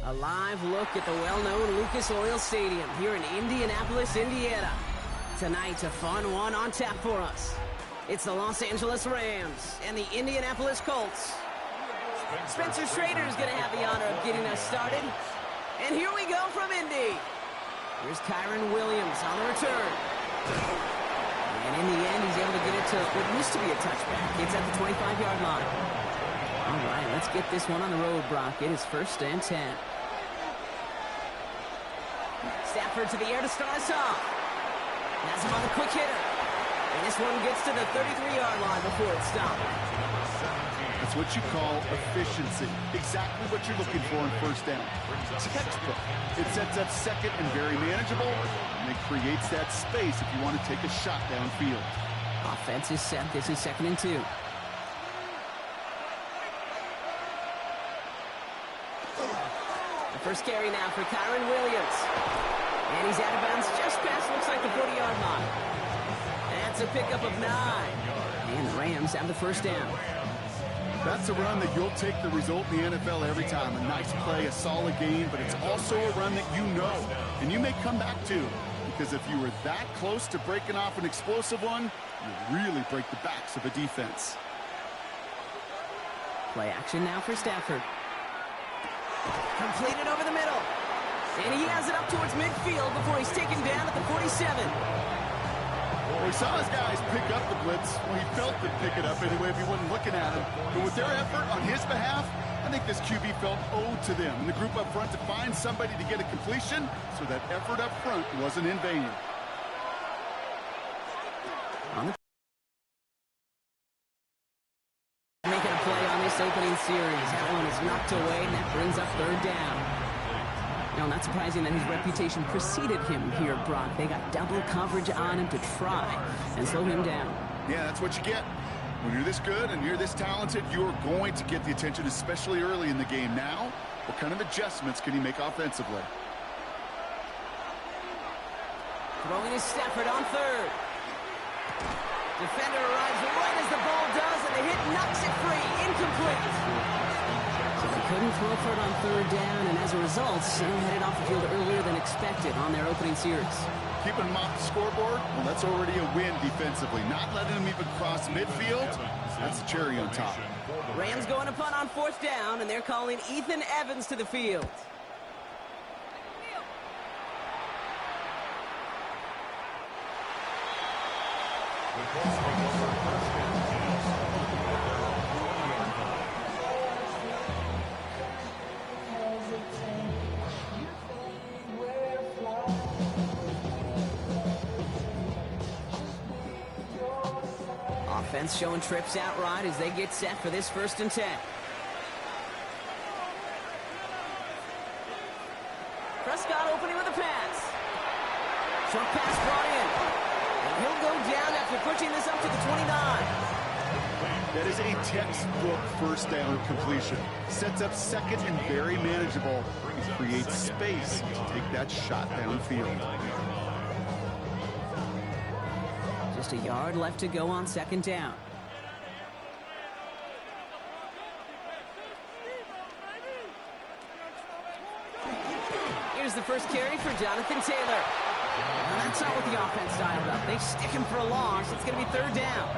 A live look at the well-known Lucas Oil Stadium here in Indianapolis, Indiana. Tonight, a fun one on tap for us. It's the Los Angeles Rams and the Indianapolis Colts. Spencer Schrader is going to have the honor of getting us started. And here we go from Indy. Here's Kyren Williams on the return. And in the end, he's able to get it to what used to be a touchback. It's at the 25-yard line. All right, let's get this one on the road, Brock. It is 1st and 10. Stafford to the air to start us off. Has him on the quick hitter. And this one gets to the 33-yard line before it's stopped. That's what you call efficiency. Exactly what you're looking for in 1st down. Textbook. It sets up 2nd and very manageable, and it creates that space if you want to take a shot downfield. Offense is set. This is 2nd and 2. The first carry now for Kyren Williams. And he's out of bounds just past, looks like the 40-yard line. That's a pickup of 9. And the Rams have the 1st down. That's a run that you'll take the result in the NFL every time. A nice play, a solid game, but it's also a run that you know and you may come back to. Because if you were that close to breaking off an explosive one, you really break the backs of a defense. Play action now for Stafford. Completed over the middle. And he has it up towards midfield before he's taken down at the 47. Well, we saw his guys pick up the blitz. Well, he felt them pick it up anyway if he wasn't looking at him. But with their effort on his behalf, I think this QB felt owed to them and the group up front to find somebody to get a completion, so that effort up front wasn't in vain. Making a play on this opening series. That one is knocked away, and that brings up 3rd down. You know, not surprising that his reputation preceded him here, Brock. They got double coverage on him to try and slow him down. Yeah, that's what you get. When you're this good and you're this talented, you're going to get the attention, especially early in the game. Now, What kind of adjustments can he make offensively? Throwing is Stafford on third. Defender arrives right as the ball does, and the hit knocks it free. Incomplete. So they couldn't throw for it on third down, and as a result, Seattle headed off the field earlier than expected on their opening series. Keeping them off the scoreboard, well, that's already a win defensively. Not letting them even cross midfield, that's the cherry on top. Rams going to punt on fourth down, and they're calling Ethan Evans to the field. Offense showing trips outright as they get set for this 1st and 10. Prescott opening with a pass. Short pass brought in. And he'll go down after pushing this up to the 29. That is a textbook first down completion. Sets up second and very manageable. It creates space to take that shot downfield. Just a yard left to go on 2nd down. Here's the first carry for Jonathan Taylor. And that's not what the offense dialed up. They stick him for a loss. It's going to be 3rd down.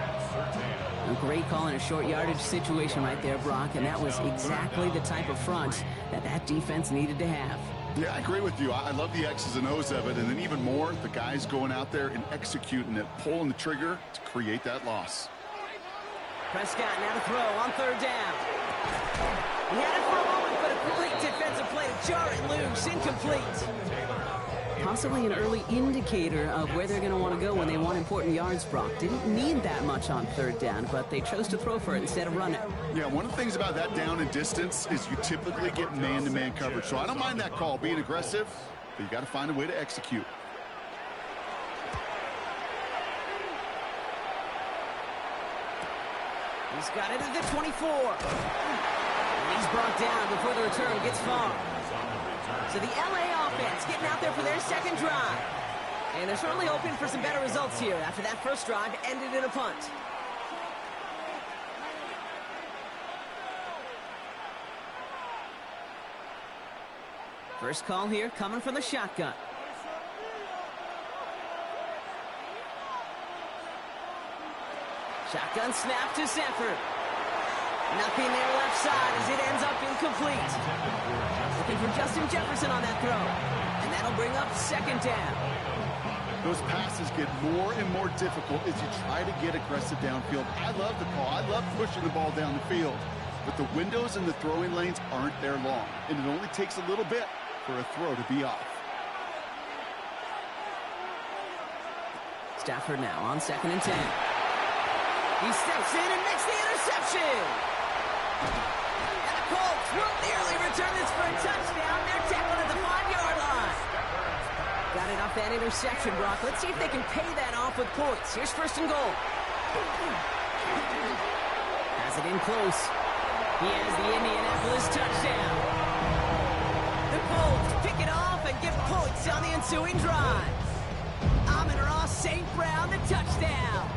A great call in a short yardage situation right there, Brock, and that was exactly the type of front that defense needed to have. Yeah, I agree with you. I love the X's and O's of it, and then even more, the guys going out there and executing it, pulling the trigger to create that loss. Prescott now to throw on 3rd down. He had it for a moment, but a great defensive play to jar it loose, incomplete. Possibly an early indicator of where they're going to want to go when they want important yards, Brock. Didn't need that much on 3rd down, but they chose to throw for it instead of run it. Yeah, one of the things about that down and distance is you typically get man-to-man coverage. So I don't mind that call, being aggressive, but you got to find a way to execute. He's got it at the 24. And he's brought down before the return gets far. So the LA offense getting out there for their 2nd drive. And they're certainly hoping for some better results here after that first drive ended in a punt. First call here coming from the shotgun. Shotgun snap to Stafford. Nothing there left side as it ends up incomplete. Looking for Justin Jefferson on that throw. And that'll bring up 2nd down. Those passes get more and more difficult as you try to get aggressive downfield. I love the call. I love pushing the ball down the field. But the windows in the throwing lanes aren't there long. And it only takes a little bit for a throw to be off. Stafford now on 2nd and 10. He steps in and makes the interception. And the Colts will nearly return this for a touchdown. They're tackled at the 5-yard line. Got it off that interception, Brock. Let's see if they can pay that off with points. Here's 1st and goal. Has it in close. He has the Indianapolis touchdown. The Colts pick it off and get points on the ensuing drive. Amon-Ra St. Brown, the touchdown.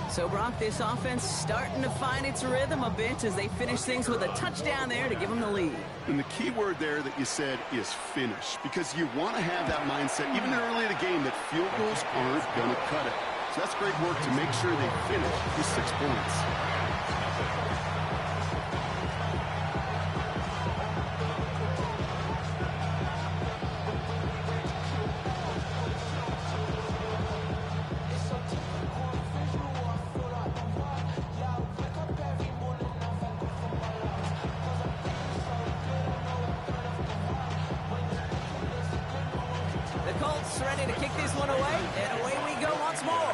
So, Brock, this offense starting to find its rhythm a bit as they finish things with a touchdown there to give them the lead. And the key word there that you said is finish, because you want to have that mindset, even early in the game, that field goals aren't going to cut it. So that's great work to make sure they finish with 6 points. Ready to kick this one away, and away we go once more.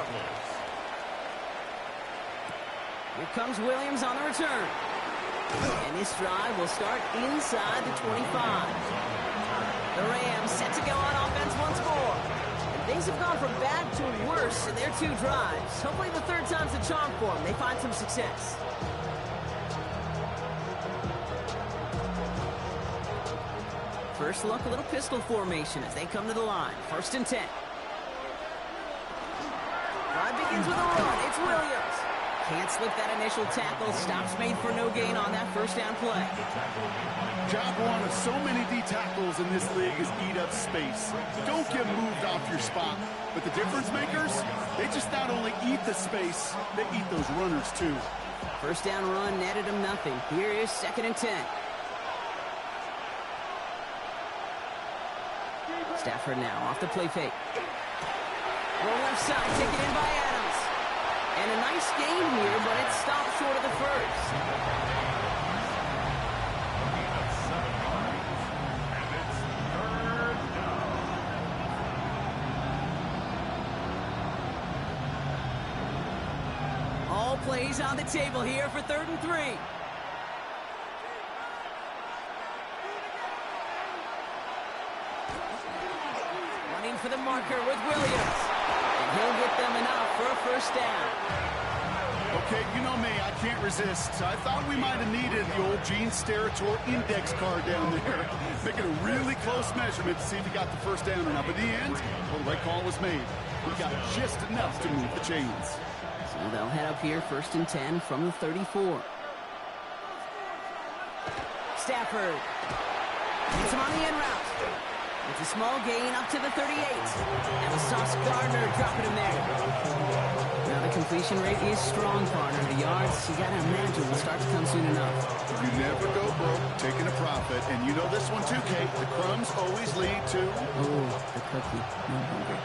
Here comes Williams on the return. And this drive will start inside the 25. The Rams set to go on offense once more. And things have gone from bad to worse in their 2 drives. Hopefully the 3rd time's the charm for them. They find some success. First look, a little pistol formation as they come to the line. 1st and 10. Drive begins with a run. It's Williams. Can't slip that initial tackle. Stops made for no gain on that first down play. Job one of so many D tackles in this league is eat up space. Don't get moved off your spot. But the difference makers, they just not only eat the space, they eat those runners too. First down run netted him nothing. Here is 2nd and 10. Stafford now off the play fake. Roll left side, taken in by Adams. And a nice gain here, but it stopped short of the first. All plays on the table here for 3rd and 3. Running for the marker with Williams. And he'll get them enough for a first down. Okay, you know me, I can't resist. I thought we might have needed the old Gene Steratore index card down there. Making a really close measurement to see if he got the first down or not. But in the end, well, the right call was made. We got just enough to move the chains. So they'll head up here 1st and 10 from the 34. Stafford. Gets him on the in route. It's a small gain up to the 38. And the Sauce Gardner dropping him there. Now the completion rate is strong, partner. The yards, you got to imagine, will start to come soon enough. You never go broke taking a profit. And you know this one too, Kate. The crumbs always lead to... Oh, the cookie. I'm hungry.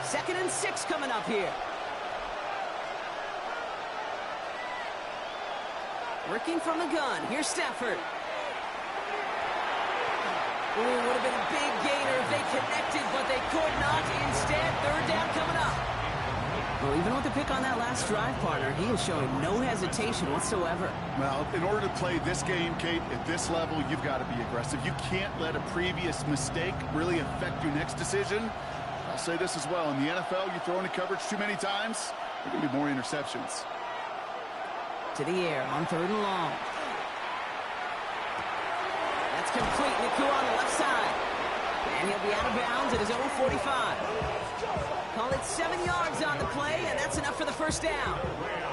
2nd and 6 coming up here. Working from the gun. Here's Stafford. Ooh, would have been a big gainer if they connected, but they could not. Instead, 3rd down coming up. Well, even with the pick on that last drive, partner, he is showing no hesitation whatsoever. Well, in order to play this game, Kate, at this level, you've got to be aggressive. You can't let a previous mistake really affect your next decision. I'll say this as well. In the NFL, you throw into coverage too many times, there can be more interceptions. To the air on 3rd and long. That's complete. Nacua on the left side. And he'll be out of bounds at his own 45. Call it 7 yards on the play, and that's enough for the first down.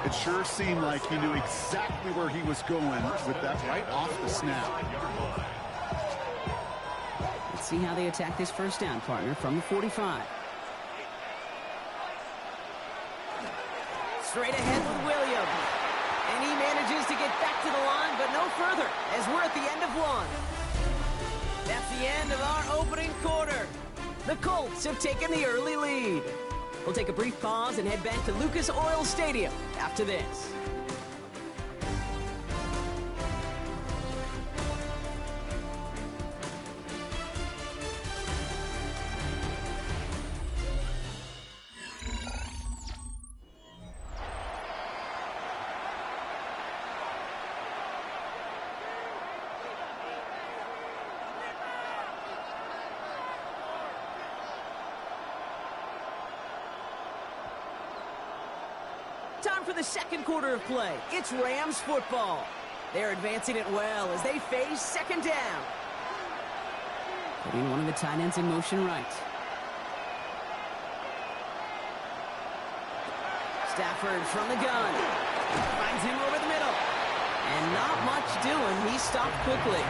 It sure seemed like he knew exactly where he was going with that right off the snap. Let's see how they attack this first down, partner, from the 45. Straight ahead with Williams. And he manages to get back to the line, but no further, as we're at the end of one. That's the end of our opening quarter. The Colts have taken the early lead. We'll take a brief pause and head back to Lucas Oil Stadium after this. Time for the second quarter of play. It's Rams football. They're advancing it well as they face 2nd down. Putting one of the tight ends in motion right. Stafford from the gun. Finds him over the middle. And not much doing. He stopped quickly.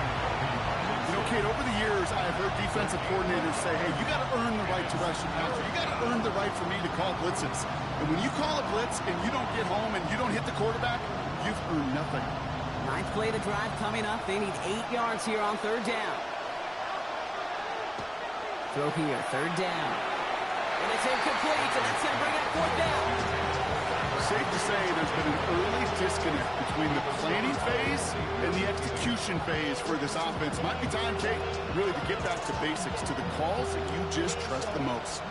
You know, Kate, over the years, I've heard defensive coordinators say, hey, you got to earn the right to rush the passer. You got to earn the right for me to call blitzes. And when you call a blitz and you don't get home and you don't hit the quarterback, you've earned nothing. 9th play of the drive coming up. They need 8 yards here on 3rd down. Throw here, 3rd down. And it's incomplete, and that's going to bring it 4th down. Safe to say there's been an early disconnect between the planning phase and the execution phase for this offense. Might be time, Kate, really to get back to basics, to the calls that you just trust the most.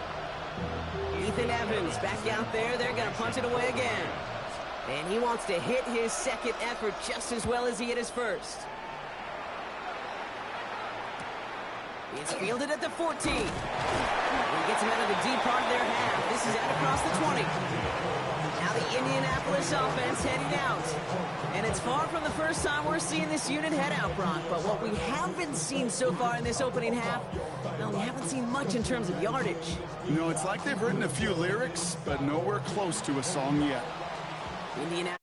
Ethan Evans back out there. They're going to punt it away again. And he wants to hit his second effort just as well as he hit his first. It's fielded at the 14. We Gets him out of the deep part of their half. This is out across the 20. Now the Indianapolis offense heading out. And it's far from the first time we're seeing this unit head out, Brock. But what we haven't seen so far in this opening half, well, we haven't seen much in terms of yardage. You know, it's like they've written a few lyrics, but nowhere close to a song yet. Indianapolis.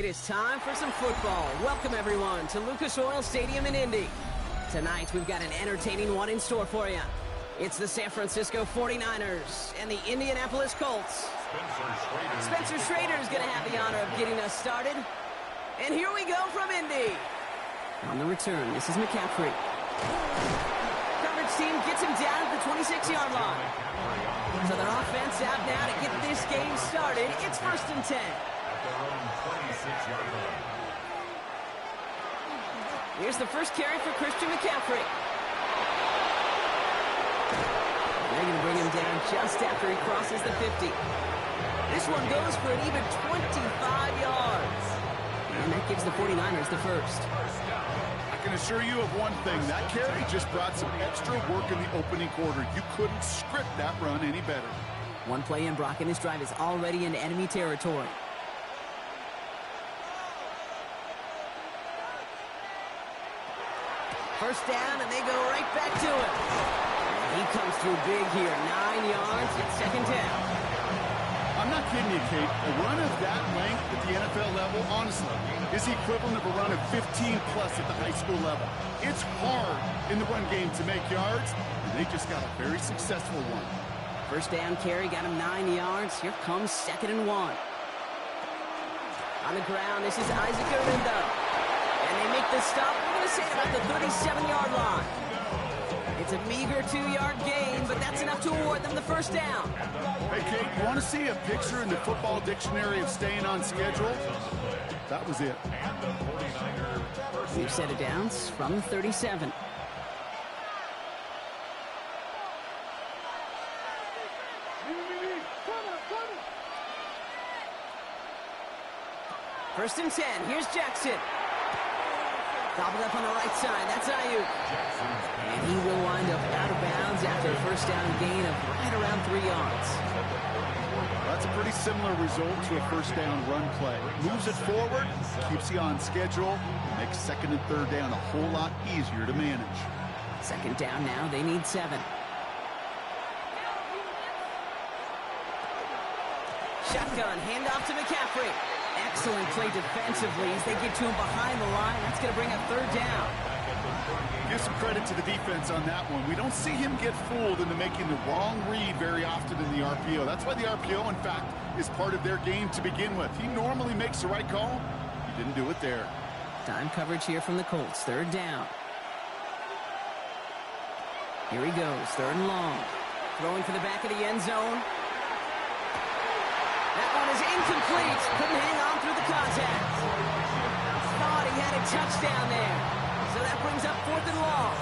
It is time for some football. Welcome, everyone, to Lucas Oil Stadium in Indy. Tonight, we've got an entertaining one in store for you. It's the San Francisco 49ers and the Indianapolis Colts. Spencer Schrader is going to have the honor of getting us started. And here we go from Indy. On the return, this is McCaffrey. Coverage team gets him down at the 26-yard line. So their offense out now to get this game started. It's 1st and 10. Here's the first carry for Christian McCaffrey. They're going to bring him down just after he crosses the 50. This one goes for an even 25 yards. And that gives the 49ers the first. I can assure you of one thing. That carry just brought some extra work in the opening quarter. You couldn't script that run any better. One play in, Brock, and this drive is already into enemy territory. First down, and they go right back to him. And he comes through big here. 9 yards, it's 2nd down. I'm not kidding you, Kate. A run of that length at the NFL level, honestly, is the equivalent of a run of 15-plus at the high school level. It's hard in the run game to make yards, and they just got a very successful one. First down carry got him 9 yards. Here comes 2nd and 1. On the ground, this is Isaac Orindo. And they make the stop, we're going to say about the 37-yard line. It's a meager 2-yard gain, but that's enough to award them the first down. Hey, Kate, you want to see a picture in the football dictionary of staying on schedule? That was it. We've set it down from the 37. First and 10. Here's Jackson. Gobbled up on the right side. That's Ayuk. And he will wind up out of bounds after a first down gain of right around 3 yards. That's a pretty similar result to a first down run play. Moves it forward, keeps you on schedule, makes 2nd and 3rd down a whole lot easier to manage. 2nd down now. They need 7. Shotgun, handoff to McCaffrey. Excellent play defensively as they get to him behind the line. That's going to bring up 3rd down. Give some credit to the defense on that one. We don't see him get fooled into making the wrong read very often in the RPO. That's why the RPO, in fact, is part of their game to begin with. He normally makes the right call. He didn't do it there. Time coverage here from the Colts. 3rd down. Here he goes. 3rd and long. Throwing for the back of the end zone. That one is incomplete. Couldn't hang on through the contact. Thought he had a touchdown there. So that brings up 4th and long.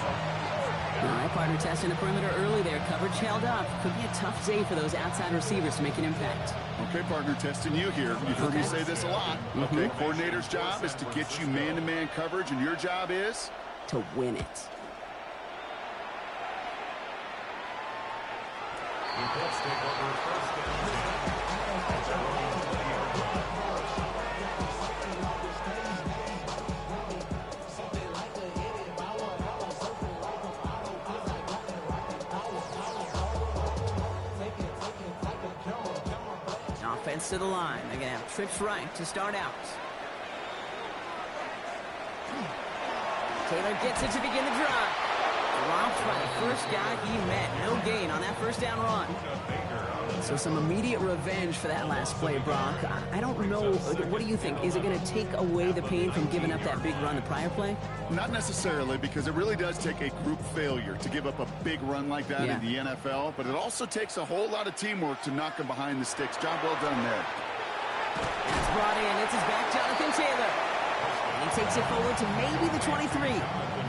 All right, partner testing the perimeter early there. Coverage held up. Could be a tough day for those outside receivers to make an impact. Okay, partner, testing you here. You've heard me say this a lot. Okay, coordinator's job is to get you man-to-man coverage, and your job is? To win it. Offense to the line. They're going to have trips right to start out. Taylor gets it to begin the drive. Dropped by the first guy he met. No gain on that first down run. So some immediate revenge for that last play, Brock. I don't know. What do you think? Is it going to take away the pain from giving up that big run the prior play? Not necessarily, because it really does take a group failure to give up a big run like that in the NFL. But it also takes a whole lot of teamwork to knock him behind the sticks. Job well done there. That's brought in. It's his back, Jonathan Taylor. And he takes it forward to maybe the 23.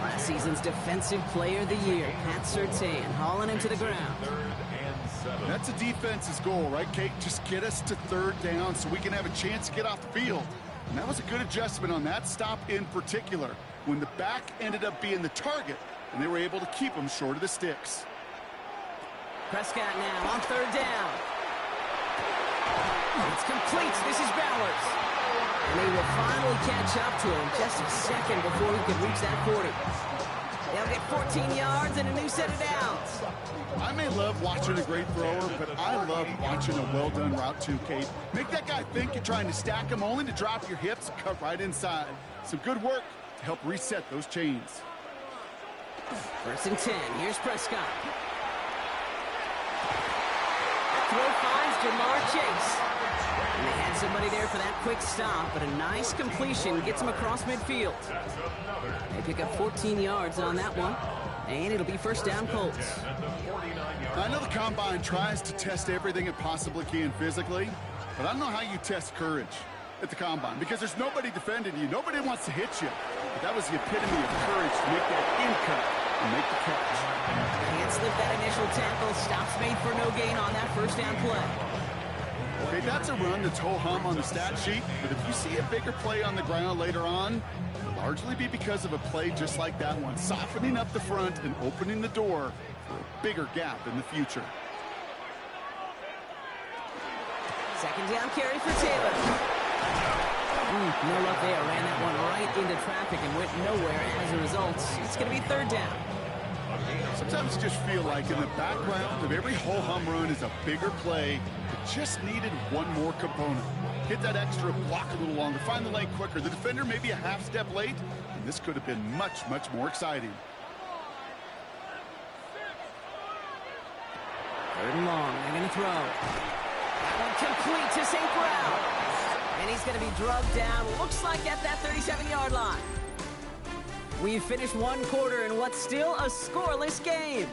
Last season's Defensive Player of the Year, Pat Surtain, hauling him to the ground. That's a defense's goal, right, Kate? Just get us to 3rd down so we can have a chance to get off the field. And that was a good adjustment on that stop in particular, when the back ended up being the target, and they were able to keep him short of the sticks. Prescott now on 3rd down. It's complete. This is Bowers. And they will finally catch up to him just a second before he can reach that 40. They'll get 14 yards and a new set of downs. I may love watching a great thrower, but I love watching a well-done route too, Kate. Make that guy think you're trying to stack him only to drop your hips and cut right inside. Some good work to help reset those chains. 1st and 10. Here's Prescott. That throw finds Jamar Chase. And they had somebody there for that quick stop, but a nice completion gets him across midfield. They pick up 14 yards on that one, and it'll be 1st down Colts. I know the Combine tries to test everything it possibly can physically, but I don't know how you test courage at the Combine, because there's nobody defending you. Nobody wants to hit you. But that was the epitome of courage to make that in cut and make the catch. Can't slip that initial tackle. Stops made for no gain on that 1st down play. Okay, that's a run that's ho-hum on the stat sheet, but if you see a bigger play on the ground later on, it'll largely be because of a play just like that one, softening up the front and opening the door for a bigger gap in the future. 2nd down carry for Taylor. No luck there. Ran that one right into traffic and went nowhere as a result. It's going to be 3rd down. Sometimes you just feel like in the background of every ho-hum run is a bigger play that just needed one more component. Hit that extra block a little longer, find the lane quicker. The defender may be a half step late, and this could have been much, much more exciting. 3rd and long. They're going to throw. That one complete to St. Brown. And he's going to be drugged down, looks like at that 37-yard line. We've finished 1 quarter in what's still a scoreless game.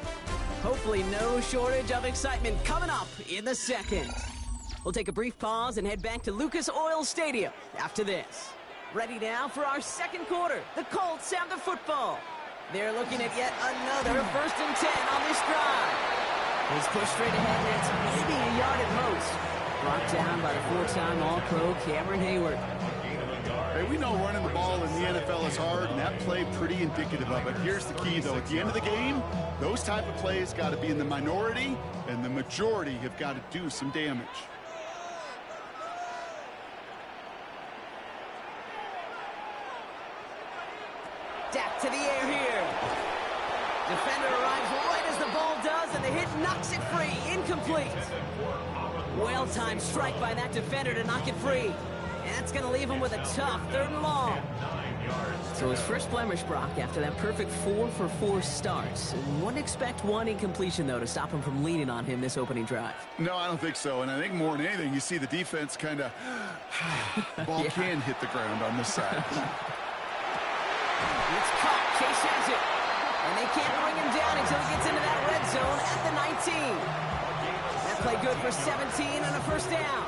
Hopefully no shortage of excitement coming up in the 2nd. We'll take a brief pause and head back to Lucas Oil Stadium after this. Ready now for our 2nd quarter. The Colts have the football. They're looking at yet another 1st and 10 on this drive. He's pushed straight ahead, and it's maybe a yard at most. Brought down by the 4-time All-Pro Cameron Hayward. Hey, we know running the ball in the NFL is hard, and that play pretty indicative of it. Here's the key, though. At the end of the game, those type of plays got to be in the minority, and the majority have got to do some damage. Dak to the air here. Defender arrives right as the ball does, and the hit knocks it free. Incomplete. Well-timed strike by that defender to knock it free. And that's going to leave him with a tough 3rd and long. So his first blemish, Brock, after that perfect 4-for-4 start. And wouldn't expect one incompletion, though, to stop him from leaning on him this opening drive. No, I don't think so. And I think more than anything, you see the defense kind of... ball can hit the ground on this side. It's caught. Chase has it. And they can't bring him down until he gets into that red zone at the 19. That play good for 17 and a 1st down.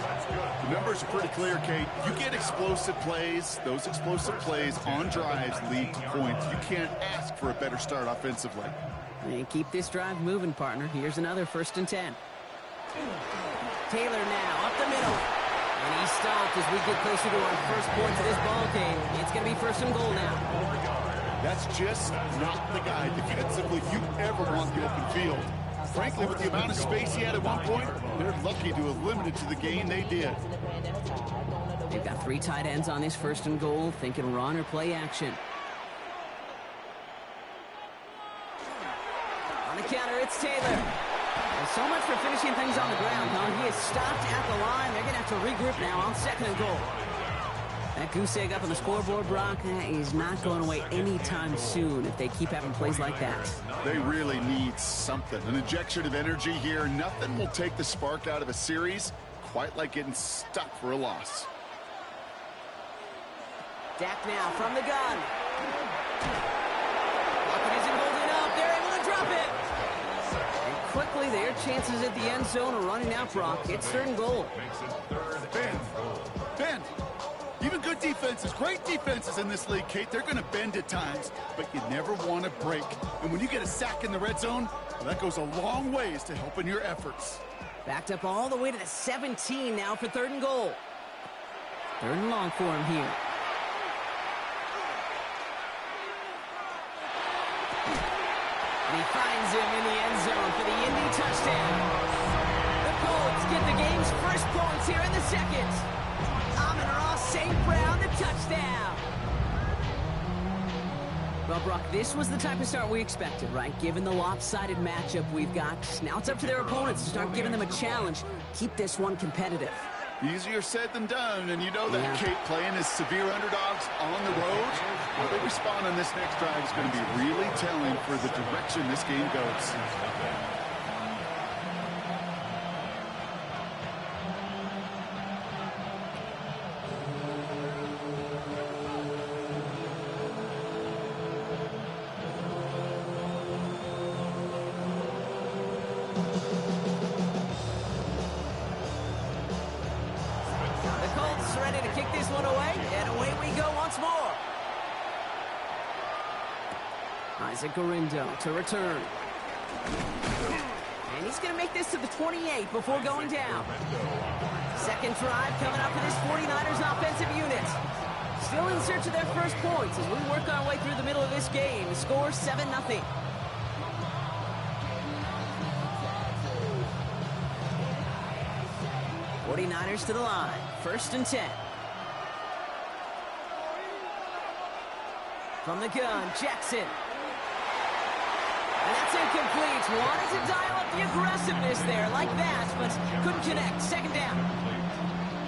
The numbers are pretty clear, Kate. You get explosive plays. Those explosive plays on drives lead to points. You can't ask for a better start offensively. And keep this drive moving, partner. Here's another 1st and 10. Taylor now up the middle. And he stopped as we get closer to our first point to this ball game. It's going to be 1st and goal now. That's just not the guy defensively you ever want the open field. Frankly, with the amount of space he had at one point, they're lucky to have limited to the gain they did. They've got 3 tight ends on this 1st and goal, thinking run or play action. On the counter, it's Taylor. Well, so much for finishing things on the ground, huh? He is stopped at the line. They're going to have to regroup now on 2nd and goal. That goose egg up on the scoreboard, Brock, is not going away anytime soon if they keep having plays like that. They really need something. An injection of energy here. Nothing will take the spark out of a series quite like getting stuck for a loss. Dak now from the gun. Lockett isn't holding up. They're able to drop it. And quickly, their chances at the end zone are running out, Brock. It's 3rd and goal. Ben. Even good defenses, great defenses in this league, Kate, they're going to bend at times, but you never want to break. And when you get a sack in the red zone, well, that goes a long ways to helping your efforts. Backed up all the way to the 17 now for 3rd and goal. 3rd and long for him here. And he finds him in the end zone for the Indy touchdown. The Colts get the game's first points here in the 2nd. Amon-Ra St. Brown, the touchdown. Well, Brock, this was the type of start we expected, right? Given the lopsided matchup we've got, now it's up to their opponents to start giving them a challenge. Keep this one competitive. Easier said than done, and you know that Cape playing as severe underdogs on the road. How they respond on this next drive is going to be really telling for the direction this game goes. Ready to kick this one away, and away we go once more. Isaac Gurindo to return. And he's going to make this to the 28 before going down. Second drive coming up for this 49ers offensive unit. Still in search of their first points as we work our way through the middle of this game. The score 7-0. '49ers to the line. 1st and 10. From the gun, Jackson. And that's incomplete. Wanted to dial up the aggressiveness there like that, but couldn't connect. 2nd down.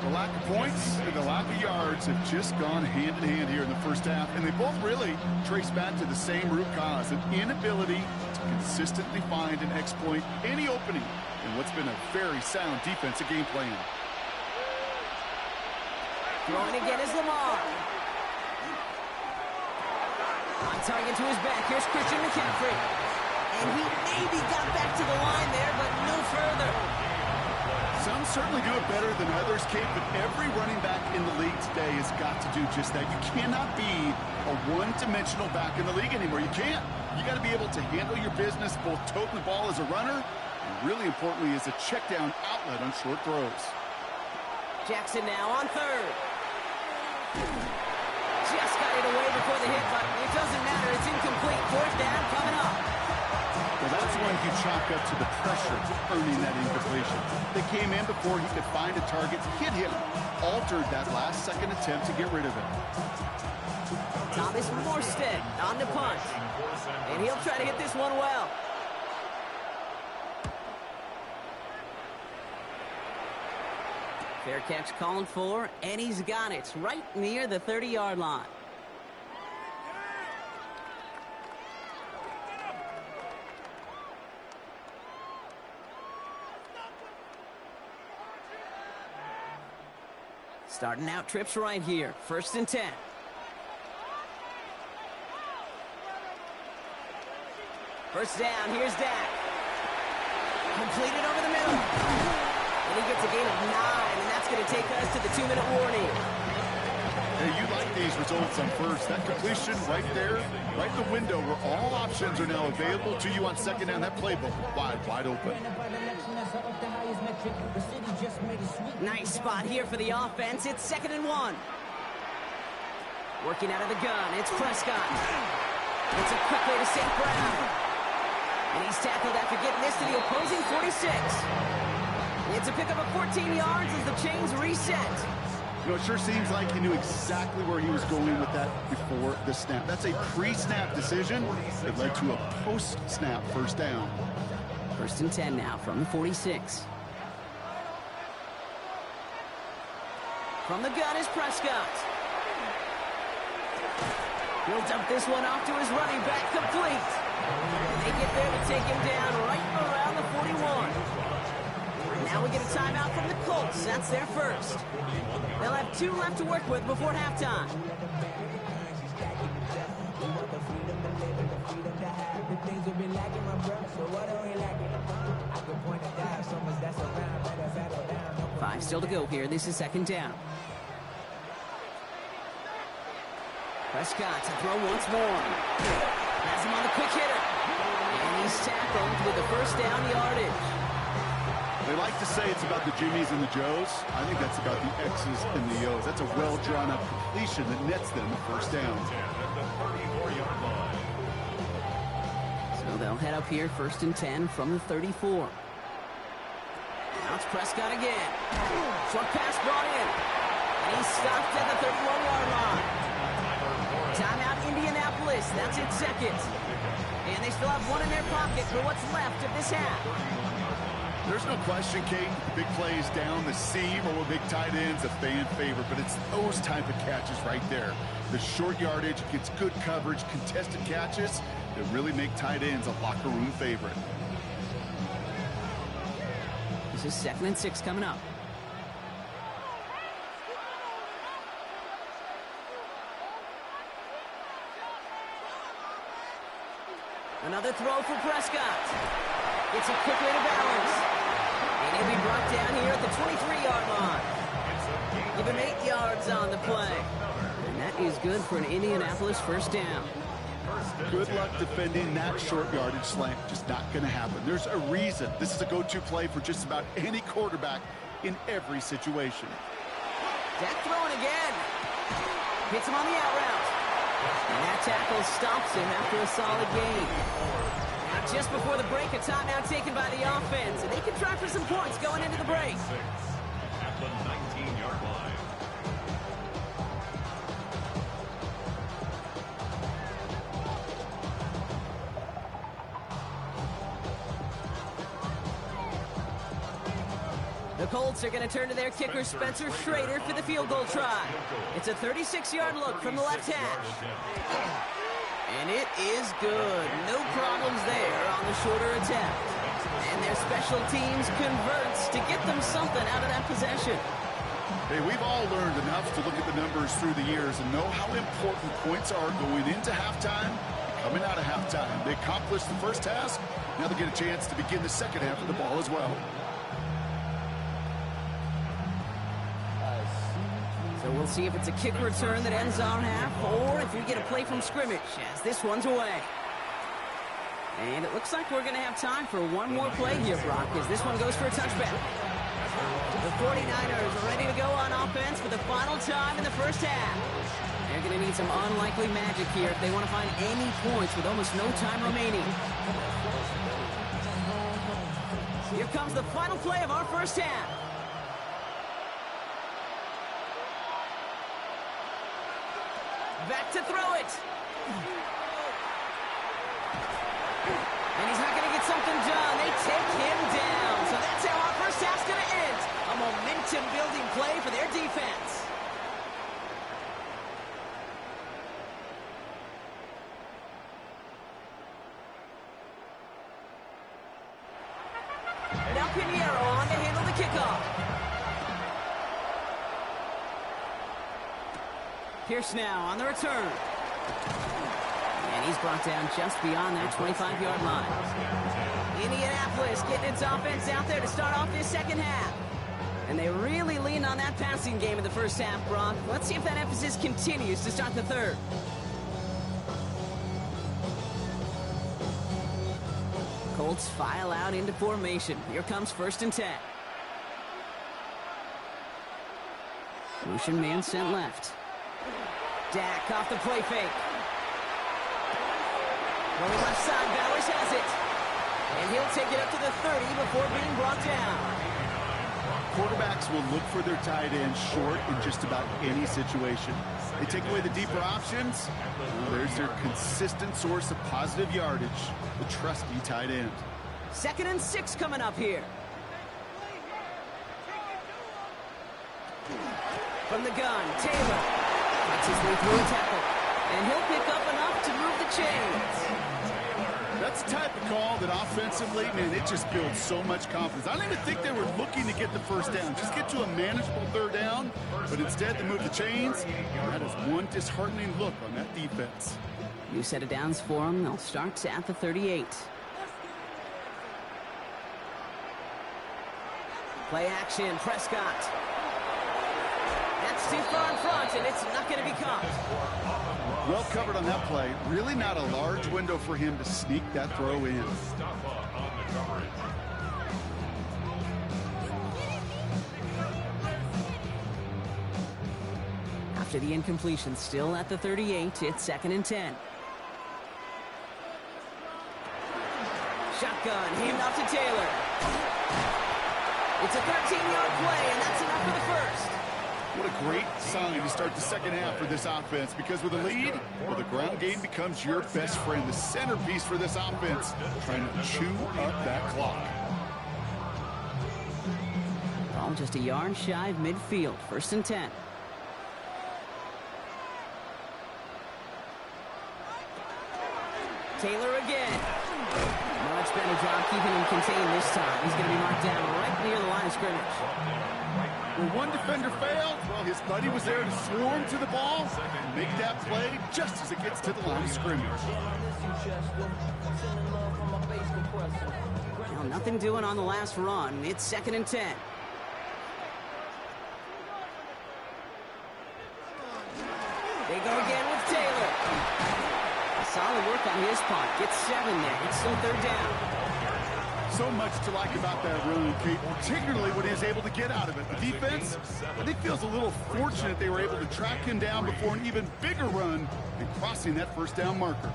The lack of points and the lack of yards have just gone hand in hand here in the first half, and they both really trace back to the same root cause, an inability to consistently find and exploit any opening in what's been a very sound defensive game plan. Throwing again is Lamar. On target to his back. Here's Christian McCaffrey. And he maybe got back to the line there, but no further. Some certainly do it better than others, Kate, but every running back in the league today has got to do just that. You cannot be a one-dimensional back in the league anymore. You can't. You got to be able to handle your business, both toting the ball as a runner, and really importantly as a check-down outlet on short throws. Jackson now on 3rd. Just got it away before the hit, but it doesn't matter. It's incomplete. 4th down coming up. Well, that's one you chalk up to the pressure earning that incompletion. They came in before he could find a target, hit him, altered that last-second attempt to get rid of it. Thomas Morstead on the punt. And he'll try to hit this one well. Fair catch calling for, and he's got it right near the 30-yard line. Starting out trips right here. 1st and 10. First down, here's Dak. Completed over the middle. And he gets a gain of 9, and that's going to take us to the 2-minute warning. Hey, you like these results on first. That completion right there, right in the window where all options are now available to you on 2nd down. That playbook wide open. Nice spot here for the offense. It's 2nd and 1. Working out of the gun, it's Prescott. It's a quick way to St. Brown. And he's tackled after getting this to the opposing 46. It's a pickup of 14 yards as the chains reset. You know, it sure seems like he knew exactly where he was going with that before the snap. That's a pre-snap decision that led to a post-snap 1st down. 1st and 10 now from the 46. From the gun is Prescott. He'll dump this one off to his running back, complete. They get there to take him down right around the 41. Now we get a timeout from the Colts. That's their first. They'll have 2 left to work with before halftime. Five still to go here. This is 2nd down. Prescott to throw once more. Has him on the quick hitter. And he's tackled with the 1st down yardage. They like to say it's about the Jimmies and the Joes. I think that's about the X's and the O's. That's a well-drawn-up completion that nets them the 1st down. So they'll head up here, 1st and 10 from the 34. Now it's Prescott again. Short pass brought in. And he's stopped at the 31-yard line. Timeout Indianapolis. Indianapolis. That's its second. And they still have one in their pocket for what's left of this half. There's no question, Kate, big plays down the seam or big tight ends, a fan favorite, but it's those type of catches right there. The short yardage gets good coverage, contested catches that really make tight ends a locker room favorite. This is 2nd and 6 coming up. Another throw for Prescott. Gets it quickly to balance. And he'll be brought down here at the 23-yard line. Give him 8 yards on the play. And that is good for an Indianapolis first down. Good luck defending that short yardage slant. Just not going to happen. There's a reason this is a go-to play for just about any quarterback in every situation. Dak throwing again. Hits him on the out route. And that tackle stops him after a solid gain. Now just before the break, a timeout taken by the offense. And they can try for some points going into the break. At the 19-yard line. The Colts are going to turn to their kicker, Spencer Schrader, for the field goal try. It's a 36-yard look from the left hash. And it is good. No problems there on the shorter attempt. And their special teams converts to get them something out of that possession. Hey, we've all learned enough to look at the numbers through the years and know how important points are going into halftime and coming out of halftime. They accomplished the first task. Now they get a chance to begin the second half of the ball as well. So we'll see if it's a kick return that ends our half, or if we get a play from scrimmage, as this one's away. And it looks like we're going to have time for one more play here, Brock, as this one goes for a touchback. The 49ers are ready to go on offense for the final time in the first half. They're going to need some unlikely magic here if they want to find any points with almost no time remaining. Here comes the final play of our first half. Back to throw it. And he's not going to get something done. They take him down. So that's how our first half's going to end. A momentum-building play for their defense. Now Pinheiro on to handle the kickoff. Pierce now on the return. And he's brought down just beyond that 25-yard line. Indianapolis getting its offense out there to start off this second half. And they really leaned on that passing game in the first half, Brock. Let's see if that emphasis continues to start the third. Colts file out into formation. Here comes 1st and 10. Motion man sent left. Dak off the play fake. Going left side, Bowers has it. And he'll take it up to the 30 before being brought down. Quarterbacks will look for their tight end short in just about any situation. They take away the deeper options. There's their consistent source of positive yardage, the trusty tight end. 2nd and 6 coming up here. From the gun, Taylor. Makes his way through a tackle. And he'll pick up enough to move the chains. That's the type of call that offensively, man, it just builds so much confidence. I don't even think they were looking to get the first down. Just get to a manageable third down. But instead, they move the chains. That is one disheartening look on that defense. New set of downs for them. They'll start at the 38. Play action, Prescott. That's too far in front, and it's not going to be caught. Well covered on that play. Really not a large window for him to sneak that throw in. After the incompletion, still at the 38, it's 2nd and 10. Shotgun, hand off to Taylor. It's a 13-yard play, and that's enough for the first. What a great sign to start the second half for this offense, because with a lead, well, the ground game becomes your best friend, the centerpiece for this offense, trying to chew up that clock. Ball just a yard shy of midfield, 1st and 10. Taylor again. Much better job keeping him contained this time. He's going to be marked down right near the line of scrimmage. When one defender failed, well, his buddy was there to swarm to the ball and make that play just as it gets to the line of scrimmage. Now, nothing doing on the last run. It's 2nd and 10. They go again with Taylor. Solid work on his part. Gets 7 there. It's still 3rd down. So much to like about that run, Kate, particularly what he was able to get out of it. The defense, I think, feels a little fortunate they were able to track him down before an even bigger run and crossing that 1st down marker.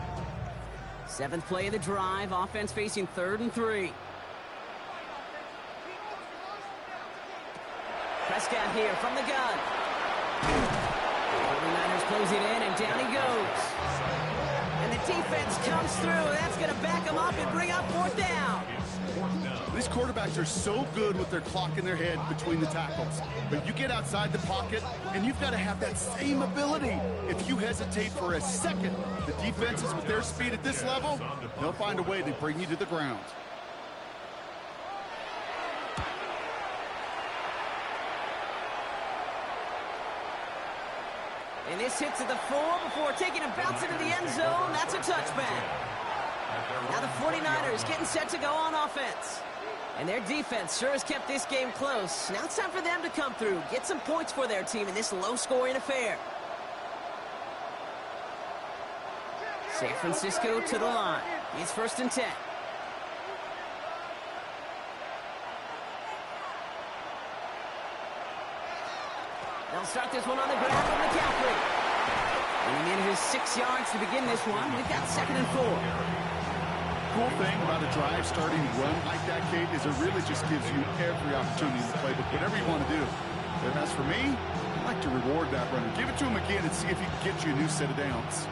7th play of the drive. Offense facing 3rd and 3. Prescott here from the gun. 49ers closing in, and down he goes. And the defense comes through. That's going to back him up and bring up 4th down. These quarterbacks are so good with their clock in their head between the tackles. But you get outside the pocket, and you've got to have that same ability. If you hesitate for a second, the defenses with their speed at this level, they'll find a way to bring you to the ground. And this hits at the 4 before taking a bounce into the end zone. That's a touchback. Now the 49ers getting set to go on offense. And their defense sure has kept this game close. Now it's time for them to come through, get some points for their team in this low-scoring affair. San Francisco to the line. It's 1st and 10. They'll start this one on the ground from McCaffrey. And he manages 6 yards to begin this one. We've got 2nd and 4. Cool thing about a drive starting run like that, Kate, is it really just gives you every opportunity in the playbook, whatever you want to do. But as for me, I like to reward that runner. Give it to him again and see if he can get you a new set of downs.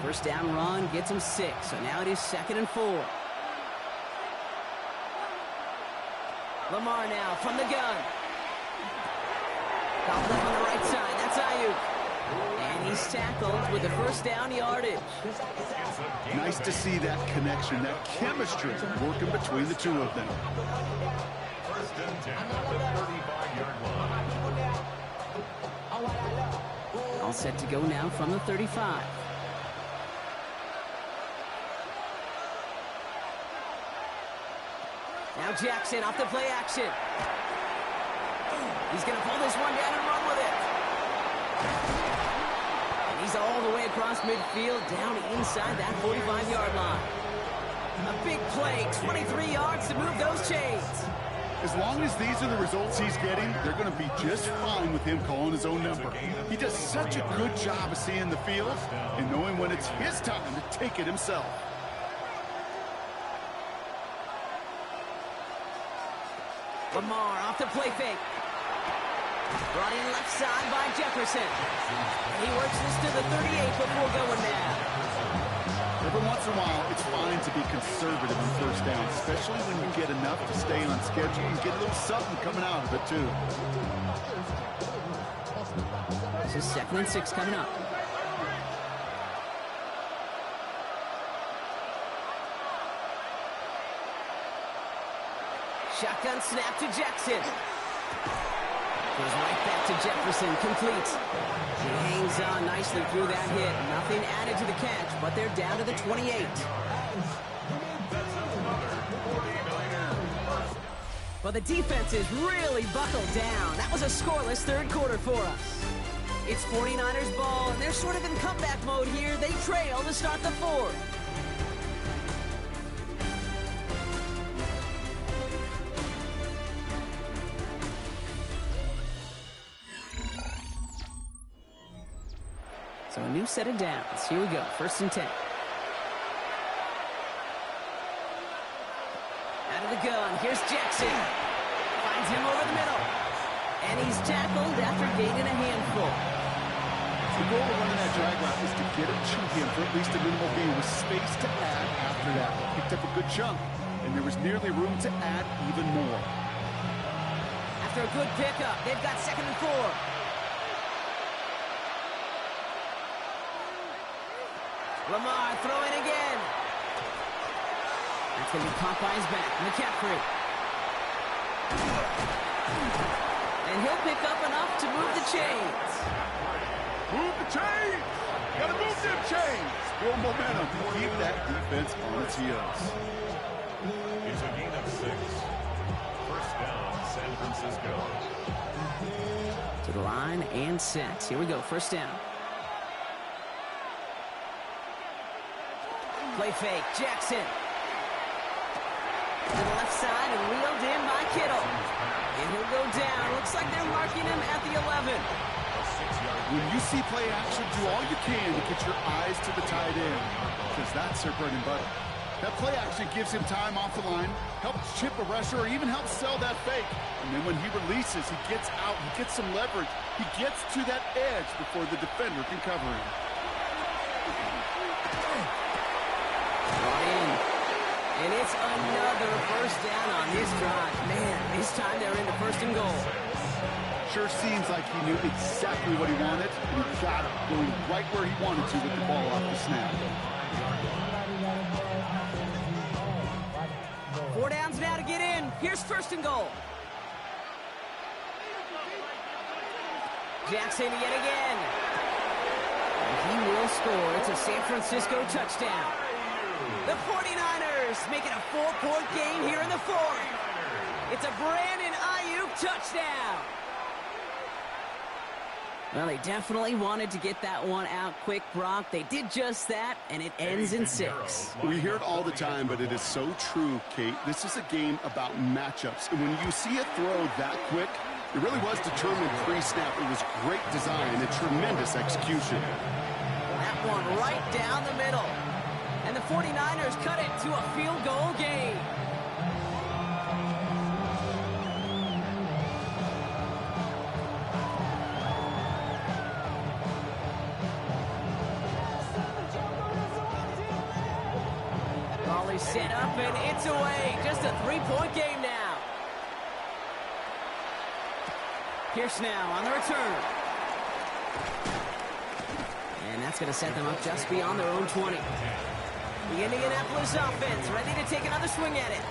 1st down run gets him 6, so now it is 2nd and 4. Lamar now from the gun. Gobbled up on the right side. That's Ayuk. And he's tackled with the 1st down yardage. Nice to see that connection, that chemistry working between the two of them. 1st and 10 at the 35-yard line. All set to go now from the 35. Now Jackson off the play action. He's going to pull this one down and run with it. And he's all the way across midfield, down inside that 45-yard line. A big play, 23 yards to move those chains. As long as these are the results he's getting, they're going to be just fine with him calling his own number. He does such a good job of seeing the field and knowing when it's his time to take it himself. Lamar off the play fake. Brought in left side by Jefferson. And he works this to the 38 before going down. Every once in a while, it's fine to be conservative on 1st down, especially when you get enough to stay on schedule and get a little something coming out of it, too. This is 2nd and 6 coming up. Shotgun snap to Jackson. Goes right back to Jefferson, complete. He hangs on nicely through that hit. Nothing added to the catch, but they're down to the 28. Well, the defense is really buckled down. That was a scoreless 3rd quarter for us. It's 49ers ball, and they're sort of in comeback mode here. They trail to start the 4th. So a new set of downs. Here we go. 1st and 10. Out of the gun. Here's Jackson. Finds him over the middle. And he's tackled after gaining a handful. The goal of running that drag route is to get it to him for at least a minimal gain with space to add after that. Picked up a good chunk, and there was nearly room to add even more. After a good pickup, they've got 2nd and 4. Lamar throwing again. That's going to be caught by his back. McCaffrey. And he'll pick up enough to move the chains. Move the chains! Gotta move them chains! Build momentum. Keep that defense on its heels. It's a gain of 6. First down, San Francisco. To the line and set. Here we go, first down. Play fake, Jackson. To the left side and wheeled in by Kittle. And he'll go down. Looks like they're marking him at the 11. When you see play action, do all you can to get your eyes to the tight end, because that's their bread and butter. That play action gives him time off the line, helps chip a rusher, or even helps sell that fake. And then when he releases, he gets out, he gets some leverage. He gets to that edge before the defender can cover him. Brought in. And it's another first down on this drive. Man, this time they're into 1st and goal. Sure seems like he knew exactly what he wanted, and he got it, going right where he wanted to with the ball off the snap. 4 downs now to get in. Here's 1st and goal. Jackson yet again. And he will score. It's a San Francisco touchdown. The 49ers make it a 4-point game here in the 4th. It's a Brandon Ayuk touchdown. Well, they definitely wanted to get that one out quick, Brock. They did just that, and it ends in 6. We hear it all the time, but it is so true, Kate. This is a game about matchups. And when you see a throw that quick, it really was determined pre-snap. It was great design and tremendous execution. That one right down the middle. And the 49ers cut it to a field goal game. Raleigh set up and it's away. Just a 3-point game now. Pierce now on the return. And that's going to set them up just beyond their own 20. The Indianapolis offense ready to take another swing at it.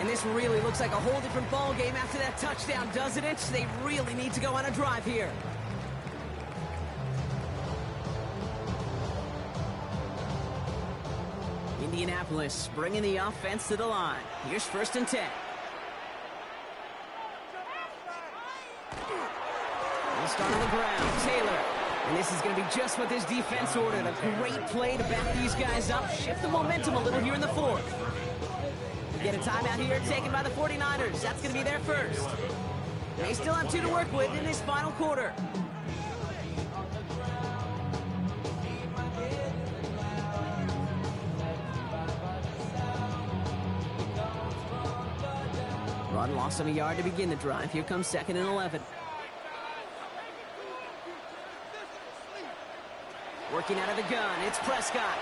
And this really looks like a whole different ball game after that touchdown, doesn't it? They really need to go on a drive here. Indianapolis bringing the offense to the line. Here's 1st and 10. They'll start on the ground. Taylor. And this is going to be just what this defense ordered. A great play to back these guys up. Shift the momentum a little here in the 4th. Get a timeout here taken by the 49ers. That's going to be their first. They still have 2 to work with in this final quarter. Run lost him a yard to begin the drive. Here comes 2nd and 11. Working out of the gun, it's Prescott.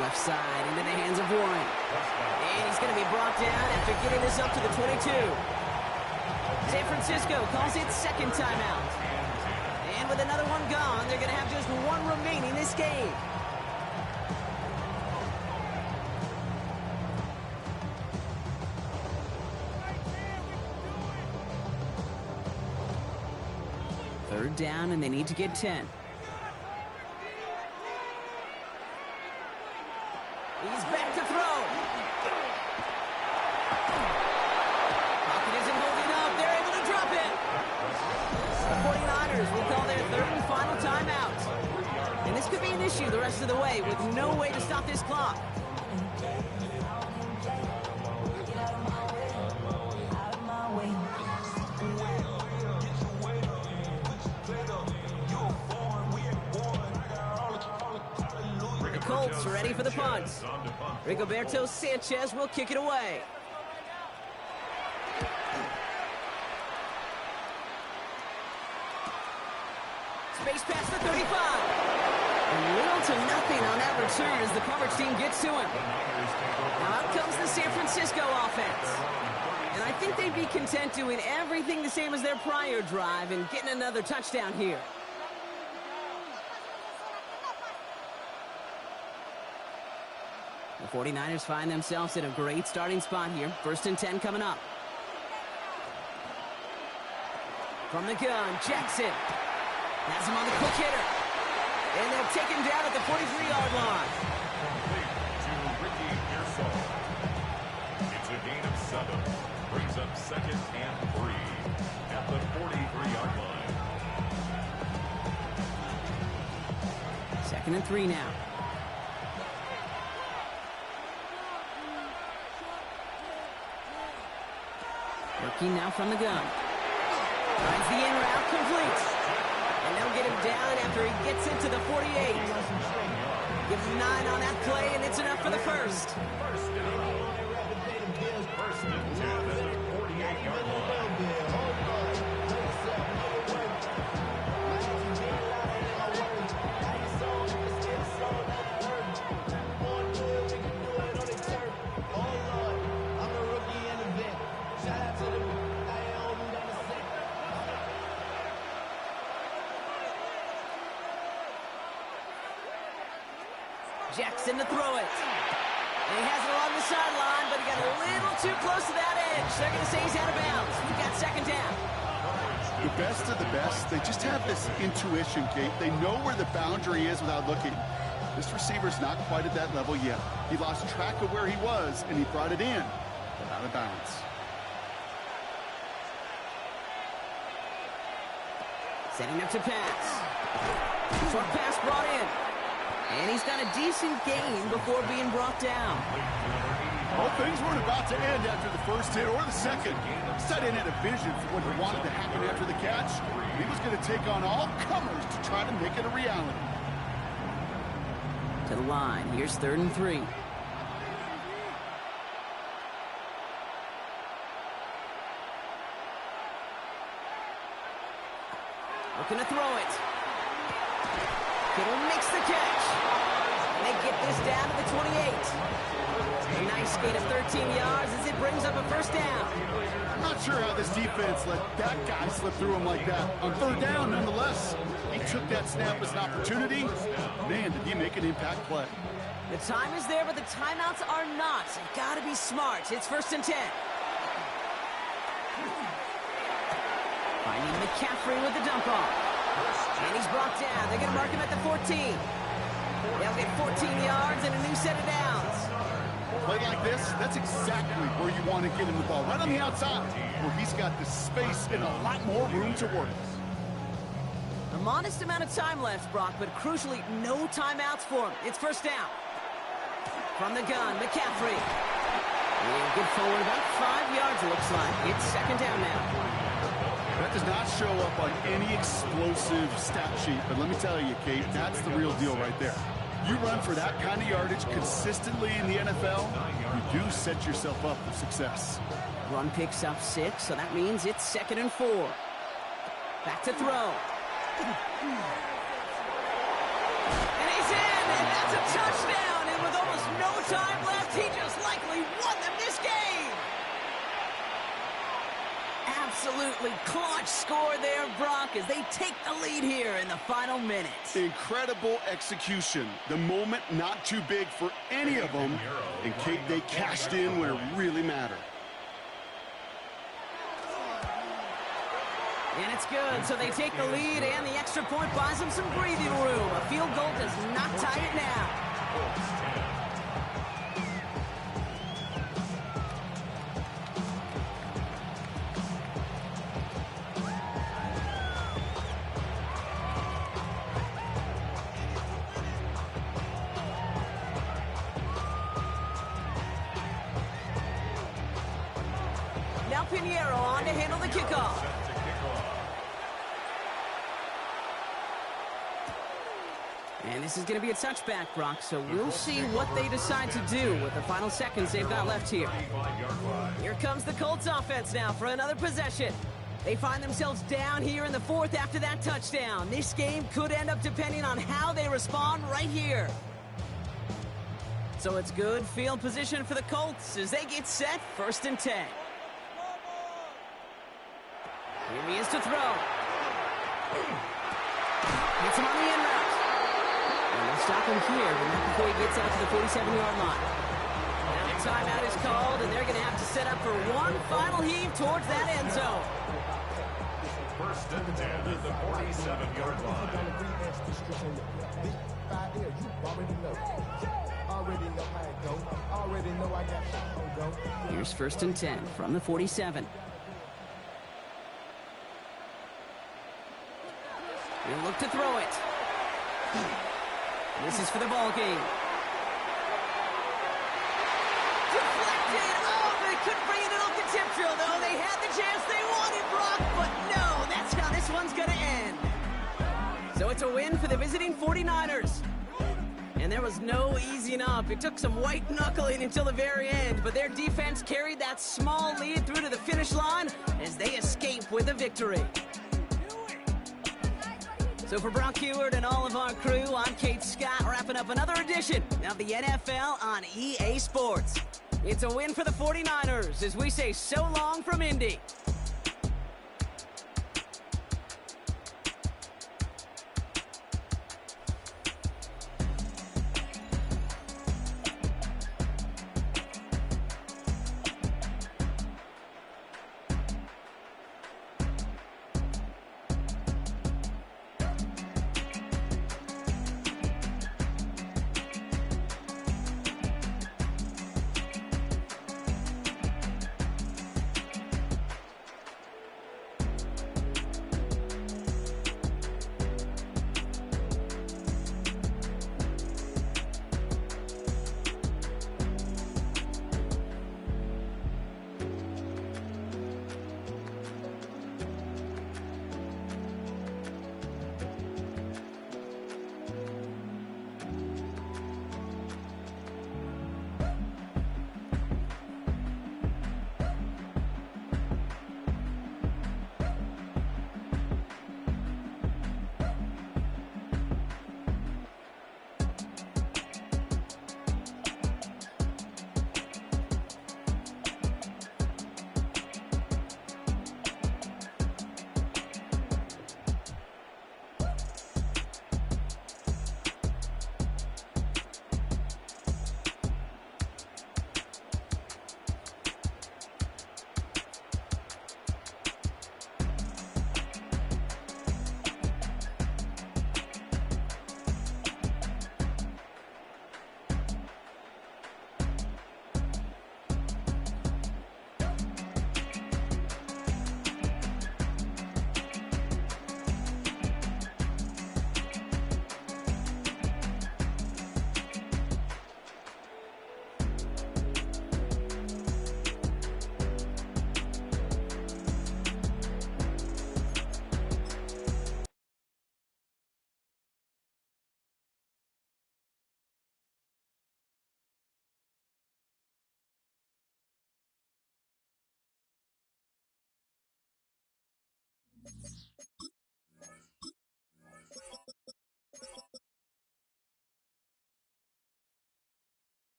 Left side into the hands of Warren. And he's going to be brought down after getting this up to the 22. San Francisco calls it 2nd timeout. And with another one gone, they're going to have just 1 remaining this game. Third down, and they need to get 10. He's back to throw. Pocket isn't holding up. They're able to drop it. The 49ers will call their 3rd and final timeout. And this could be an issue the rest of the way with no way to stop this clock. Colts ready for the punt. Rigoberto Sanchez will kick it away. space past the 35. And little to nothing on that return as the coverage team gets to him. Now out comes the San Francisco offense. And I think they'd be content doing everything the same as their prior drive and getting another touchdown here. The 49ers find themselves in a great starting spot here. 1st and 10 coming up. From the gun, Jackson has him on the quick hitter. And they'll take him down at the 43-yard line. Complete to Ricky Pearsall. It's a gain of 7. Brings up 2nd and 3 at the 43-yard line. 2nd and 3 now. Working now from the gun. Finds the in route, complete. And they'll get him down after he gets into the 48. Gives him 9 on that play, and it's enough for the first. First and 10 at the 48-yard line. Jackson to throw it. And he has it along the sideline, but he got a little too close to that edge. They're going to say he's out of bounds. We've got 2nd down. The best of the best, they just have this intuition, Kate. They know where the boundary is without looking. This receiver's not quite at that level yet. He lost track of where he was, and he brought it in, but out of bounds. Setting up to pass. Short pass brought in. And he's got a decent gain before being brought down. Well, things weren't about to end after the first hit or the second. Sutton had a vision for what he wanted to happen after the catch. He was going to take on all comers to try to make it a reality. To the line. Here's 3rd and 3. Looking to throw it. Kittle makes the catch. And they get this down to the 28. A nice gain of 13 yards as it brings up a 1st down. I'm not sure how this defense let that guy slip through him like that. On 3rd down, nonetheless, he took that snap as an opportunity. Man, did he make an impact play. The time is there, but the timeouts are not. You've got to be smart. It's 1st and 10. Finding McCaffrey with the dump off. And he's brought down. They're going to mark him at the 14. They'll get 14 yards and a new set of downs. Play like this, that's exactly where you want to get him the ball. Right on the outside, where he's got the space and a lot more room to work. A modest amount of time left, Brock, but crucially, no timeouts for him. It's 1st down. From the gun, McCaffrey. He'll get forward about 5 yards, it looks like. It's 2nd down now. That does not show up on any explosive stat sheet, but let me tell you, Kate, that's the real deal right there. You run for that kind of yardage consistently in the NFL, you do set yourself up for success. Run picks up 6, so that means it's 2nd and 4. Back to throw. And he's in, and that's a touchdown, and with almost no time left, he just likely won them this game. Absolutely clutch score there, Brock, as they take the lead here in the final minute. Incredible execution. The moment not too big for any of them. And Kate, they cashed in when it really mattered. And it's good, so they take the lead, and the extra point buys them some breathing room. A field goal does not tie it now. Now Pinheiro on to handle the kickoff. And this is going to be a touchback, Brock, so we'll see what they decide to do with the final seconds they've got left here. Here comes the Colts offense now for another possession. They find themselves down here in the fourth after that touchdown. This game could end up depending on how they respond right here. So it's good field position for the Colts as they get set, 1st and 10. Here he is to throw. Gets him on the in route. And they'll stop him here, but not before he gets out to the 47-yard line. Now the timeout is called, and they're going to have to set up for one final heave towards that end zone. 1st and 10 at the 47-yard line. Here's 1st and 10 from the 47. He'll look to throw it. This is for the ball game. Deflected. Oh, they couldn't bring it off the tip drill, though. They had the chance they wanted, Brock, but no, that's how this one's going to end. So it's a win for the visiting 49ers. And there was no easing up. It took some white knuckling until the very end, but their defense carried that small lead through to the finish line as they escape with a victory. So for Brock Huard and all of our crew, I'm Kate Scott, wrapping up another edition of the NFL on EA Sports. It's a win for the 49ers as we say so long from Indy.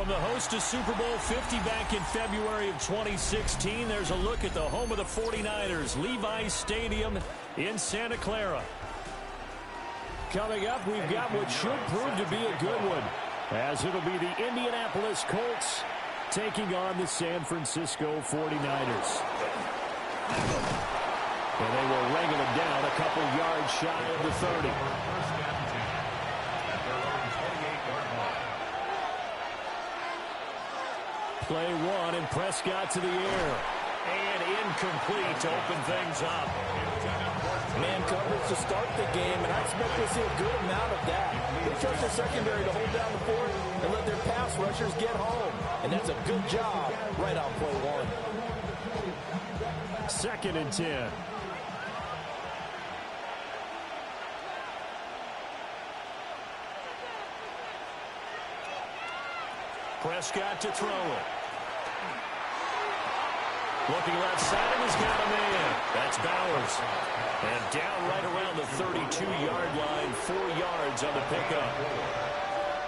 From the host to Super Bowl 50 back in February of 2016, there's a look at the home of the 49ers, Levi's Stadium in Santa Clara. Coming up, we've got what should prove to be a good one, as it'll be the Indianapolis Colts taking on the San Francisco 49ers. And they will wrangle them down a couple yards shy of the 30. Play one, and Prescott to the air. And incomplete to open things up. Man coverage to start the game, and I expect to see a good amount of that. They trust their secondary to hold down the fort and let their pass rushers get home. And that's a good job right on play one. 2nd and 10. Prescott to throw it. Looking left side, and he's got a man. That's Bowers. And down right around the 32-yard line, 4 yards on the pickup.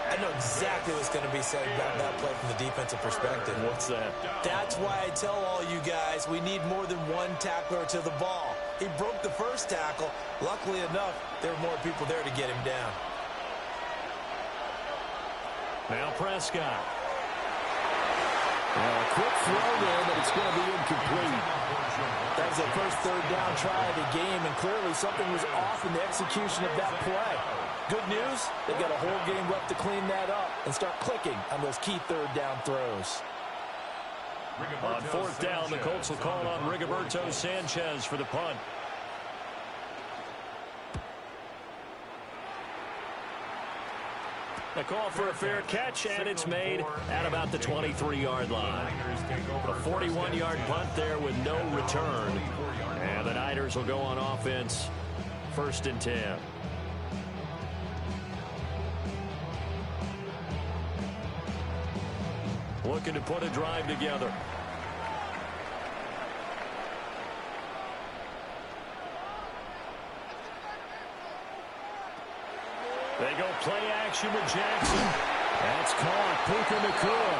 I know exactly what's going to be said about that play from the defensive perspective. What's that? That's why I tell all you guys we need more than one tackler to the ball. He broke the first tackle. Luckily enough, there were more people there to get him down. Now Prescott. A quick throw there, but it's going to be incomplete. That was the first third down try of the game, and clearly something was off in the execution of that play. Good news, they've got a whole game left to clean that up and start clicking on those key third down throws. On 4th down, the Colts will call on Rigoberto Sanchez for the punt. A call for a fair catch, and it's made at about the 23-yard line. A 41-yard punt there with no return. And the Niners will go on offense, 1st and 10. Looking to put a drive together. They go play action with Jackson. That's caught. Puka Nacua.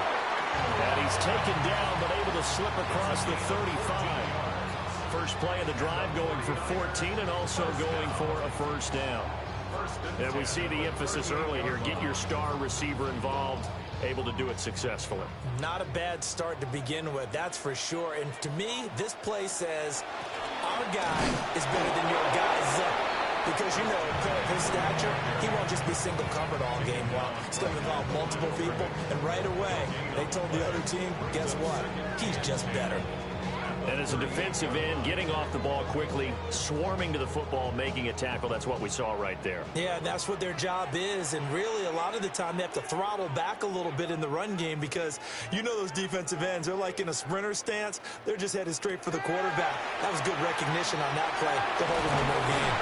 And he's taken down, but able to slip across the 35. First play of the drive going for 14 and also going for a first down. And we see the emphasis early here. Get your star receiver involved. Able to do it successfully. Not a bad start to begin with, that's for sure. And to me, this play says our guy is better than your guy's. Because, you know, at his stature, he won't just be single-covered all game long. It's going to involve multiple people. And right away, they told the other team, guess what? He's just better. And as a defensive end, getting off the ball quickly, swarming to the football, making a tackle, that's what we saw right there. Yeah, that's what their job is. And really, a lot of the time, they have to throttle back a little bit in the run game because, you know, those defensive ends, they're like in a sprinter stance. They're just headed straight for the quarterback. That was good recognition on that play to hold him in no game.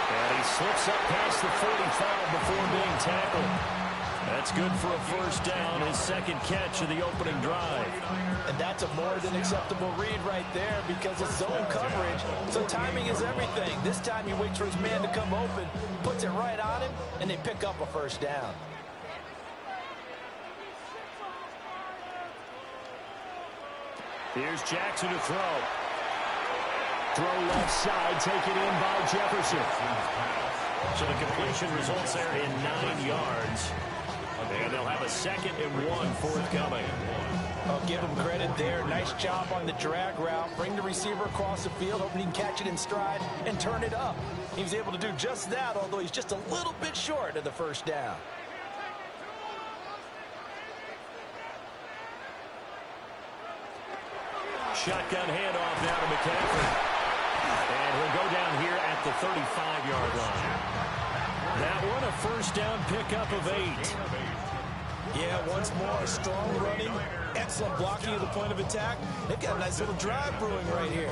And he slips up past the 45 before being tackled. That's good for a first down, his 2nd catch of the opening drive. And that's a more than acceptable read right there because it's zone coverage, so timing is everything. This time he waits for his man to come open, puts it right on him, and they pick up a first down. Here's Jackson to throw. Throw left side, taken in by Jefferson. So the completion results there in 9 yards. And they'll have a 2nd and 1 forthcoming. I'll give him credit there. Nice job on the drag route. Bring the receiver across the field, hoping he can catch it in stride and turn it up. He was able to do just that, although he's just a little bit short of the first down. Shotgun handoff now to McCaffrey. And he'll go down here at the 35-yard line. That one, a first down pickup of 8. Yeah, once more, strong running, excellent blocking at the point of attack. They've got a nice little drive brewing right here.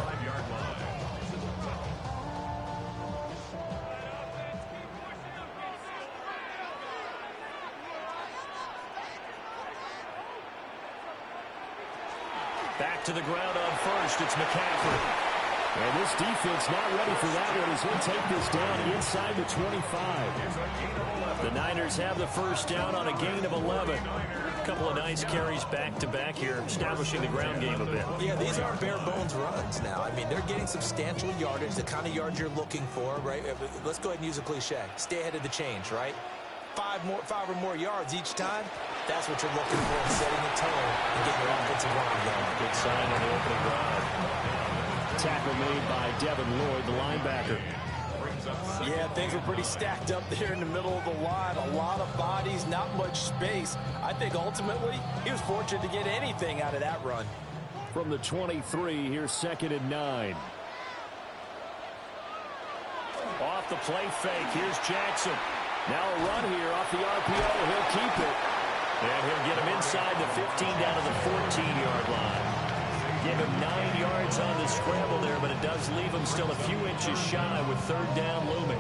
Back to the ground on first. It's McCaffrey. And this defense not ready for that one as he'll take this down inside the 25. The Niners have the first down on a gain of 11. A couple of nice carries back-to-back here, establishing the ground game a bit. Yeah, these aren't bare-bones runs now. I mean, they're getting substantial yardage, the kind of yards you're looking for, right? Let's go ahead and use a cliche. Stay ahead of the change, right? Five or more yards each time, that's what you're looking for in setting the tone and getting your offensive line going. Good sign on the opening drive. Tackle made by Devin Lloyd, the linebacker. Yeah, things were pretty stacked up there in the middle of the line. A lot of bodies, not much space. I think ultimately he was fortunate to get anything out of that run. From the 23, here's 2nd and 9. Off the play fake, here's Jackson. Now a run here off the RPO. He'll keep it. And he'll get him inside the 15 down to the 14-yard line. Give him 9 yards on the scramble there, but it does leave him still a few inches shy with 3rd down looming.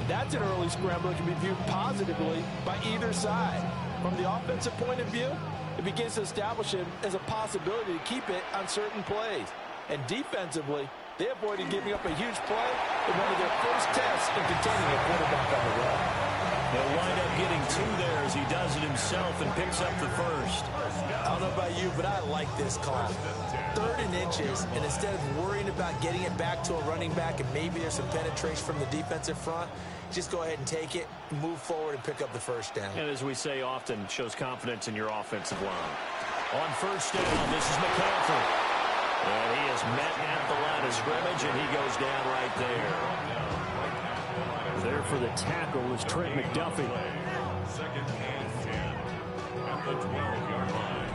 That's an early scramble that can be viewed positively by either side. From the offensive point of view, it begins to establish him as a possibility to keep it on certain plays. And defensively, they avoided giving up a huge play in one of their first tests in containing a quarterback on the run. He'll wind up getting 2 there as he does it himself and picks up the first. I don't know about you, but I like this call. 3rd and inches, and instead of worrying about getting it back to a running back and maybe there's some penetration from the defensive front, just go ahead and take it, move forward, and pick up the first down. And as we say often, shows confidence in your offensive line. On 1st down, this is McCaffrey. And he is met at the line of scrimmage, and he goes down right there. There for the tackle was Trent McDuffie. 2nd and 10 at the 12-yard line.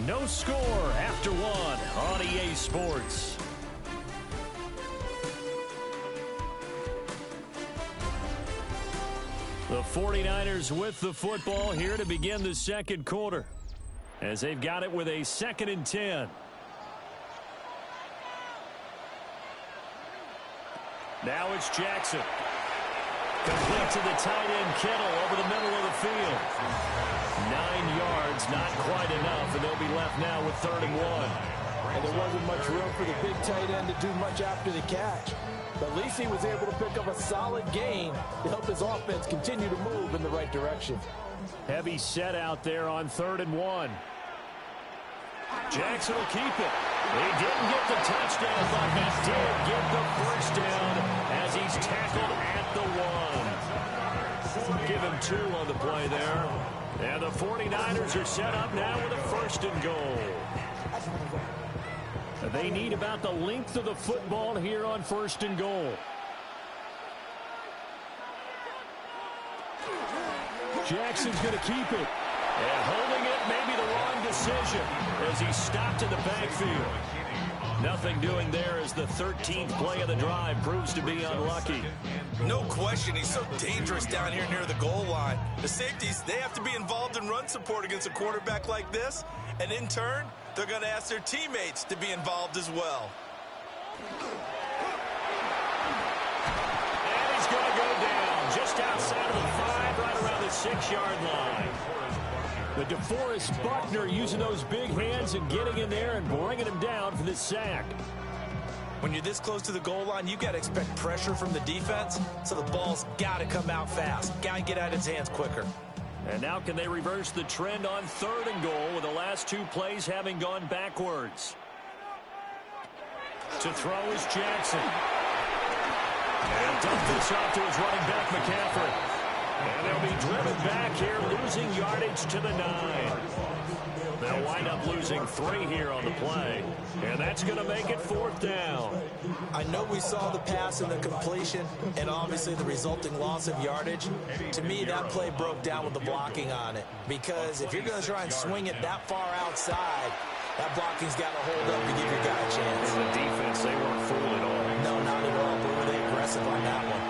No score after 1 on EA Sports. The 49ers with the football here to begin the 2nd quarter, as they've got it with a 2nd and 10. Now it's Jackson. Complete to the tight end Kittle over the middle of the field. 9 yards, not quite enough, and they'll be left now with 3rd and 1. And there wasn't much room for the big tight end to do much after the catch. But at least he was able to pick up a solid gain to help his offense continue to move in the right direction. Heavy set out there on 3rd and 1. Jackson will keep it. He didn't get the touchdown, but he did get the first down as he's tackled at the 1. Give him 2 on the play there. And the 49ers are set up now with a 1st and goal. They need about the length of the football here on 1st and goal. Jackson's going to keep it. And holding it may be the wrong decision as he stopped in the backfield. Nothing doing there as the 13th play of the drive proves to be unlucky. No question, he's so dangerous down here near the goal line. The safeties, they have to be involved in run support against a quarterback like this. And in turn, they're going to ask their teammates to be involved as well. And he's going to go down just outside of the 5, right around the 6-yard line. But DeForest Buckner using those big hands and getting in there and bringing him down for this sack. When you're this close to the goal line, you've got to expect pressure from the defense, so the ball's got to come out fast. Got to get out of his hands quicker. And now can they reverse the trend on 3rd and goal with the last 2 plays having gone backwards? To throw is Jackson. And dump this off to his running back, McCaffrey. And they'll be driven back here, losing yardage to the 9. They'll wind up losing 3 here on the play. And that's going to make it 4th down. I know we saw the pass and the completion and obviously the resulting loss of yardage. To me, that play broke down with the blocking on it. Because if you're going to try and swing it that far outside, that blocking's got to hold up to give your guy a chance. And the defense, they weren't fooled at all. No, not at all. But were they aggressive on that one?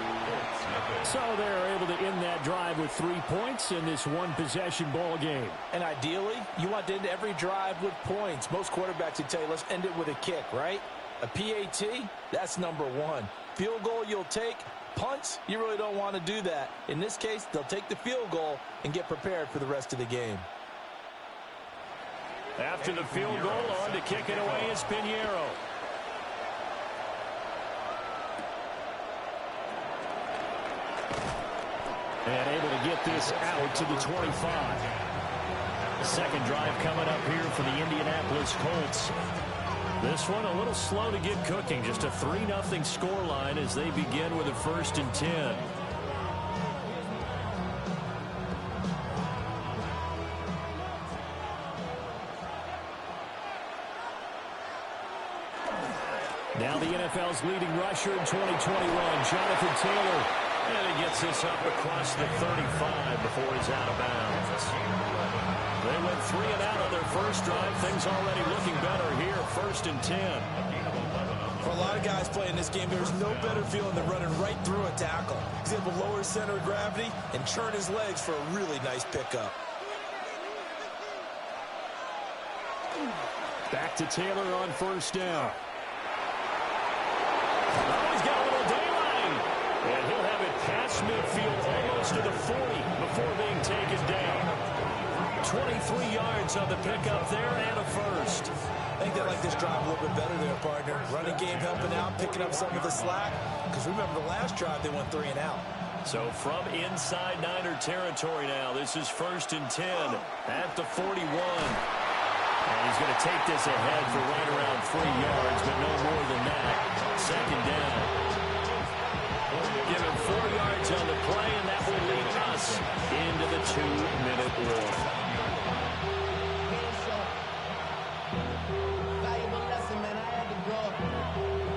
So they're able to end that drive with 3 points in this one-possession ball game. And ideally, you want to end every drive with points. Most quarterbacks would tell you, let's end it with a kick, right? A PAT, that's number 1. Field goal you'll take. Punts, you really don't want to do that. In this case, they'll take the field goal and get prepared for the rest of the game. After the field goal, on to kick it away is Pinheiro. And able to get this out to the 25. The second drive coming up here for the Indianapolis Colts. This one a little slow to get cooking. Just a 3-0 scoreline as they begin with a 1st and 10. Now the NFL's leading rusher in 2021, Jonathan Taylor. And he gets this up across the 35 before he's out of bounds. They went 3 and out on their first drive. Things already looking better here. 1st and 10. For a lot of guys playing this game, there's no better feeling than running right through a tackle. He's able to lower his center of gravity and churn his legs for a really nice pickup. Back to Taylor on 1st down. Oh, he's got a little daylight. And he'll have it past midfield almost to the 40 before being taken down. 23 yards on the pickup there and a 1st. I think they like this drive a little bit better there, partner. Running game helping out, picking up some of the slack. Because remember, the last drive they went 3 and out. So from inside Niner territory now, this is 1st and 10 at the 41. And he's going to take this ahead for right around 3 yards, but no more than that. 2nd down. Give him 4 yards on the play, and that will lead us into the 2-minute warning. Valuable lesson, man. I had to grow up.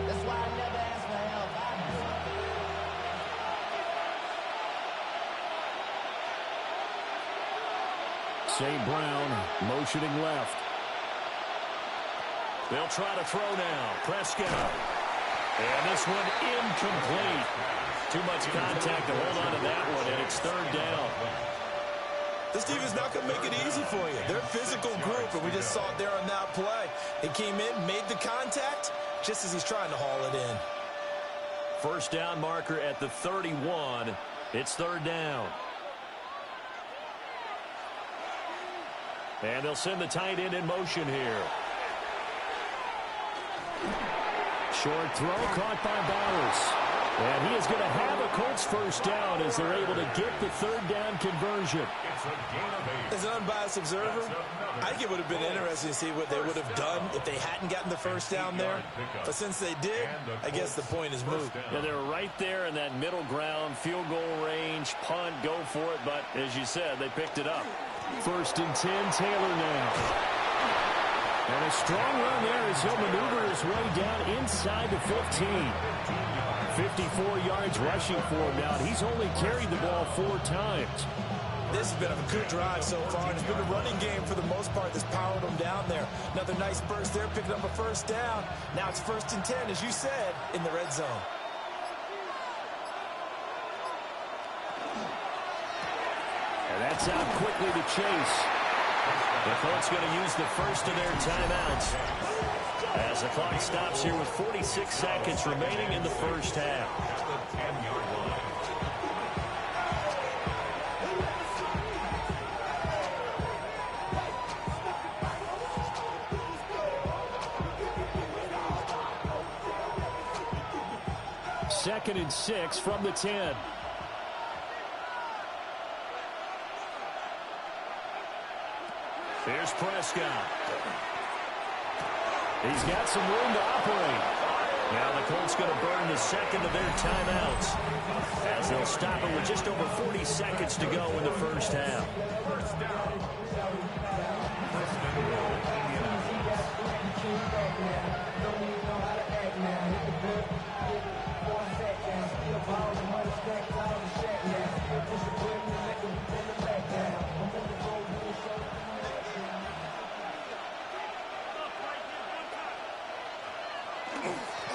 That's why I never asked for help. St. Brown motioning left. They'll try to throw now. Prescott. And this one incomplete. Too much contact to hold on to that one, and it's 3rd down. This team is not going to make it easy for you. They're a physical group, and we just saw it there on that play. He came in, made the contact, just as he's trying to haul it in. 1st down marker at the 31. It's 3rd down. And they'll send the tight end in motion here. Short throw caught by Bowers. And he is going to have a Colts 1st down as they're able to get the 3rd down conversion. As an unbiased observer, I think it would have been interesting to see what they would have done if they hadn't gotten the 1st down there. But since they did, I guess the point is moot. Yeah, they're right there in that middle ground, field goal range, punt, go for it. But as you said, they picked it up. 1st and 10, Taylor now. And a strong run there as he'll maneuver his way down inside the 15. 54 yards rushing for him now. He's only carried the ball 4 times. This has been a good drive so far. It's been a running game for the most part that's powered them down there. Another nice burst there, picking up a 1st down. Now it's 1st and 10, as you said, in the red zone. And that's out quickly to Chase. The Colts going to use the 1st of their timeouts as the clock stops here with 46 seconds remaining in the 1st half. Second and 6 from the 10. Here's Prescott. He's got some room to operate. Now the Colts going to burn the 2nd of their timeouts as they'll stop it with just over 40 seconds to go in the 1st half.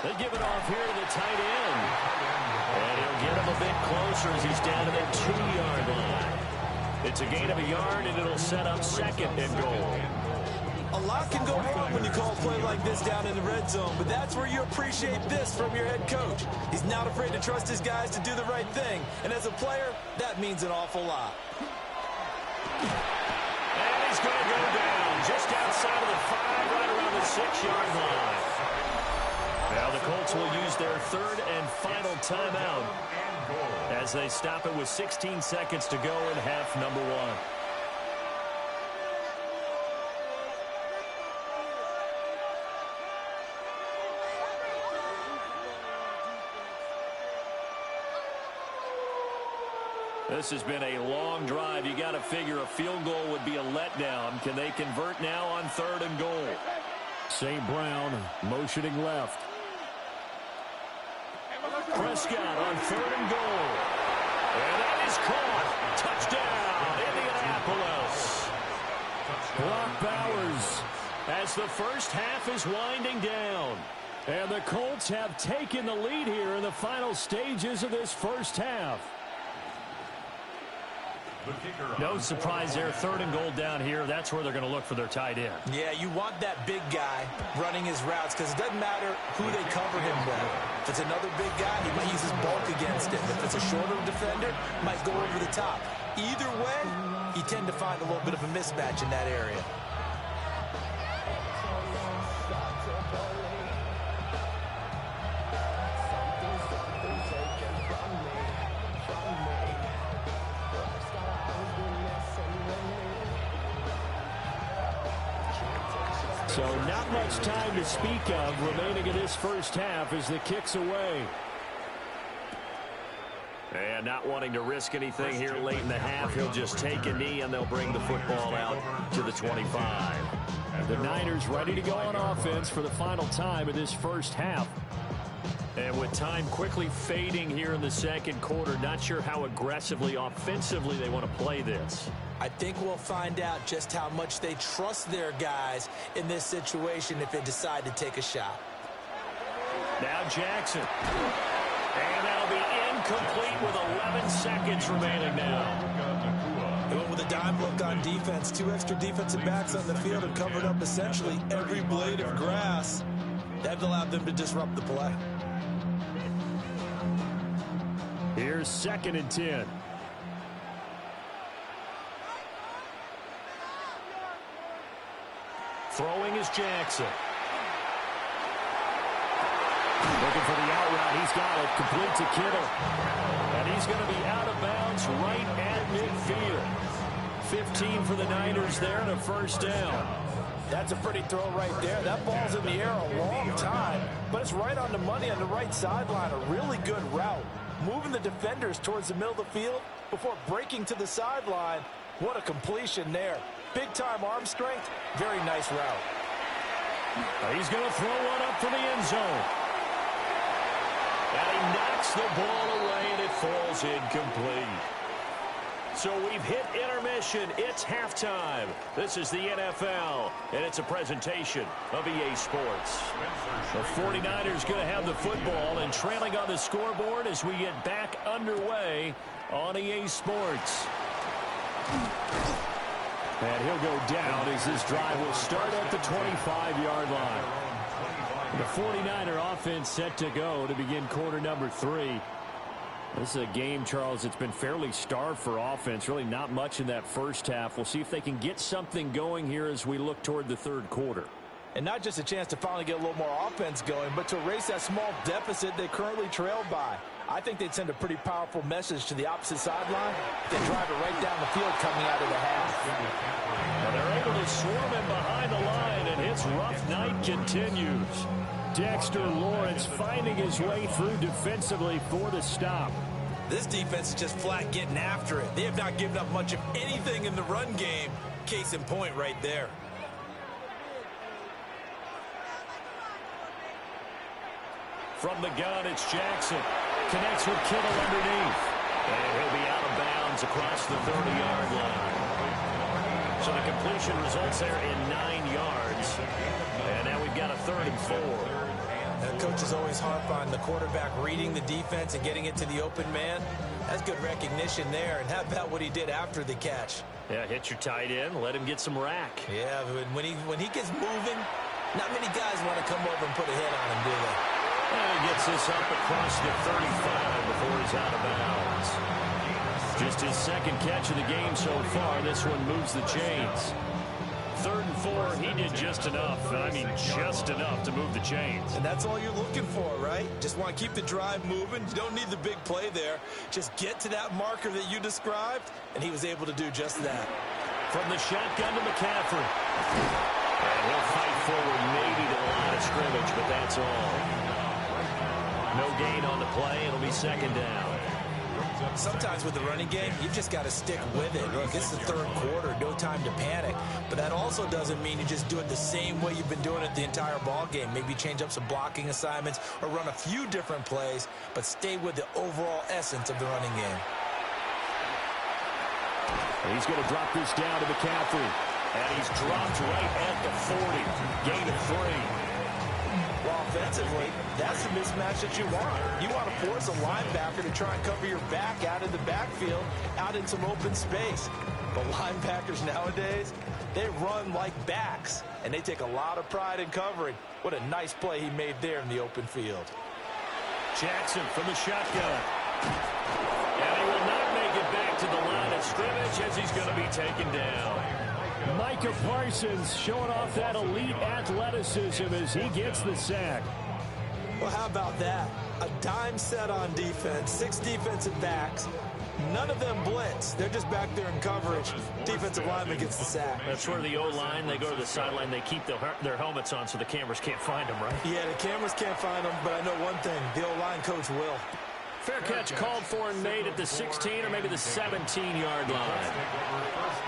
They give it off here to the tight end. And he'll get him a bit closer as he's down to the 2-yard line. It's a gain of a yard, and it'll set up 2nd and goal. A lot can go wrong when you call a play like this down in the red zone, but that's where you appreciate this from your head coach. He's not afraid to trust his guys to do the right thing, and as a player, that means an awful lot. And he's going to go down just outside of the 5, right around the 6-yard line. Well, the Colts will use their third and final timeout as they stop it with 16 seconds to go in half number one. This has been a long drive. You got to figure a field goal would be a letdown. Can they convert now on 3rd and goal? St. Brown motioning left. Prescott on 3rd and goal. And that is caught. Touchdown, Indianapolis. Brock Bowers as the first half is winding down. And the Colts have taken the lead here in the final stages of this first half. No surprise there. 3rd and goal down here. That's where they're going to look for their tight end. Yeah, you want that big guy running his routes because it doesn't matter who they cover him with. If it's another big guy, he might use his bulk against him. If it's a shorter defender, he might go over the top. Either way, you tend to find a little bit of a mismatch in that area. So not much time to speak of remaining in this first half as the kick's away. And not wanting to risk anything here late in the half, he'll just take a knee and they'll bring the football out to the 25. The Niners ready to go on offense for the final time of this first half. And with time quickly fading here in the second quarter, not sure how aggressively offensively they want to play this. I think we'll find out just how much they trust their guys in this situation if they decide to take a shot. Now Jackson. And that'll be incomplete with 11 seconds remaining now. They went with a dime look on defense. 2 extra defensive backs on the field and covered up essentially every blade of grass. That allowed them to disrupt the play. Here's 2nd and 10. Throwing is Jackson. Looking for the out route. He's got it. Complete to Kittle. And he's going to be out of bounds right at midfield. 15 for the Niners there and a first down. That's a pretty throw right there. That ball's in the air a long time, but it's right on the money on the right sideline. A really good route. Moving the defenders towards the middle of the field before breaking to the sideline. What a completion there. Big-time arm strength. Very nice route. He's going to throw one up for the end zone. And he knocks the ball away, and it falls incomplete. So we've hit intermission. It's halftime. This is the NFL, and it's a presentation of EA Sports. The 49ers going to have the football and trailing on the scoreboard as we get back underway on EA Sports. And he'll go down as this drive will start at the 25-yard line. The 49er offense set to go to begin quarter number 3. This is a game, Charles, it's been fairly starved for offense. Really not much in that first half. We'll see if they can get something going here as we look toward the third quarter. And not just a chance to finally get a little more offense going, but to erase that small deficit they currently trailed by. I think they'd send a pretty powerful message to the opposite sideline. They drive it right down the field coming out of the half. And they're able to swarm him behind the line, and his rough night continues. Dexter Lawrence finding his way through defensively for the stop. This defense is just flat getting after it. They have not given up much of anything in the run game. Case in point right there. From the gun, it's Jackson. Connects with Kittle underneath. And he'll be out of bounds across the 30-yard line. So the completion results there in 9 yards. And now we've got a 3rd and 4. The coaches always harp on the quarterback reading the defense and getting it to the open man. That's good recognition there. And how about what he did after the catch? Yeah, hit your tight end, let him get some rack. Yeah, when he gets moving, not many guys want to come over and put a hit on him, do they? And he gets this up across the 35 before he's out of bounds. Just his second catch of the game so far. This one moves the chains. 3rd and 4, he did just enough. I mean, just enough to move the chains. And that's all you're looking for, right? Just want to keep the drive moving. You don't need the big play there. Just get to that marker that you described, and he was able to do just that. From the shotgun to McCaffrey. And he'll fight forward maybe to the line of scrimmage, but that's all. No gain on the play. It'll be 2nd down. Sometimes with the running game, you've just got to stick with it. Look, it's the 3rd quarter, no time to panic. But that also doesn't mean you just do it the same way you've been doing it the entire ball game. Maybe change up some blocking assignments or run a few different plays, but stay with the overall essence of the running game. He's going to drop this down to McCaffrey. And he's dropped right at the 40. Gain of 3. Well, offensively, that's the mismatch that you want. You want to force a linebacker to try and cover your back out in the backfield, out in some open space. But linebackers nowadays, they run like backs, and they take a lot of pride in covering. What a nice play he made there in the open field. Jackson from the shotgun. And he will not make it back to the line of scrimmage as he's going to be taken down. Micah Parsons showing off that elite athleticism as he gets the sack. Well, how about that? A dime set on defense, 6 defensive backs. None of them blitz. They're just back there in coverage. Defensive lineman gets the sack. That's where the O-line, they go to the sideline, they keep their helmets on so the cameras can't find them, right? Yeah, the cameras can't find them, but I know one thing. The O-line coach will. Fair catch called for and made at the 16 or maybe the 17-yard line.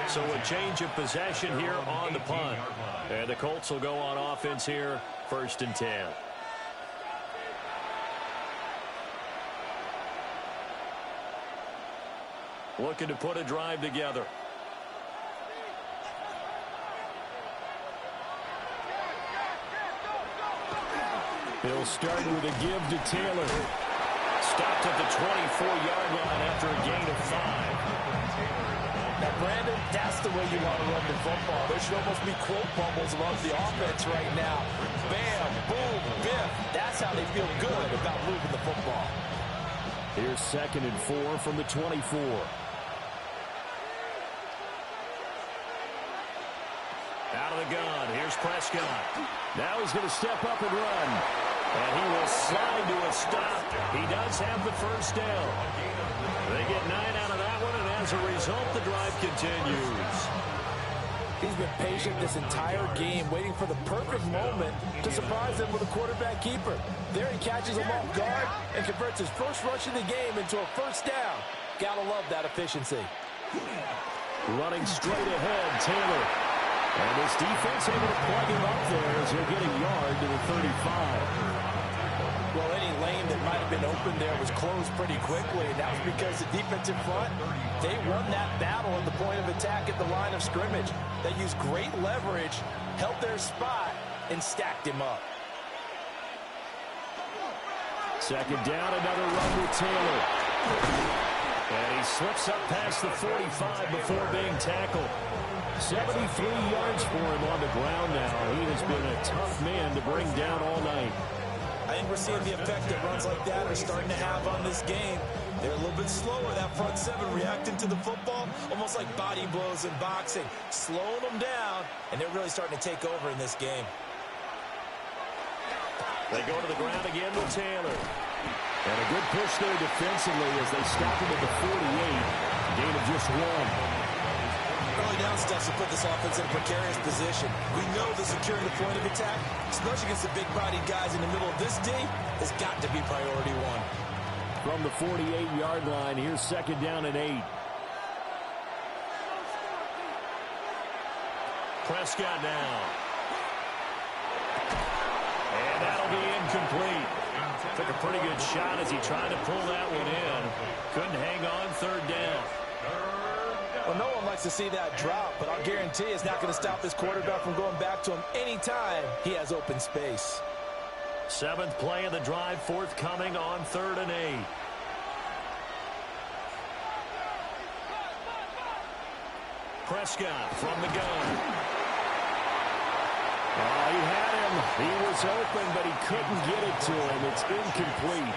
So a change of possession here on the punt. And the Colts will go on offense here, 1st and 10. Looking to put a drive together. He'll start with a give to Taylor. Stopped at the 24-yard line after a gain of 5. Now, Brandon, that's the way you want to run the football. There should almost be quote bubbles amongst the offense right now. Bam, boom, biff. That's how they feel good about moving the football. Here's 2nd and 4 from the 24. Out of the gun. Here's Prescott. Now he's going to step up and run. And he will slide to a stop. He does have the 1st down. They get 9 out of that one, and as a result, the drive continues. He's been patient this entire game, waiting for the perfect moment to surprise them with a quarterback keeper. There he catches him off guard and converts his first rush of the game into a 1st down. Gotta love that efficiency. Running straight ahead, Taylor. And this defense able to plug him up there as he'll get a yard to the 35. Well, any lane that might have been open there was closed pretty quickly, and that was because the defensive front, they won that battle at the point of attack at the line of scrimmage. They used great leverage, held their spot, and stacked him up. 2nd down, another run with Taylor. And he slips up past the 45 before being tackled. 73 yards for him on the ground now. He has been a tough man to bring down all night. I think we're seeing the effect that runs like that are starting to have on this game. They're a little bit slower, that front 7 reacting to the football, almost like body blows in boxing, slowing them down, and they're really starting to take over in this game. They go to the ground again with Taylor. And a good push there defensively as they stop him at the 48. Gain of just 1. Early down stuff to put this offense in a precarious position. We know that securing the point of attack, especially against the big-bodied guys in the middle of this D, has got to be priority 1. From the 48-yard line, here's 2nd down and 8. Prescott now. And that'll be incomplete. Took a pretty good shot as he tried to pull that one in. Couldn't hang on, 3rd down. Well, no one likes to see that drop, but I'll guarantee it's not going to stop this quarterback from going back to him anytime he has open space. 7th play of the drive, forthcoming on 3rd and 8. Prescott from the gun. Oh, he had him. He was open, but he couldn't get it to him. It's incomplete.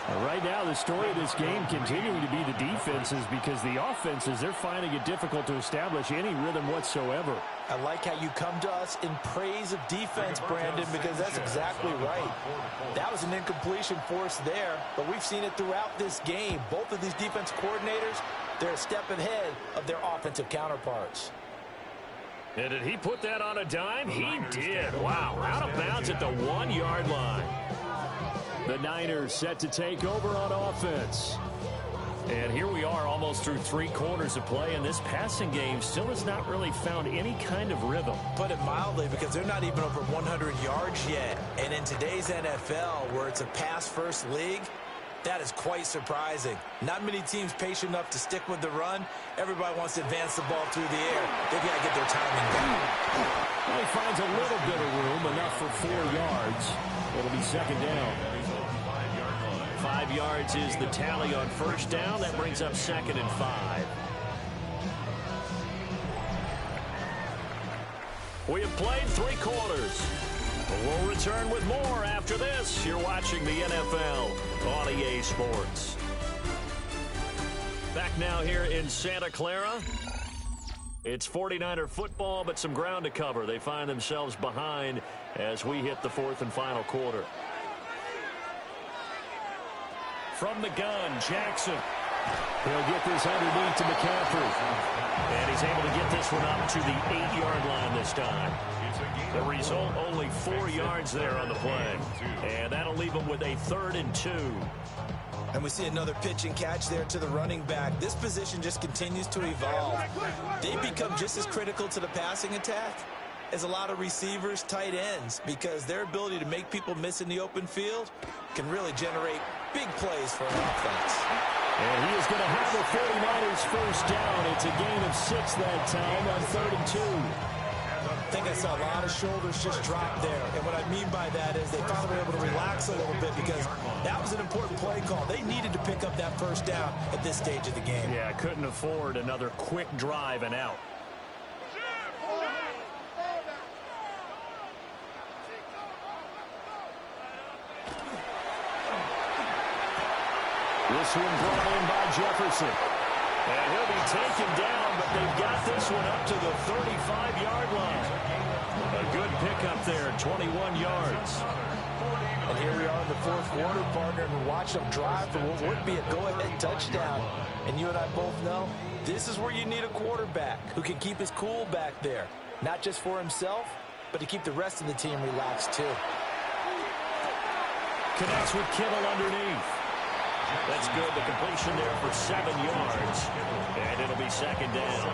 Right now, the story of this game continuing to be the defenses, because the offenses, they're finding it difficult to establish any rhythm whatsoever. I like how you come to us in praise of defense, Brandon, because that's exactly right. That was an incompletion forced there, but we've seen it throughout this game. Both of these defense coordinators, they're a step ahead of their offensive counterparts. And did he put that on a dime? He did. Wow, out of bounds at the 1-yard line. The Niners set to take over on offense. And here we are almost through 3 quarters of play, and this passing game still has not really found any kind of rhythm. Put it mildly, because they're not even over 100 yards yet. And in today's NFL, where it's a pass-first league, that is quite surprising. Not many teams patient enough to stick with the run. Everybody wants to advance the ball through the air. They've got to get their timing down. Well, he finds a little bit of room, enough for 4 yards. It'll be second down. 5 yards is the tally on first down. That brings up 2nd and 5. We have played 3 quarters. We'll return with more after this. You're watching the NFL on EA Sports. Back now here in Santa Clara. It's 49er football, but some ground to cover. They find themselves behind as we hit the 4th and final quarter. From the gun, Jackson. He'll get this underneath to McCaffrey. And he's able to get this one up to the 8-yard line this time. The result, only 4 yards there on the play. And that'll leave him with a 3rd and 2. And we see another pitch and catch there to the running back. This position just continues to evolve. They become just as critical to the passing attack as a lot of receivers, tight ends, because their ability to make people miss in the open field can really generate big plays for an offense. And he is going to have the 49ers first down. It's a gain of 6 that time on 3rd and 2. I think I saw a lot of shoulders just drop there. And what I mean by that is they finally were able to relax a little bit, because that was an important play call. They needed to pick up that first down at this stage of the game. Yeah, couldn't afford another quick drive and out. This one brought in by Jefferson. And he'll be taken down, but they've got this one up to the 35-yard line. A good pickup there, 21 yards. And here we are in the 4th quarter, partner, and watch them drive for what would be a go-ahead touchdown. And you and I both know this is where you need a quarterback who can keep his cool back there. Not just for himself, but to keep the rest of the team relaxed too. Connects with Kittle underneath. That's good. The completion there for 7 yards. And it'll be second down.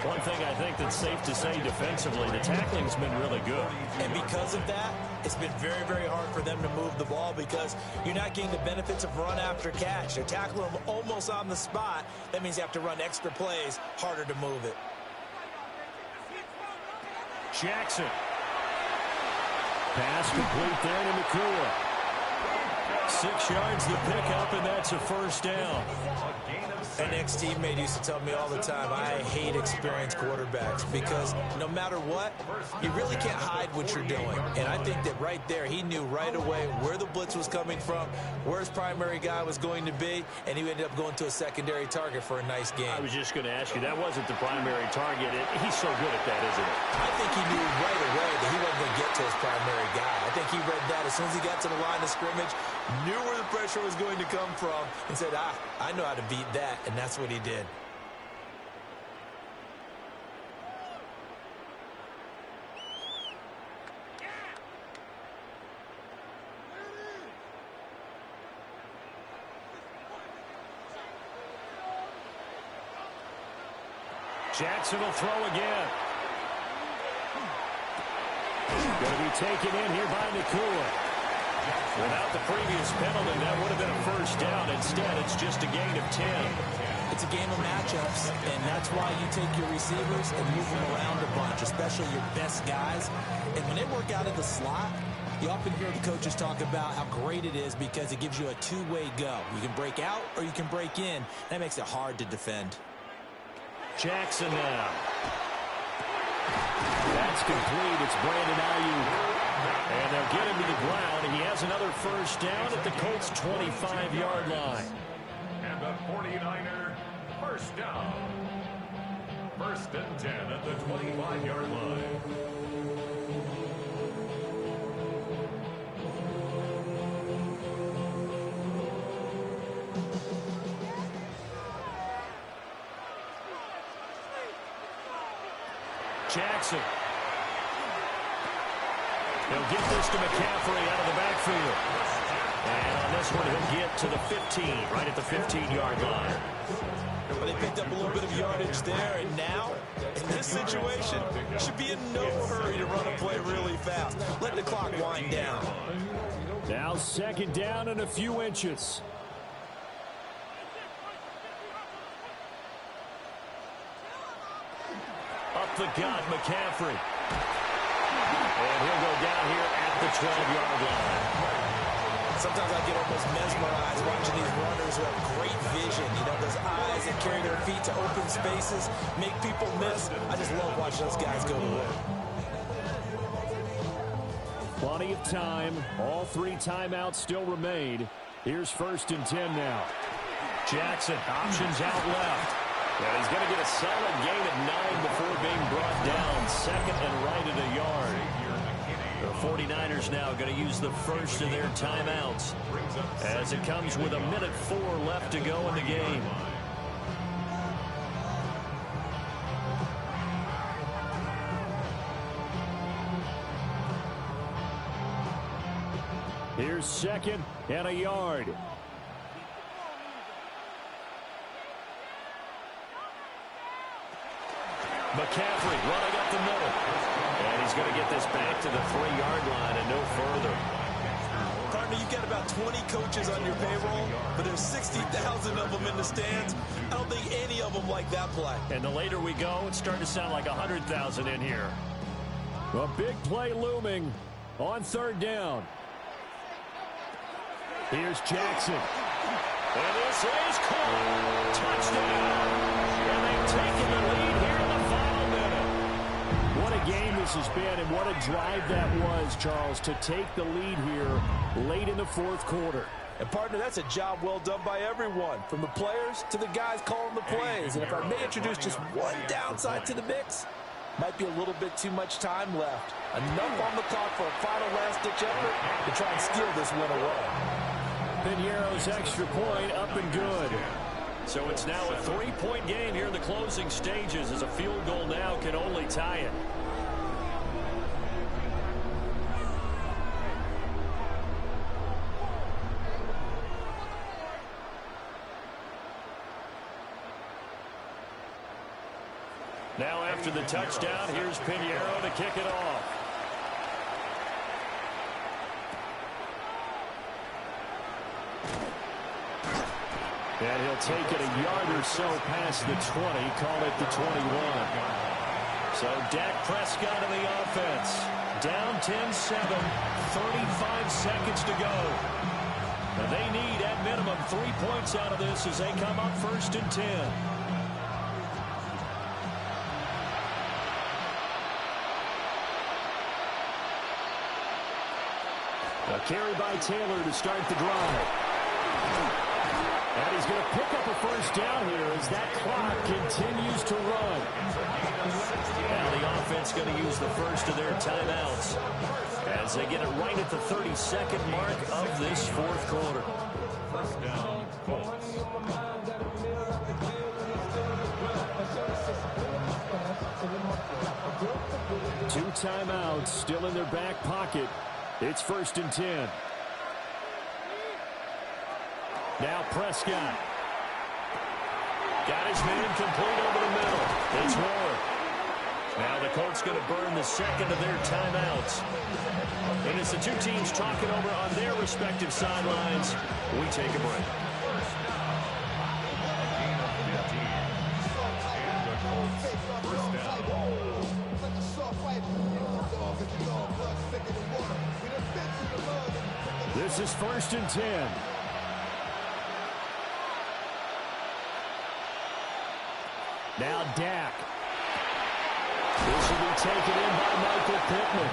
One thing I think that's safe to say defensively, the tackling's been really good. And because of that, it's been very, very hard for them to move the ball, because you're not getting the benefits of run after catch. They're tackling them almost on the spot. That means you have to run extra plays, harder to move it. Jackson. Pass complete there to Nakua. 6 yards the pickup, and that's a first down. An ex-teammate used to tell me all the time, I hate experienced quarterbacks, because no matter what, you really can't hide what you're doing. And I think that right there, he knew right away where the blitz was coming from, where his primary guy was going to be, and he ended up going to a secondary target for a nice game. I was just going to ask you, that wasn't the primary target. He's so good at that, isn't he? I think he knew right away that he wasn't going to get to his primary guy. I think he read that as soon as he got to the line of scrimmage, knew where the pressure was going to come from, and said, I know how to beat that, and that's what he did. Jackson will throw again. Going to be taken in here by Nakua. Without the previous penalty, that would have been a first down. Instead, it's just a gain of 10. It's a game of matchups, and that's why you take your receivers and move them around a bunch, especially your best guys. And when they work out of the slot, you often hear the coaches talk about how great it is, because it gives you a two-way go. You can break out or you can break in. That makes it hard to defend. Jackson now. That's complete. It's Brandon Ayuk. And they'll get him to the ground. He has another first down at the Colts' 25-yard line. And the 49er first down. First and 10 at the 25-yard line. Jackson. He'll get this to McCaffrey out of the backfield. And on this one, he'll get to the 15, right at the 15-yard line. Well, they picked up a little bit of yardage there, and now, in this situation, should be in no hurry to run a play really fast. Let the clock wind down. Now second down and a few inches. Up the gut, McCaffrey. And he'll go down here at the 12-yard line. Sometimes I get almost mesmerized watching these runners who have great vision. You know, those eyes that carry their feet to open spaces, make people miss. I just love watching those guys go to work. Plenty of time. All three timeouts still remain. Here's first and 10 now. Jackson, options out left. Yeah, he's going to get a solid gain of 9 before being brought down. Second and right at a yard. The 49ers now going to use the first of their timeouts as it comes with 1:04 left to go in the game. Here's second and a yard. McCaffrey running up the middle. And he's going to get this back to the 3-yard line and no further. Partner, you've got about 20 coaches on your payroll, but there's 60,000 of them in the stands. I don't think any of them like that play. And the later we go, it's starting to sound like 100,000 in here. A big play looming on third down. Here's Jackson. And this is caught. Touchdown. And they've taken the lead here in the final minute. What a game this has been, and what a drive that was, Charles, to take the lead here late in the fourth quarter. And, partner, that's a job well done by everyone, from the players to the guys calling the plays. And if I may introduce just one downside to the mix, might be a little bit too much time left. Enough on the clock for a final last-ditch effort to try and steal this win away. Piñeiro's extra point up and good. So it's now a 3-point game here in the closing stages, as a field goal now can only tie it. Now after the touchdown, here's Piñeiro to kick it off. And he'll take it a yard or so past the 20, call it the 21. So Dak Prescott in the offense. Down 10-7, 35 seconds to go. Now they need, at minimum, 3 points out of this as they come up first and 10. A carry by Taylor to start the drive. And he's going to pick up a first down here as that clock continues to run. Now the offense going to use the first of their timeouts as they get it right at the 32nd mark of this fourth quarter. First down, Colts. 2 timeouts still in their back pocket. It's first and 10. Now Prescott. Got his man complete over the middle. It's Ward. Now the Colts going to burn the second of their timeouts. And as the two teams talking over on their respective sidelines, we take a break. This is first and 10. Now Dak. This will be taken in by Michael Pittman.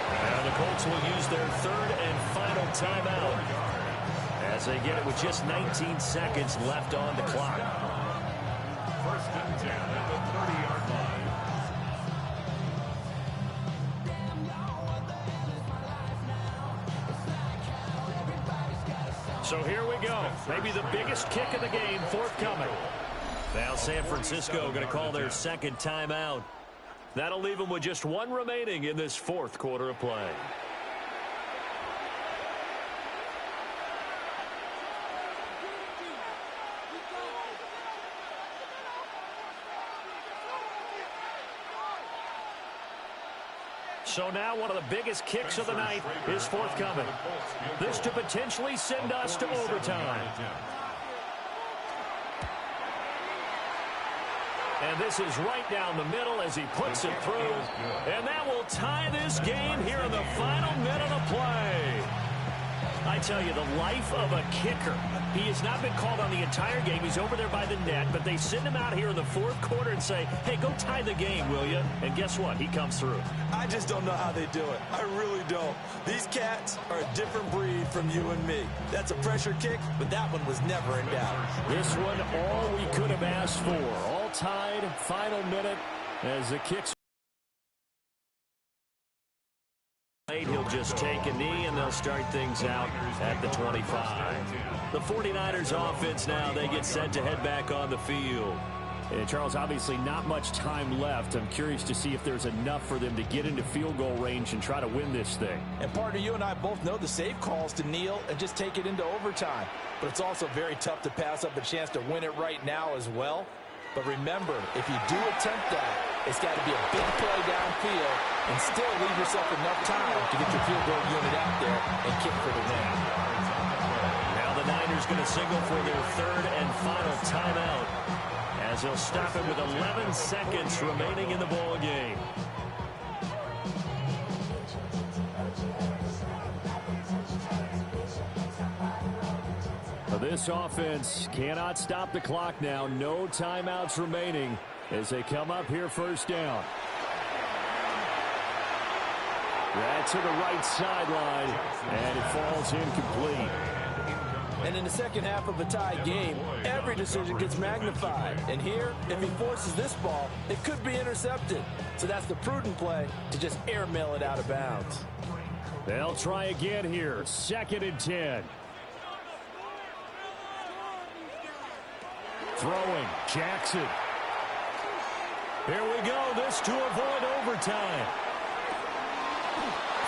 And the Colts will use their third and final timeout as they get it with just 19 seconds left on the clock. First and 10 at the 30-yard line. So here we go. Maybe the biggest kick of the game forthcoming. Now San Francisco going to call their second timeout. That'll leave them with just one remaining in this fourth quarter of play. So now one of the biggest kicks of the night is forthcoming. This to potentially send us to overtime. And this is right down the middle as he puts it through. And that will tie this game here in the final minute of play. I tell you, the life of a kicker. He has not been called on the entire game. He's over there by the net, but they send him out here in the fourth quarter and say, hey, go tie the game, will you? And guess what? He comes through. I just don't know how they do it. I really don't. These cats are a different breed from you and me. That's a pressure kick, but that one was never in doubt. This one, all we could have asked for. All tied, final minute, as the kicks. He'll just take a knee, and they'll start things out at the 25. The 49ers offense now, they get set to head back on the field. And Charles, obviously not much time left. I'm curious to see if there's enough for them to get into field goal range and try to win this thing. And partner, you and I both know the safe calls to kneel and just take it into overtime. But it's also very tough to pass up a chance to win it right now as well. But remember, if you do attempt that, it's got to be a big play downfield and still leave yourself enough time to get your field goal unit out there and kick for the win. Now the Niners going to signal for their third and final timeout as they'll stop it with 11 seconds remaining in the ball game. This offense cannot stop the clock now. No timeouts remaining as they come up here first down. That's to the right sideline, and it falls incomplete. And in the second half of a tie game, every decision gets magnified. And here, if he forces this ball, it could be intercepted. So that's the prudent play to just airmail it out of bounds. They'll try again here. 2nd and 10. Throwing, Jackson. Here we go. This to avoid overtime.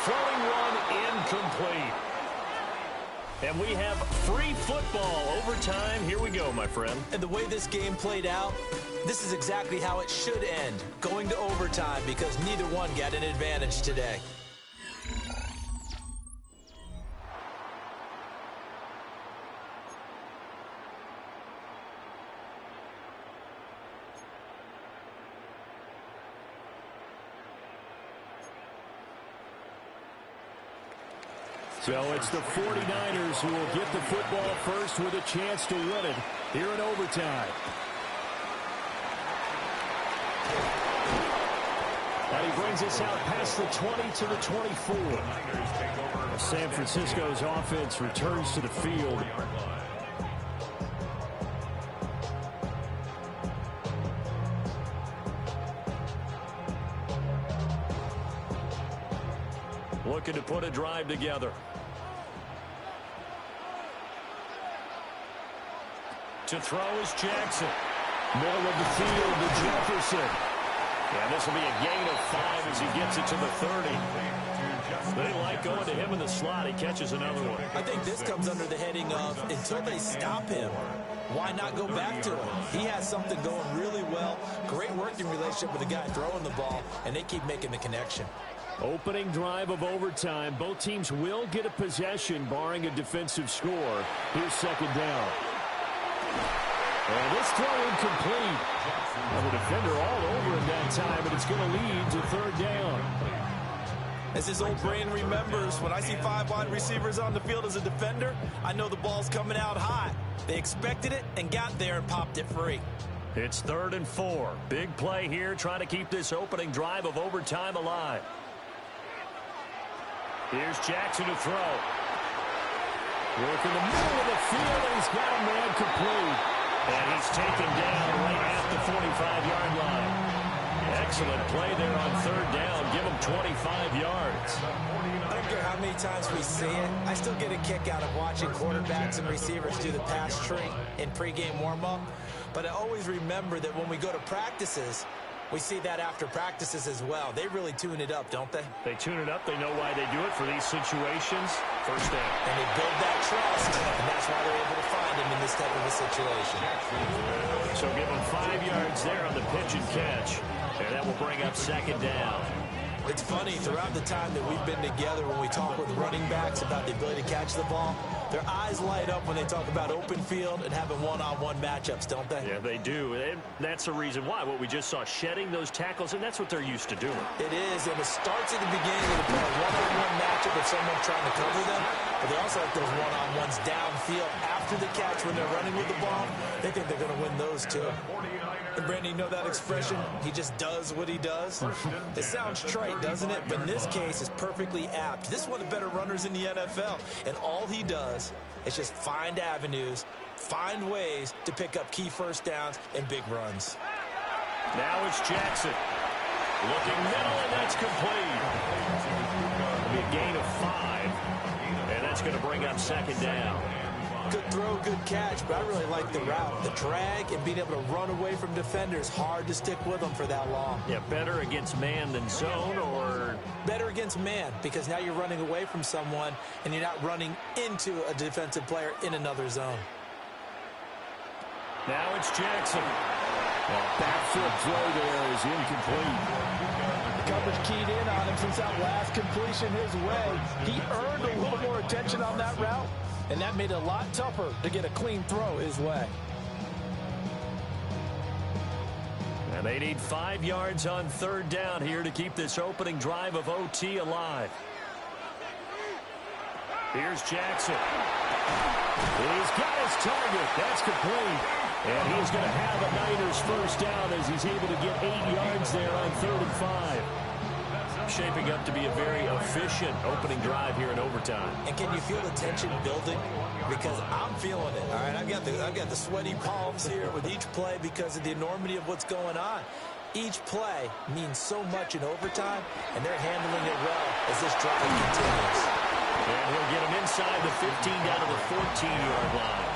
Throwing one incomplete. And we have free football overtime. Here we go, my friend. And the way this game played out, this is exactly how it should end, going to overtime, because neither one got an advantage today. So it's the 49ers who will get the football first with a chance to win it here in overtime. And he brings us out past the 20 to the 24. San Francisco's offense returns to the field. Looking to put a drive together. To throw is Jackson. Middle of the field to Jefferson. Yeah, this will be a gain of 5 as he gets it to the 30. They like going to him in the slot. He catches another one. I think this comes under the heading of, until they stop him, why not go back to him? He has something going really well. Great working relationship with the guy throwing the ball, and they keep making the connection. Opening drive of overtime. Both teams will get a possession, barring a defensive score. Here's 2nd down. And this throw incomplete. Now the defender all over him that time, and it's going to lead to 3rd down. As his old brain remembers, when I see 5 wide receivers on the field as a defender, I know the ball's coming out hot. They expected it and got there and popped it free. It's 3rd and 4. Big play here, trying to keep this opening drive of overtime alive. Here's Jackson to throw. Work in the middle of the field, and he's got a man complete. And he's taken down right at the 45-yard line. Excellent play there on third down. Give him 25 yards. I don't care how many times we see it. I still get a kick out of watching quarterbacks and receivers do the pass tree in pregame warm-up. But I always remember that when we go to practices, we see that after practices as well. They really tune it up, don't they? They tune it up. They know why they do it for these situations. First down. And they build that trust, and that's why they're able to find him in this type of a situation. So give him 5 yards there on the pitch and catch. And that will bring up second down. It's funny, throughout the time that we've been together, when we talk with running backs about the ability to catch the ball, their eyes light up when they talk about open field and having one-on-one matchups, don't they? Yeah, they do. And that's the reason why. What we just saw, shedding those tackles, and that's what they're used to doing. It is, and it starts at the beginning of the one-on-one matchup if someone's trying to cover them, but they also have those one-on-ones downfield after the catch when they're running with the ball. They think they're going to win those, too. And, Brandon, you know that expression? He just does what he does? It sounds trite, doesn't it? But in this case, it's perfectly apt. This is one of the better runners in the NFL, and all he does is just find avenues, find ways to pick up key first downs and big runs. Now it's Jackson. Looking middle, and that's complete. It'll be a gain of 5, and that's going to bring up second down. Good throw, good catch, but I really like the route. The drag and being able to run away from defenders, hard to stick with them for that long. Yeah, better against man than zone, or? Better against man, because now you're running away from someone and you're not running into a defensive player in another zone. Now it's Jackson. Backfoot throw there is incomplete. Coverage keyed in on him since that last completion his way. He earned a little more attention on that route, and that made it a lot tougher to get a clean throw his way. And they need 5 yards on third down here to keep this opening drive of OT alive. Here's Jackson. He's got his target. That's complete. And he's going to have a Niners first down as he's able to get 8 yards there on 3rd and 5. Shaping up to be a very efficient opening drive here in overtime. And can you feel the tension building? Because I'm feeling it. All right, I've got the sweaty palms here with each play because of the enormity of what's going on. Each play means so much in overtime, and they're handling it well as this drive continues. And he'll get him inside the 15 down to the 14-yard line.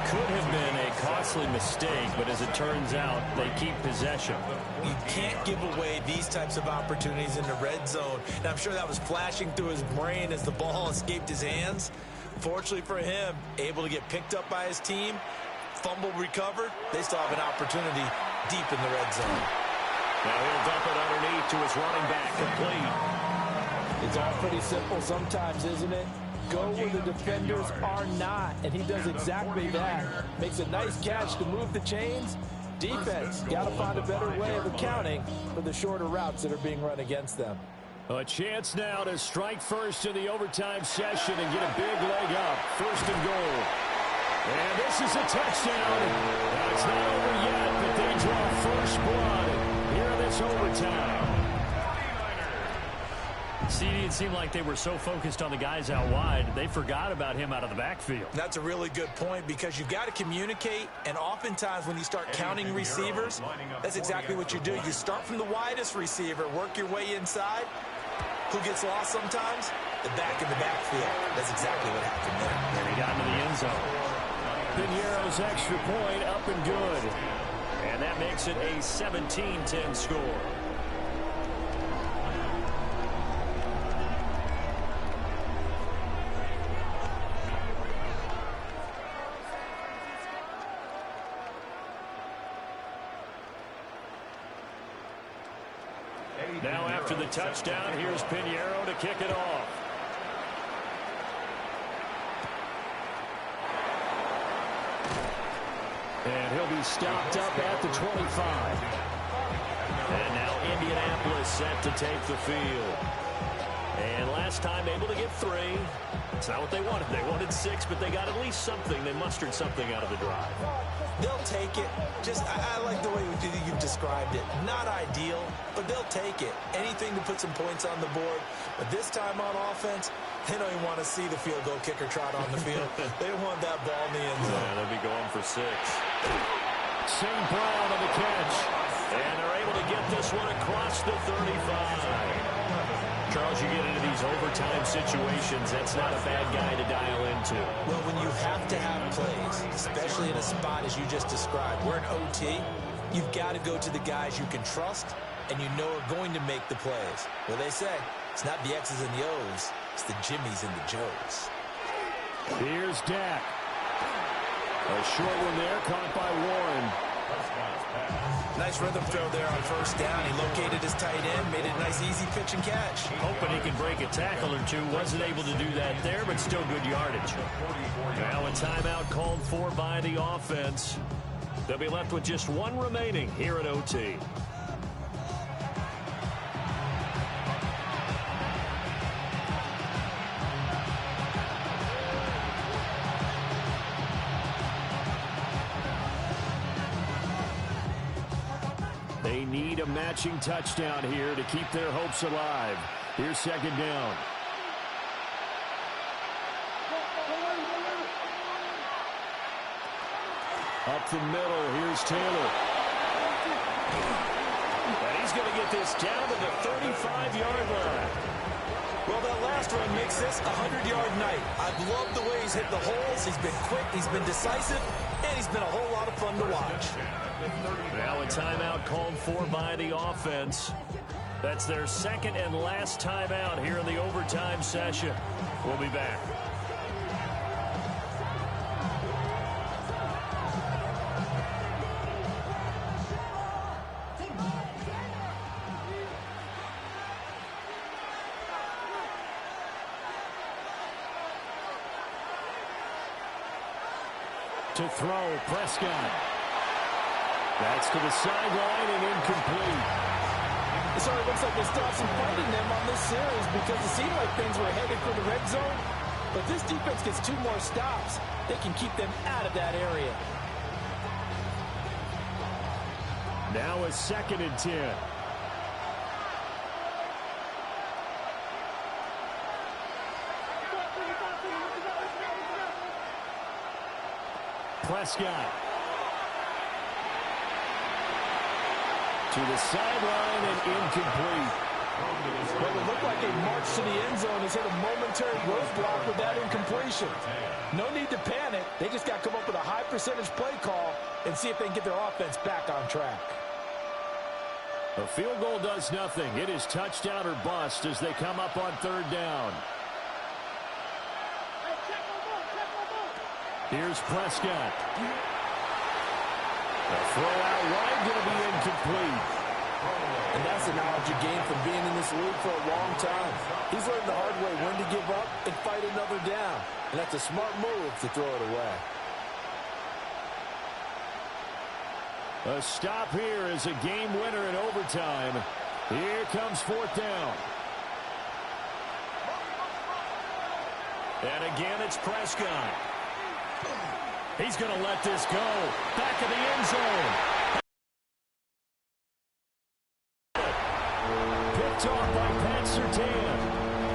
Could have been a costly mistake, but as it turns out, they keep possession. You can't give away these types of opportunities in the red zone. And I'm sure that was flashing through his brain as the ball escaped his hands. Fortunately for him, able to get picked up by his team, fumble recovered. They still have an opportunity deep in the red zone. Now he'll dump it underneath to his running back, complete. It's all pretty simple sometimes, isn't it? Go where the defenders are not, and he does exactly that. Makes a nice catch to move the chains. Defense, got to find a better way of accounting for the shorter routes that are being run against them. A chance now to strike first in the overtime session and get a big leg up. 1st and goal. And this is a touchdown. Now it's not over yet, but they draw first blood here in this overtime. CD, it seemed like they were so focused on the guys out wide, they forgot about him out of the backfield. That's a really good point because you've got to communicate, and oftentimes when you start counting receivers, that's exactly what you do. You start from the widest receiver, work your way inside. Who gets lost sometimes? The back in the backfield. That's exactly what happened there. And he got into the end zone. Piñeiro's extra point up and good. And that makes it a 17-10 score. Now after the touchdown, here's Piñeiro to kick it off. And he'll be stopped up at the 25. And now Indianapolis set to take the field. And last time able to get 3. It's not what they wanted. They wanted 6, but they got at least something. They mustered something out of the drive. They'll take it. I like the way you've described it. Not ideal, but they'll take it. Anything to put some points on the board. But this time on offense, they don't even want to see the field goal kicker trot on the field. They want that ball in the end zone. Yeah, they'll be going for 6. St. Brown on the catch. And they're able to get this one across the 35. Charles, you get into these overtime situations, that's not a bad guy to dial into. Well, when you have to have plays, especially in a spot as you just described, we're in OT, you've got to go to the guys you can trust and you know are going to make the plays. Well, they say, it's not the X's and the O's, it's the Jimmies and the Joes. Here's Dak. A short one there, caught by Warren. Nice rhythm throw there on first down. He located his tight end, made it a nice easy pitch and catch. Hoping he could break a tackle or two. Wasn't able to do that there, but still good yardage. Now a timeout called for by the offense. They'll be left with just 1 remaining here at OT. They need a matching touchdown here to keep their hopes alive. Here's second down. Up the middle, here's Taylor. And he's going to get this down to the 35-yard line. Well, that last run makes this a 100-yard night. I've loved the way he's hit the holes. He's been quick, he's been decisive, and he's been a whole lot of fun to watch. Now a timeout called for by the offense. That's their second and last timeout here in the overtime session. We'll be back. To throw, Prescott. That's to the sideline and incomplete. So it looks like they still have some fight in them on this series because it seemed like things were headed for the red zone. But this defense gets 2 more stops. They can keep them out of that area. Now a 2nd and 10. Prescott. To the sideline and incomplete. Well, it looked like a march to the end zone has hit a momentary roadblock with that incompletion. No need to panic. They just got to come up with a high percentage play call and see if they can get their offense back on track. A field goal does nothing. It is touchdown or bust as they come up on 3rd down. Here's Prescott. The throw out wide going to be incomplete. And that's the knowledge you gain from being in this league for a long time. He's learned the hard way when to give up and fight another down. And that's a smart move to throw it away. A stop here is a game winner in overtime. Here comes 4th down. And again, it's Prescott. He's going to let this go. Back of the end zone. Picked off by Pat Surtain.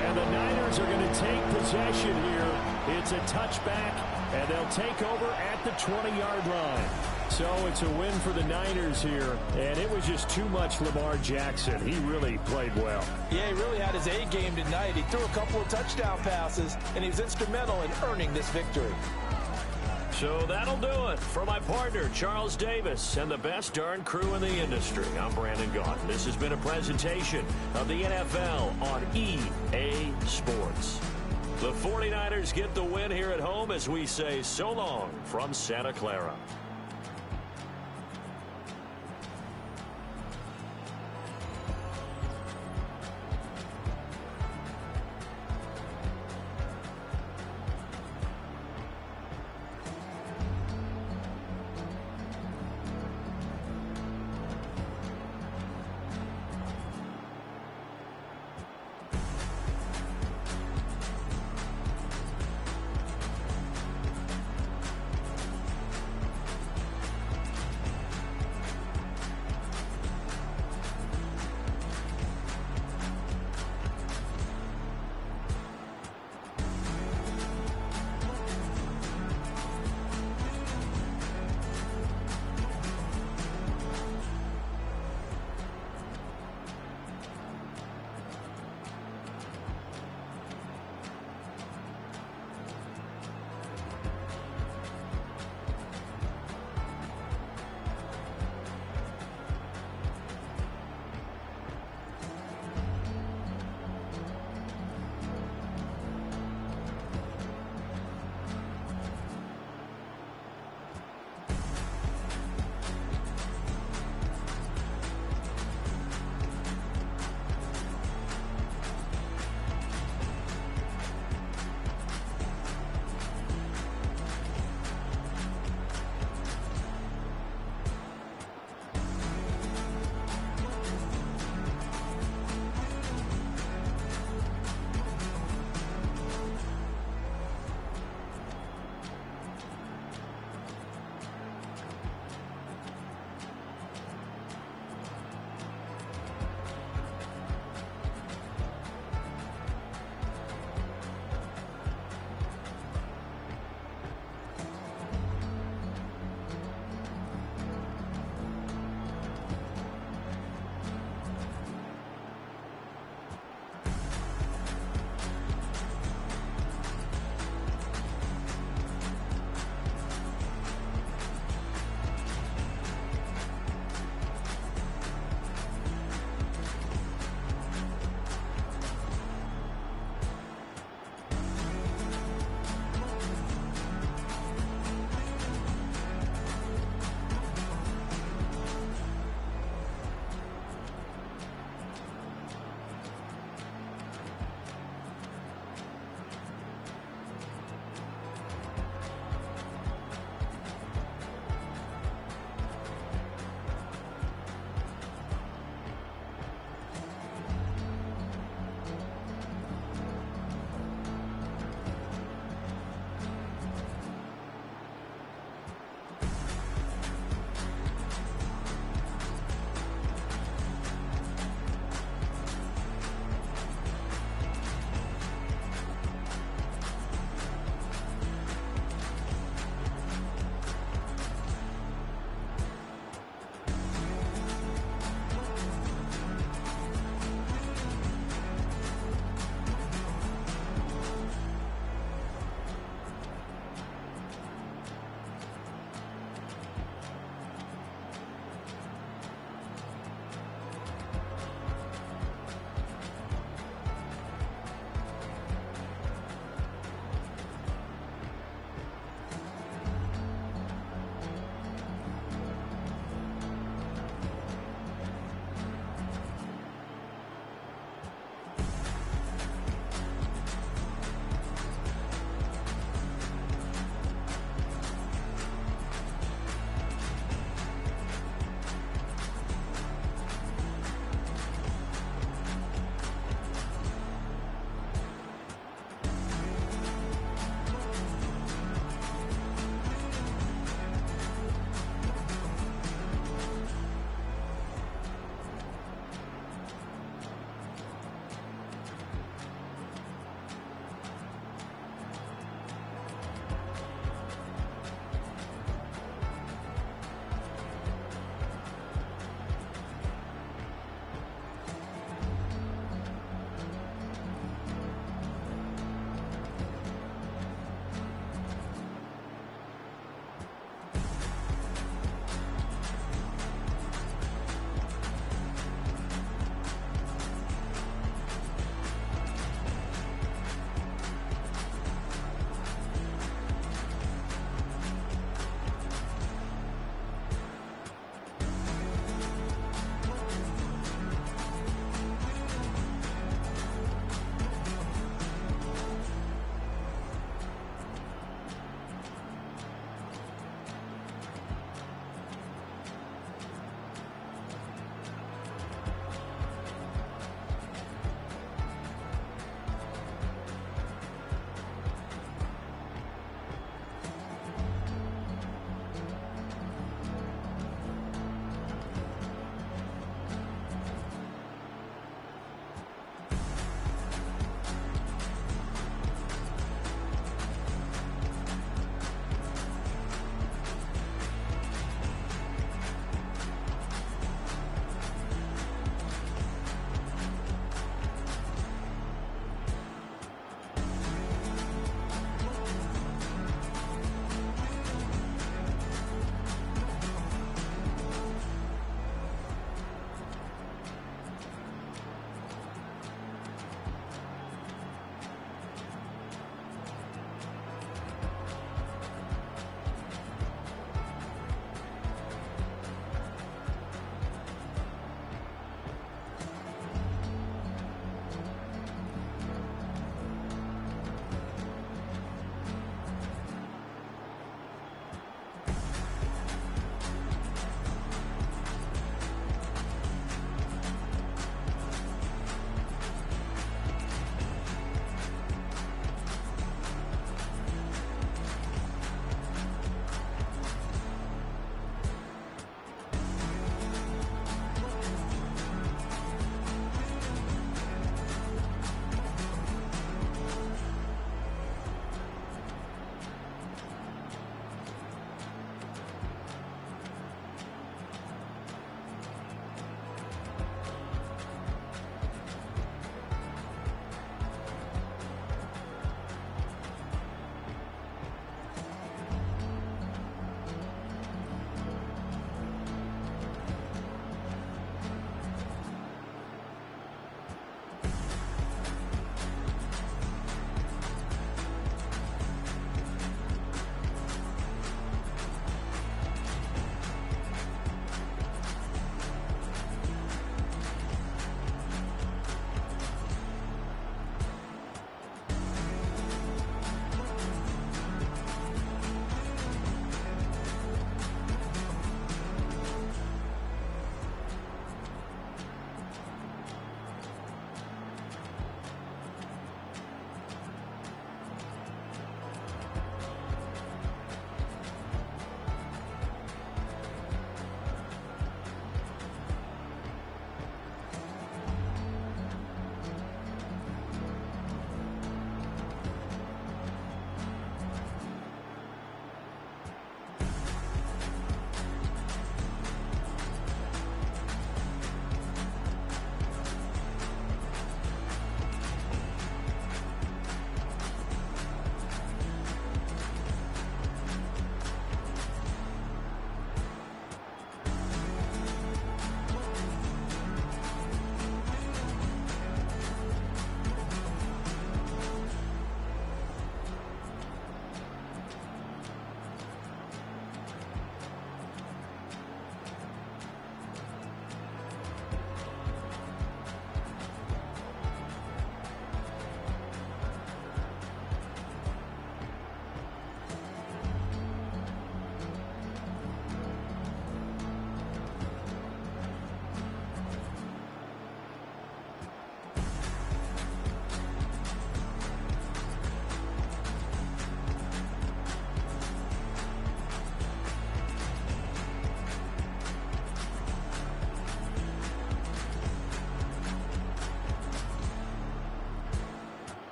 And the Niners are going to take possession here. It's a touchback, and they'll take over at the 20-yard line. So it's a win for the Niners here, and it was just too much Lamar Jackson. He really played well. Yeah, he really had his A game tonight. He threw a couple of touchdown passes, and he was instrumental in earning this victory. So that'll do it for my partner, Charles Davis, and the best darn crew in the industry. I'm Brandon Gaudin. This has been a presentation of the NFL on EA Sports. The 49ers get the win here at home as we say so long from Santa Clara.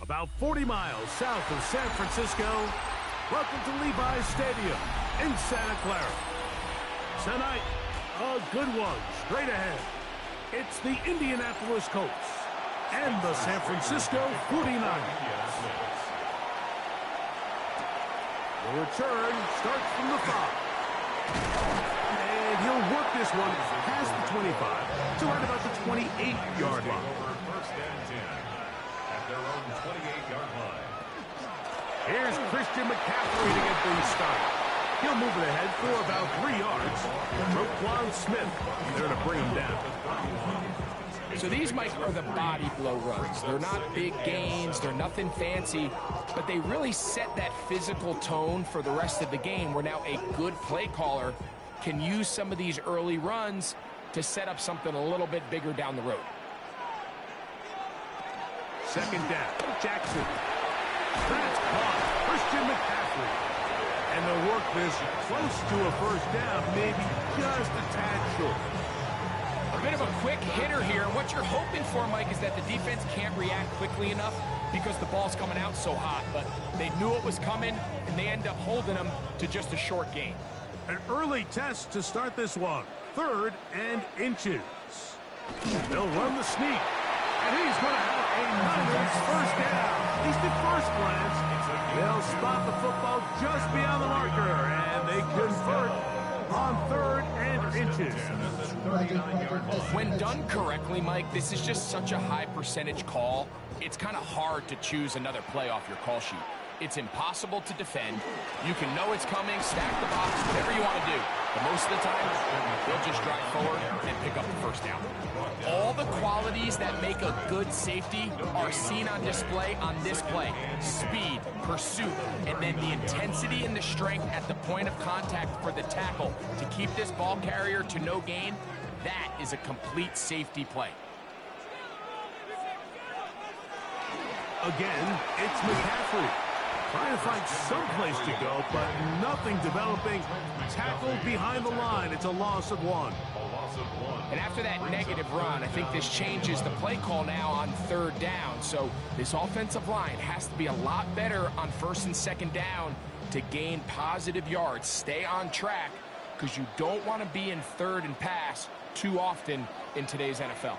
about 40 miles south of San Francisco. Welcome to Levi's Stadium in Santa Clara. Tonight, a good one straight ahead. It's the Indianapolis Colts and the San Francisco 49ers. The return starts from the 5. And he'll work this one past the 25 to right about the 28-yard line. First and 10 at their own 28-yard line. Here's Christian McCaffrey to get things started. He'll move it ahead for about 3 yards. Roquan Smith there to bring him down. So these, Mike, are the body blow runs. They're not big gains. They're nothing fancy. But they really set that physical tone for the rest of the game where now a good play caller can use some of these early runs to set up something a little bit bigger down the road. Second down, Jackson. That's caught. Christian McCaffrey. And they'll work this close to a first down, maybe just a tad short. A bit of a quick hitter here. What you're hoping for, Mike, is that the defense can't react quickly enough because the ball's coming out so hot. But they knew it was coming, and they end up holding them to just a short gain. An early test to start this one. 3rd and inches. They'll run the sneak. And he's going to have a Niners first down. At least at first glance, they'll spot the football just beyond the marker. And they convert on 3rd and inches. When done correctly, Mike, this is just such a high percentage call. It's kind of hard to choose another play off your call sheet. It's impossible to defend. You can know it's coming, stack the box, whatever you want to do. But most of the time, they'll just drive forward and pick up the first down. All the qualities that make a good safety are seen on display on this play. Speed, pursuit, and then the intensity and the strength at the point of contact for the tackle to keep this ball carrier to no gain. That is a complete safety play. Again, it's McCaffrey. Trying to find some place to go, but nothing developing. Tackled behind the line. It's a loss of 1. And after that negative run, I think this changes the play call now on 3rd down. So this offensive line has to be a lot better on 1st and 2nd down to gain positive yards. Stay on track because you don't want to be in 3rd and pass too often in today's NFL.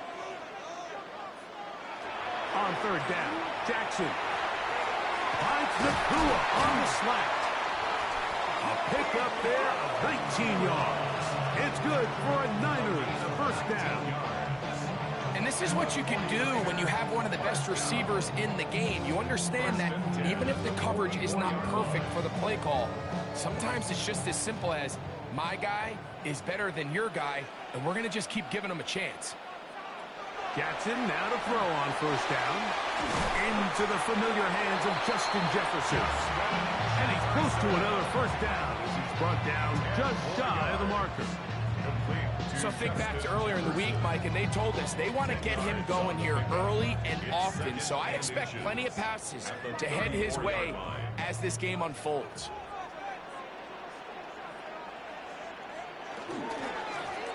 On 3rd down, Jackson finds Nakua on the slant. A pick up there of 19 yards. It's good for a Niners first down. And this is what you can do when you have one of the best receivers in the game. You understand that even if the coverage is not perfect for the play call, sometimes it's just as simple as my guy is better than your guy, and we're going to just keep giving him a chance. Jackson now to throw on first down. Into the familiar hands of Justin Jefferson. And he's close to another first down as he's brought down just shy of the marker. So think back to earlier in the week, Mike, and they told us they want to get him going here early and often. So I expect plenty of passes to head his way as this game unfolds.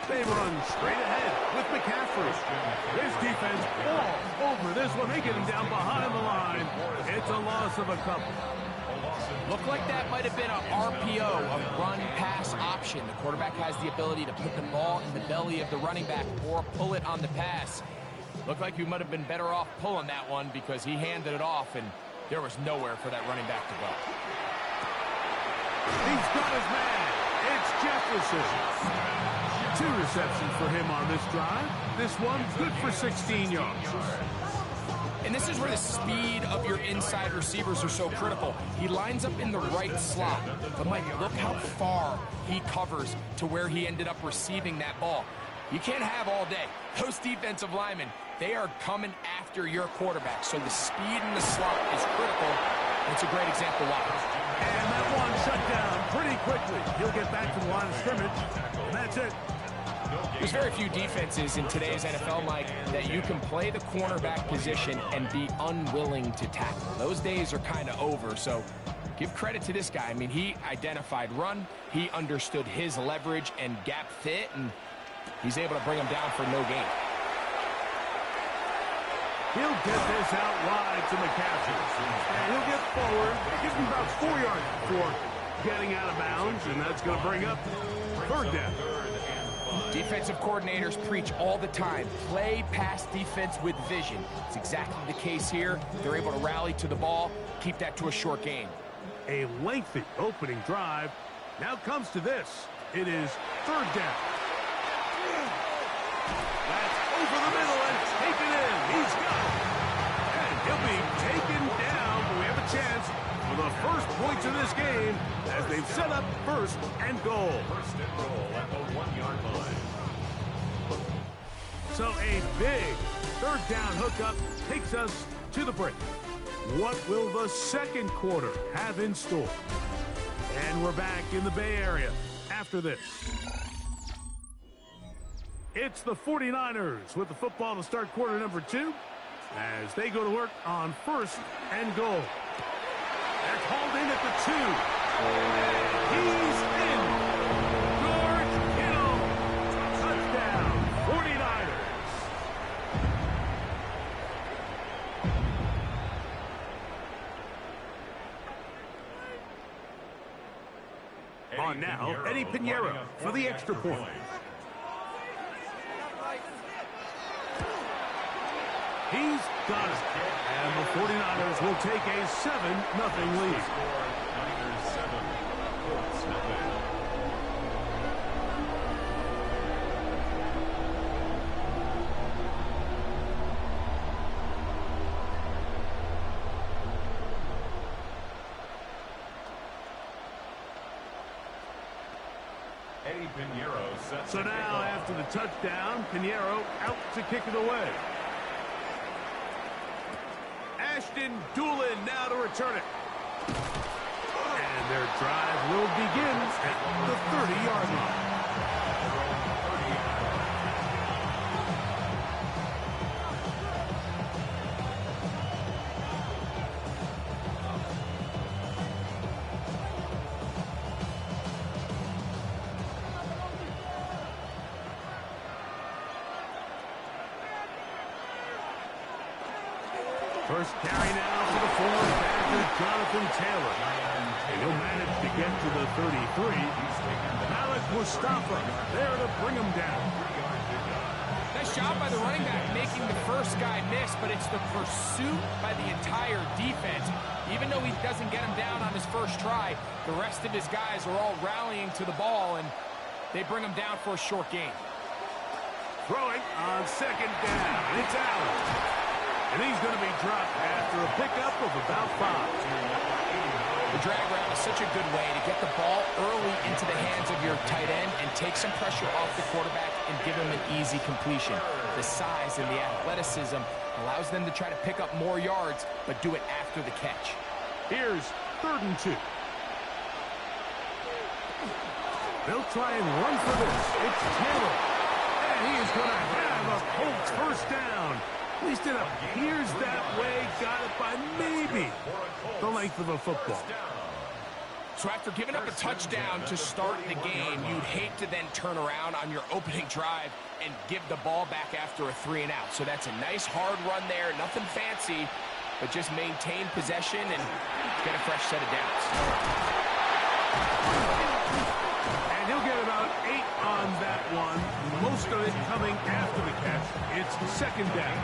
They run straight ahead with McCaffrey. This defense all over this one. They get him down behind the line. It's a loss of a couple. Looked like that might have been an RPO, a run-pass option. The quarterback has the ability to put the ball in the belly of the running back or pull it on the pass. Looked like you might have been better off pulling that one because he handed it off, and there was nowhere for that running back to go. He's got his man. It's Jefferson. 2 receptions for him on this drive. This one good for 16 yards. And this is where the speed of your inside receivers are so critical. He lines up in the right slot. But, Mike, look how far he covers to where he ended up receiving that ball. You can't have all day. Those defensive linemen, they are coming after your quarterback. So the speed in the slot is critical. It's a great example why. And that one shut down pretty quickly. He'll get back to the line of scrimmage, and that's it. There's very few defenses in today's NFL, Mike, that you can play the cornerback position and be unwilling to tackle. Those days are kind of over, so give credit to this guy. I mean, he identified run, he understood his leverage and gap fit, and he's able to bring him down for no gain. He'll get this out wide to McCaffrey. And he'll get forward. It gives him about 4 yards before getting out of bounds, and that's going to bring up third down. Defensive coordinators preach all the time, play pass defense with vision. It's exactly the case here. They're able to rally to the ball, keep that to a short gain. A lengthy opening drive. Now comes to this. It is third down. That's over the middle and taken in. He's got it. And he'll be taken down, but we have a chance for the first points of this game as they've set up first and goal. First and goal at the 1-yard line. So a big third down hookup takes us to the break. What will the second quarter have in store? And we're back in the Bay Area after this. It's the 49ers with the football to start quarter number 2 as they go to work on first and goal. They're called in at the 2. He's in. George Kittle. Touchdown, 49ers. On now, Eddie Pinheiro for the extra point. He's got it. And the 49ers will take a 7-0 lead. Niners 7, Colts 0. Eddie Pinheiro sets So the now, kickoff. after the touchdown, Pinheiro out to kick it away. Ashton Doolin now to return it. And their drive will begin at the 30-yard line. First carry now for the forward backer, Jonathan Taylor. And he'll manage to get to the 33. Malik Mustafa there to bring him down. Nice job by the running back making the first guy miss, but it's the pursuit by the entire defense. Even though he doesn't get him down on his first try, the rest of his guys are all rallying to the ball, and they bring him down for a short gain. Throwing on second down. It's Allen. And he's going to be dropped after a pickup of about 5. The drag route is such a good way to get the ball early into the hands of your tight end and take some pressure off the quarterback and give him an easy completion. The size and the athleticism allows them to try to pick up more yards, but do it after the catch. Here's 3rd and 2. They'll try and run for this. It's Taylor. And he is going to have a Colts first down. At least it appears that way. Got it by maybe the length of a football. So after giving up a touchdown to start the game, you'd hate to then turn around on your opening drive and give the ball back after a 3-and-out. So that's a nice hard run there. Nothing fancy, but just maintain possession and get a fresh set of downs. And he'll get about 8 on that one. Most of it coming after the catch. It's second down.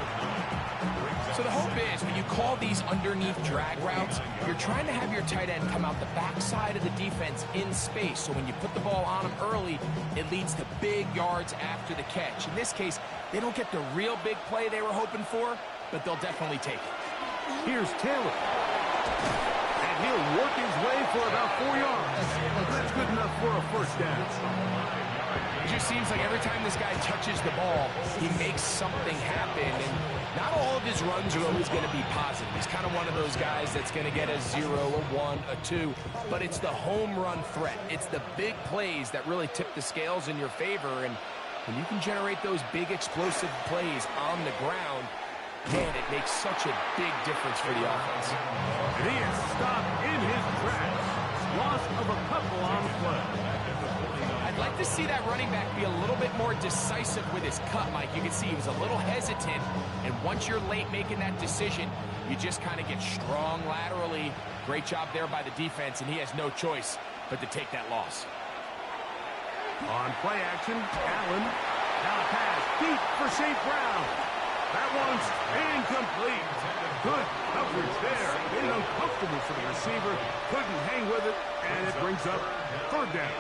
So the hope is when you call these underneath drag routes, you're trying to have your tight end come out the backside of the defense in space. So when you put the ball on him early, it leads to big yards after the catch. In this case, they don't get the real big play they were hoping for, but they'll definitely take it. Here's Taylor. And he'll work his way for about 4 yards. That's good enough for a first down. It just seems like every time this guy touches the ball, he makes something happen. And not all of his runs are always going to be positive. He's kind of one of those guys that's going to get a 0, a 1, a 2. But it's the home run threat. It's the big plays that really tip the scales in your favor. And when you can generate those big explosive plays on the ground, man, it makes such a big difference for the offense. And he is stopped in his tracks. Loss of a couple on the play. I'd like like to see that running back be a little bit more decisive with his cut, Mike. You can see he was a little hesitant, and once you're late making that decision, you just kind of get strong laterally. Great job there by the defense, and he has no choice but to take that loss. On play action, Allen. Now a pass deep for St. Brown. That one's incomplete. Good coverage there. Made it uncomfortable for the receiver. Couldn't hang with it, and it brings up third down.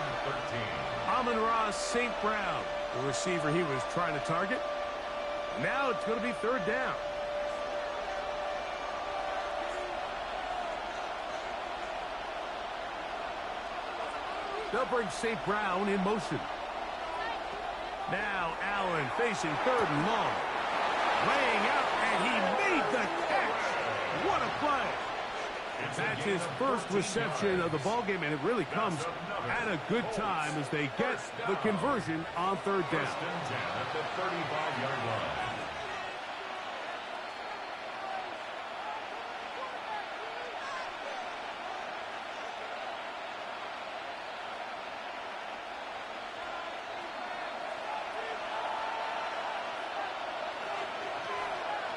Amon-Ra St. Brown, the receiver he was trying to target. Now it's going to be third down. They'll bring St. Brown in motion. Now Allen facing third and long. Laying out, and he made the catch. What a play. That's his first reception of the ballgame, and it really comes at a good time as they get the conversion on third down. At the 35-yard line.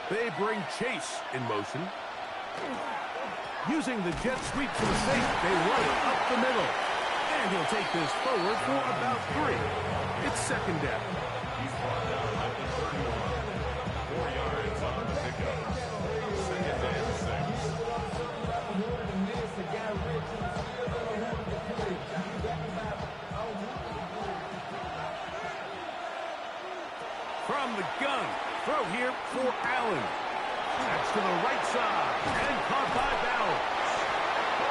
They bring Chase in motion. Using the jet sweep to the safe, they run it up the middle. And he'll take this forward for about 3. It's second down. He's brought down at the 31. 4 yards on the pickup. Second and 6. From the gun, throw here for Allen. That's to the right side, and caught by Bowers.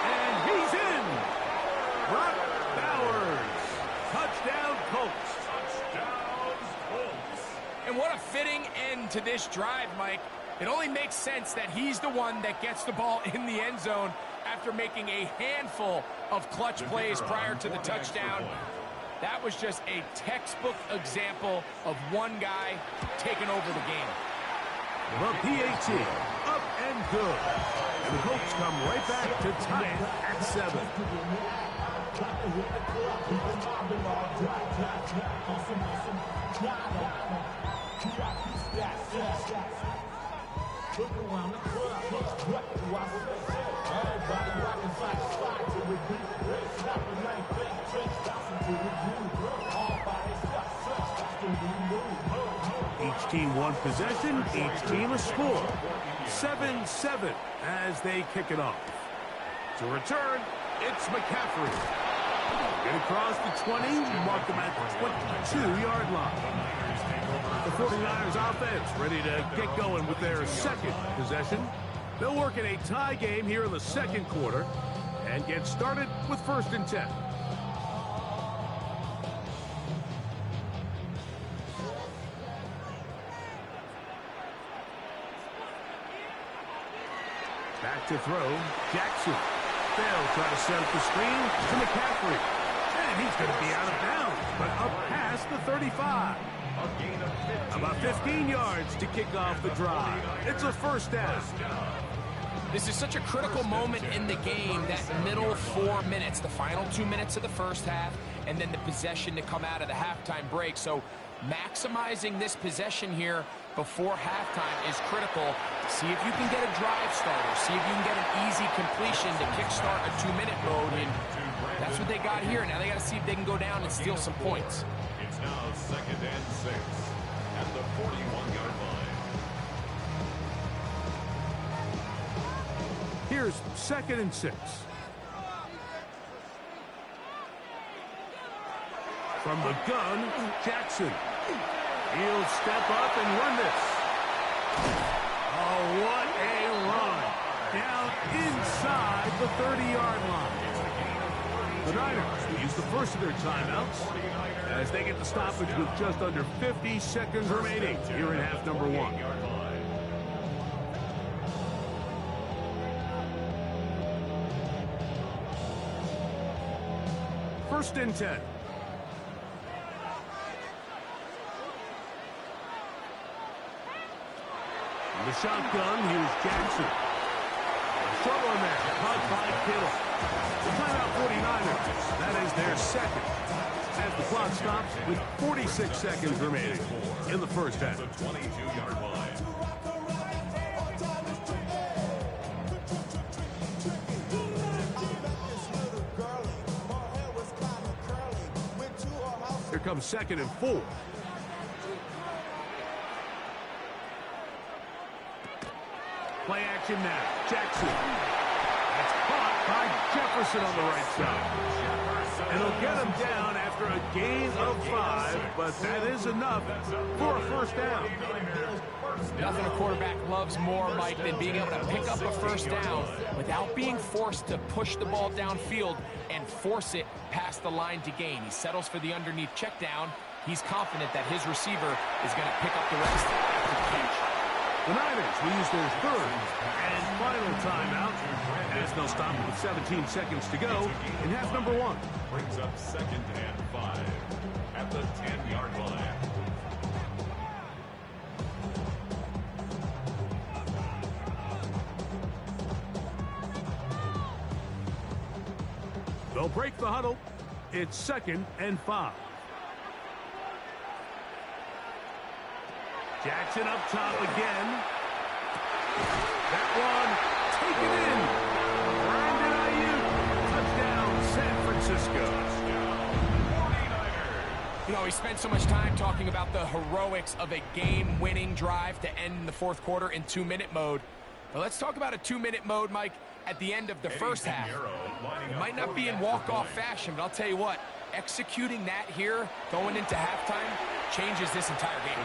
And he's in. Brock Bowers. Touchdown, Colts. Touchdown, Colts. And what a fitting end to this drive, Mike. It only makes sense that he's the one that gets the ball in the end zone after making a handful of clutch plays prior to the touchdown. That was just a textbook example of one guy taking over the game. The PAT, up and good. And the Colts come right back to tie it at 7. Each team one possession, each team a score. 7-7 as they kick it off. To return, it's McCaffrey. Get across the 20, mark them at the 22-yard line. The 49ers offense ready to get going with their second possession. They'll work in a tie game here in the second quarter and get started with 1st and 10. Back to throw, Jackson. They'll try to set up the screen to McCaffrey. And he's going to be out of bounds, but up past the 35. About 15 yards to kick off the drive. It's a first down. This is such a critical moment in the game, that middle 4 minutes, the final 2 minutes of the first half, and then the possession to come out of the halftime break. So maximizing this possession here before halftime is critical. See if you can get a drive starter. See if you can get an easy completion to kickstart a 2-minute mode. And that's what they got here. Now they got to see if they can go down and steal some points. It's now 2nd and 6 at the 41-yard line. Here's 2nd and 6. From the gun, Jackson. He'll step up and run this. Oh, what a run. Down inside the 30-yard line. The Niners will use the first of their timeouts as they get the stoppage with just under 50 seconds remaining here in half number 1. First and 10. The shotgun, here's Jackson. Trouble in there, caught by Kittle. The timeout 49ers, that is their second. as the clock stops with 46 seconds remaining in the first half. The 22-yard line. Here comes 2nd and 4. Play action now. Jackson. That's caught by Jefferson on the right side. And he'll get him down after a gain of 5, but that is enough for a first down. Nothing a quarterback loves more, Mike, than being able to pick up a first down without being forced to push the ball downfield and force it past the line to gain. He settles for the underneath check down. He's confident that his receiver is going to pick up the rest after the catch. The Niners will use their third and final timeout as they'll stop with 17 seconds to go in half number 1. Brings up 2nd and 5 at the 10-yard line. They'll break the huddle. It's 2nd and 5. Jackson up top again. That one taken in. Brandon Ayuk. Touchdown, San Francisco. You know, we spent so much time talking about the heroics of a game-winning drive to end the fourth quarter in 2-minute mode. But let's talk about a 2-minute mode, Mike, at the end of the first half. It might not be in walk-off fashion, but I'll tell you what, executing that here going into halftime changes this entire game.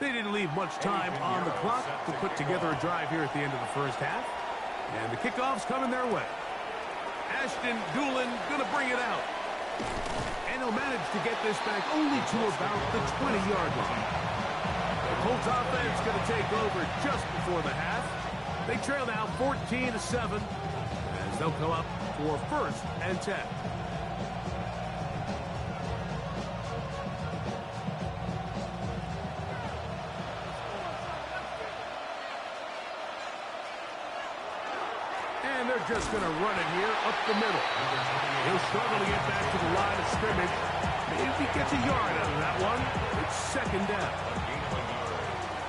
They didn't leave much time on the clock to put together a drive here at the end of the first half. And the kickoff's coming their way. Ashton Dulin going to bring it out. And he'll manage to get this back only to about the 20-yard line. The Colts offense going to take over just before the half. They trail now 14-7 as they'll come up for 1st and 10. They're just going to run it here up the middle. He'll struggle to get back to the line of scrimmage. Maybe he gets a yard out of that one. It's 2nd down.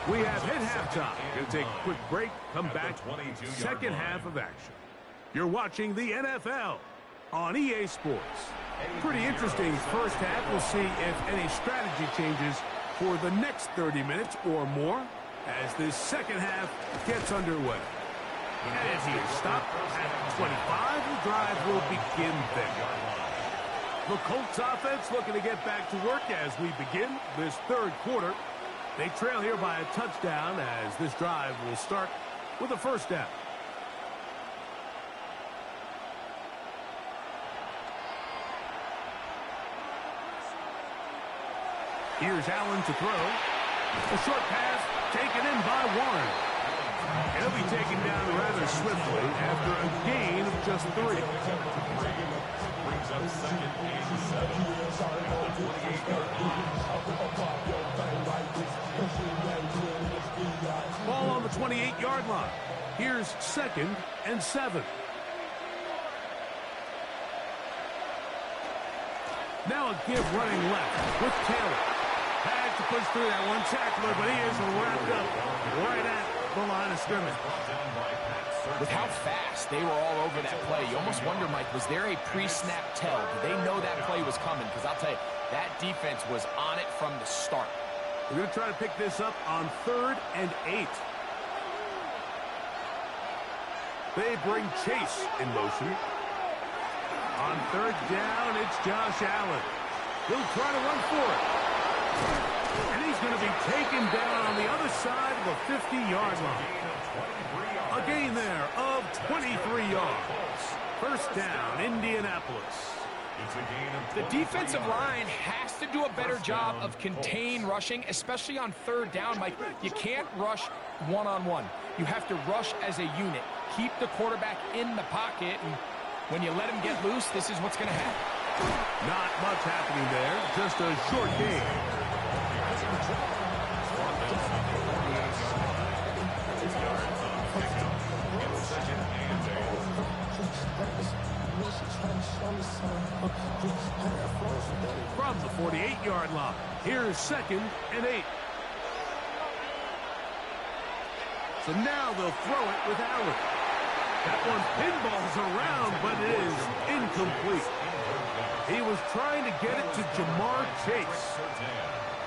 We have hit halftime. Going to take a quick break. Come back. 2nd half of action. You're watching the NFL on EA Sports. Pretty interesting first half. We'll see if any strategy changes for the next 30 minutes or more as this second half gets underway. And he is stopped at 25. The drive will begin there. The Colts offense looking to get back to work as we begin this third quarter. They trail here by a touchdown as this drive will start with a first down. Here's Allen to throw. A short pass taken in by Warren. He'll be taken down rather swiftly after a gain of just 3. Brings up 2nd and 7 at the 28-yard line. Ball on the 28-yard line. Here's 2nd and 7. Now a give running left with Taylor. Had to push through that one tackler, but he is wrapped up right at the line of scrimmage. With how fast they were all over that play, you almost wonder, Mike, was there a pre-snap tell? Did they know that play was coming? Because I'll tell you, that defense was on it from the start. We're going to try to pick this up on 3rd and 8. They bring Chase in motion. On 3rd down, it's Josh Allen. He'll try to run for it. And he's going to be taken down on the other side of the 50-yard line. A gain there of 23 yards. First down, Indianapolis. The defensive line has to do a better job of contain rushing, especially on third down, Mike. You can't rush one-on-one. You have to rush as a unit. Keep the quarterback in the pocket, and when you let him get loose, this is what's going to happen. Not much happening there, just a short game. From the 48-yard line, here's 2nd and 8. So now they'll throw it with Allen. That one pinballs around, but it is incomplete. He was trying to get it to Jamar Chase,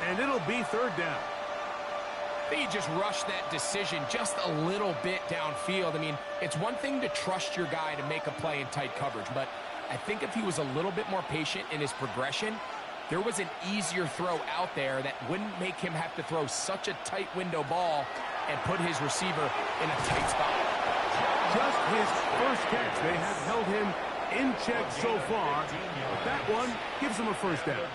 and it'll be 3rd down. He just rushed that decision just a little bit downfield. I mean, it's one thing to trust your guy to make a play in tight coverage, but I think if he was a little bit more patient in his progression, there was an easier throw out there that wouldn't make him have to throw such a tight window ball and put his receiver in a tight spot. Just his first catch. They have held him in check so far, but that one gives him a 1st down.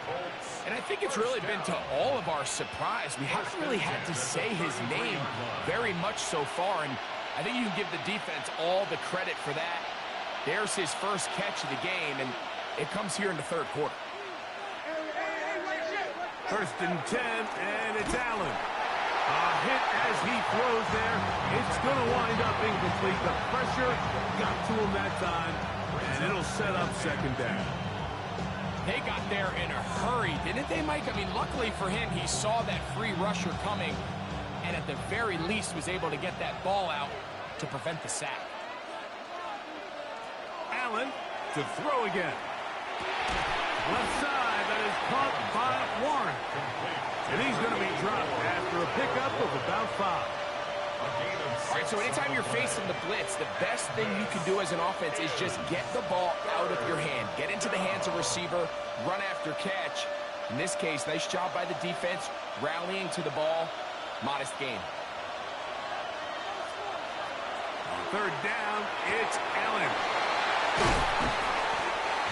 And I think it's really been to all of our surprise. We haven't really had to say his name very much so far, and I think you can give the defense all the credit for that. There's his first catch of the game, and it comes here in the 3rd quarter. 1st and 10, and it's Allen. A hit as he throws there. It's going to wind up incomplete. The pressure got to him that time, and it'll set up 2nd down. They got there in a hurry, didn't they, Mike? I mean, luckily for him, he saw that free rusher coming, and at the very least was able to get that ball out to prevent the sack. Allen to throw again. Left side, that is caught by Warren. And he's going to be dropped after a pickup of about 5. All right, so anytime you're facing the blitz, the best thing you can do as an offense is just get the ball out of your hand. Get into the hands of receiver, run after catch. In this case, nice job by the defense, rallying to the ball. Modest gain. 3rd down, it's Allen.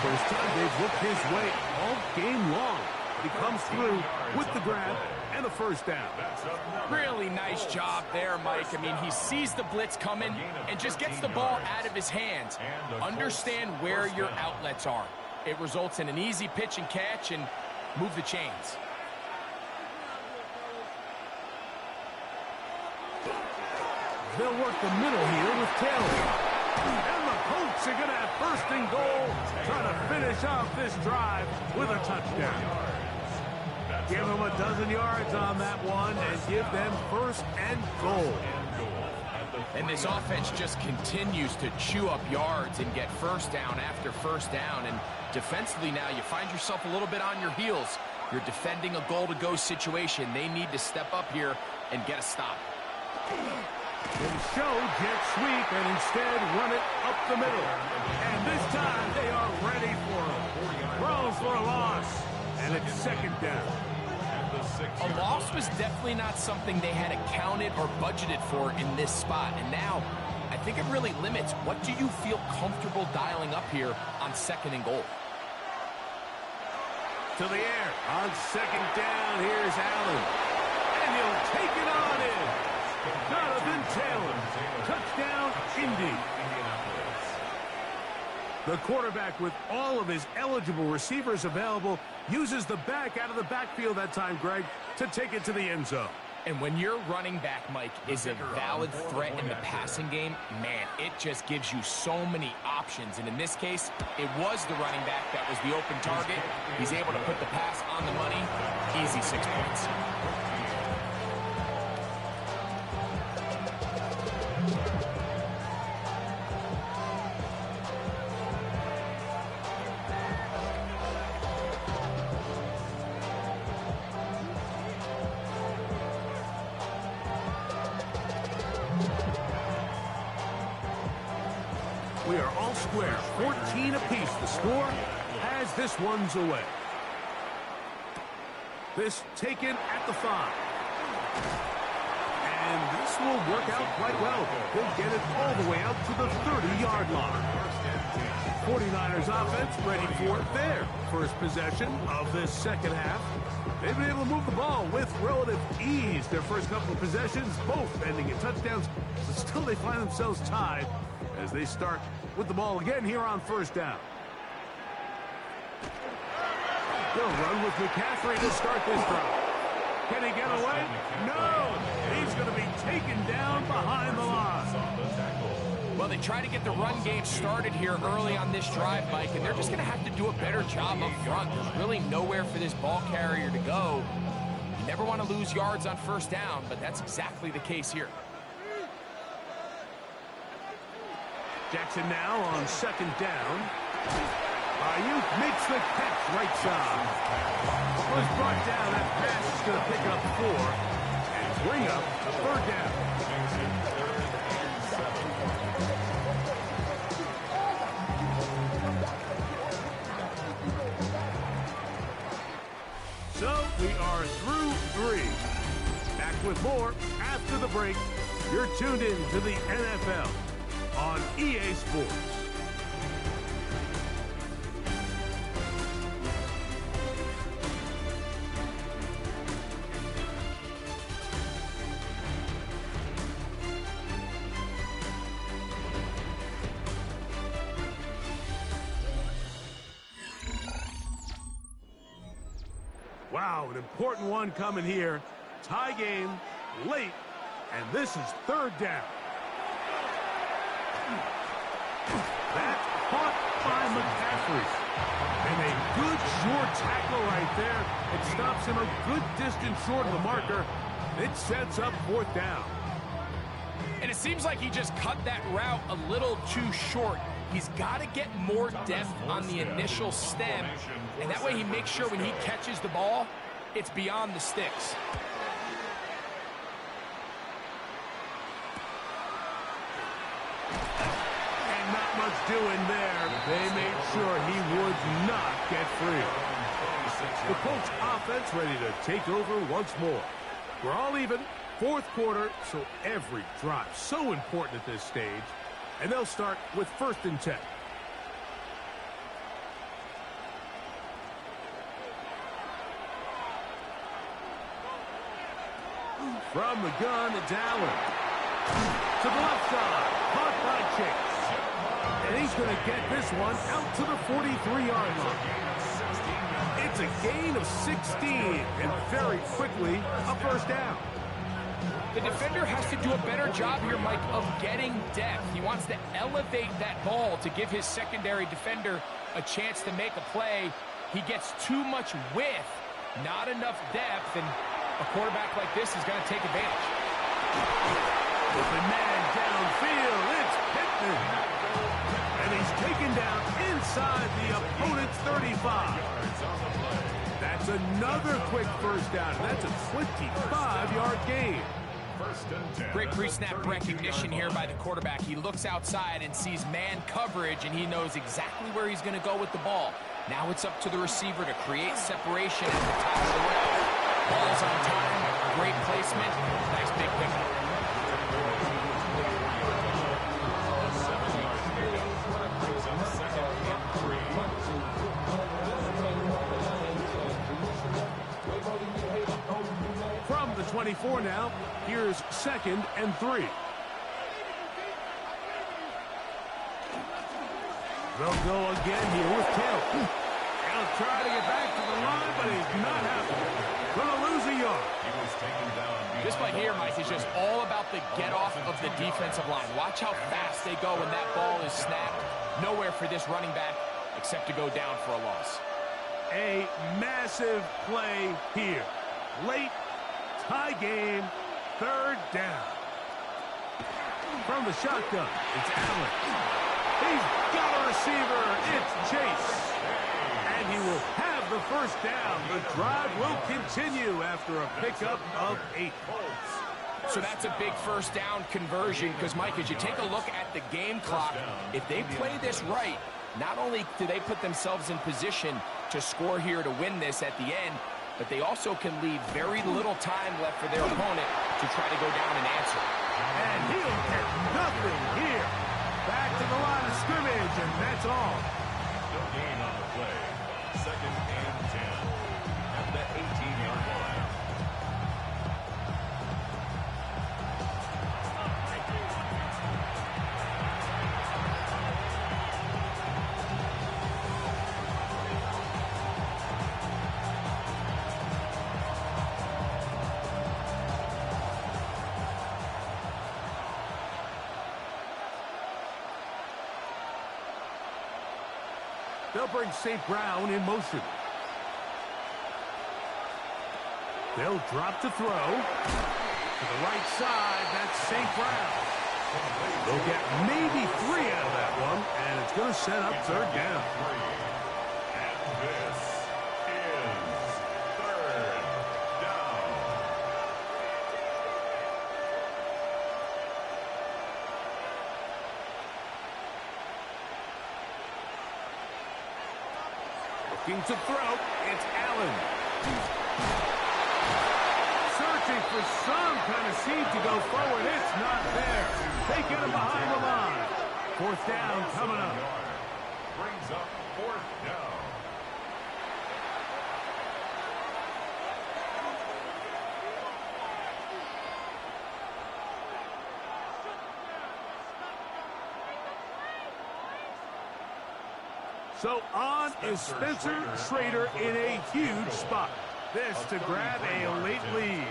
First time they've looked his way all game long. He comes through with the grab and a 1st down. Really nice job there, Mike. I mean, he sees the blitz coming and just gets the ball out of his hands. Understand where your outlets are. It results in an easy pitch and catch and move the chains. They'll work the middle here with Taylor. And the Colts are going to have 1st and goal, trying to finish off this drive with a touchdown. Give them a dozen yards on that one and give them 1st and goal. And this offense just continues to chew up yards and get 1st down after 1st down. And defensively now, you find yourself a little bit on your heels. You're defending a goal-to-go situation. They need to step up here and get a stop. They show jet sweep and instead run it up the middle. And this time they are ready for him. Throws for a loss. And it's 2nd down. A loss was definitely not something they had accounted or budgeted for in this spot. And now, I think it really limits what do you feel comfortable dialing up here on 2nd and goal. To the air. On 2nd down, here's Allen. And he'll take it on in. Jonathan Taylor. Touchdown, Indy. The quarterback, with all of his eligible receivers available, uses the back out of the backfield that time, Greg, to take it to the end zone. And when your running back, Mike, is a valid threat in the passing game, man, it just gives you so many options. And in this case, it was the running back that was the open target. He's able to put the pass on the money. Easy 6 points. We are all square. 14 apiece. The score as this one's away. This taken at the 5. And this will work out quite well. They'll get it all the way out to the 30-yard line. 49ers offense ready for their first possession of this second half. They've been able to move the ball with relative ease. Their first couple of possessions, both ending in touchdowns, but still they find themselves tied as they start with the ball again here on first down. They'll run with McCaffrey to start this drive. Can he get away? No! He's going to be taken down behind the line. Well, they try to get the run game started here early on this drive, Mike, and they're just going to have to do a better job up front. There's really nowhere for this ball carrier to go. You never want to lose yards on first down, but that's exactly the case here. Jackson now on second down. Ayuk makes the catch right side. Was brought down. That pass is going to pick up 4 and bring up the third down. So we are through 3. Back with more after the break. You're tuned in to the NFL on EA Sports. Wow, an important one coming here. Tie game, late, and this is third down. That's caught by McCaffrey. And a good short tackle right there. It stops him a good distance short of the marker. It sets up fourth down. And it seems like he just cut that route a little too short. He's got to get more depth on the initial stem, and that way he makes sure when he catches the ball, it's beyond the sticks. And not much doing there. They made sure he would not get free. The Colts offense ready to take over once more. We're all even, fourth quarter, so every drive so important at this stage. And they'll start with 1st and 10. From the gun, it's Allen. To the left side, caught by Chase. And he's going to get this one out to the 43-yard line. It's a gain of 16, and very quickly, a first down. The defender has to do a better job here, Mike, of getting depth. He wants to elevate that ball to give his secondary defender a chance to make a play. He gets too much width, not enough depth, and a quarterback like this is going to take advantage. Open man downfield, it's Pittman. And he's taken down inside the opponent's 35. That's another quick first down, and that's a 25-yard gain. Great pre-snap recognition here by the quarterback. He looks outside and sees man coverage, and he knows exactly where he's going to go with the ball. Now it's up to the receiver to create separation at the top of the route. Ball's on time, great placement, nice big pickup. From the 24 now, here's 2nd and 3. They'll go again here with Hill. He'll try to get back to the line, but he's not happening. Gonna lose a yard. This play here, Mike, is just all about the get-off of the defensive line. Watch how fast they go when that ball is snapped. Nowhere for this running back except to go down for a loss. A massive play here. Late, tie game, third down. From the shotgun, it's Allen. He's got a receiver. It's Chase. And he will have the first down. The drive will continue after a pickup of 8. So that's a big first down conversion because, Mike, as you take a look at the game clock, if they play this right, not only do they put themselves in position to score here to win this at the end, but they also can leave very little time left for their opponent to try to go down and answer. And he'll get nothing here. Back to the line of scrimmage, and that's all. They'll bring St. Brown in motion. They'll drop to throw. To the right side, that's St. Brown. They'll get maybe 3 out of that one, and it's going to set up third down. And this is third down. Looking to throw, it's Allen. Searching for some kind of seed to go forward. It's not there. They get him behind the line. Fourth down coming up. Brings up fourth down. So on is Spencer Schrader in a huge spot. This to grab a late lead.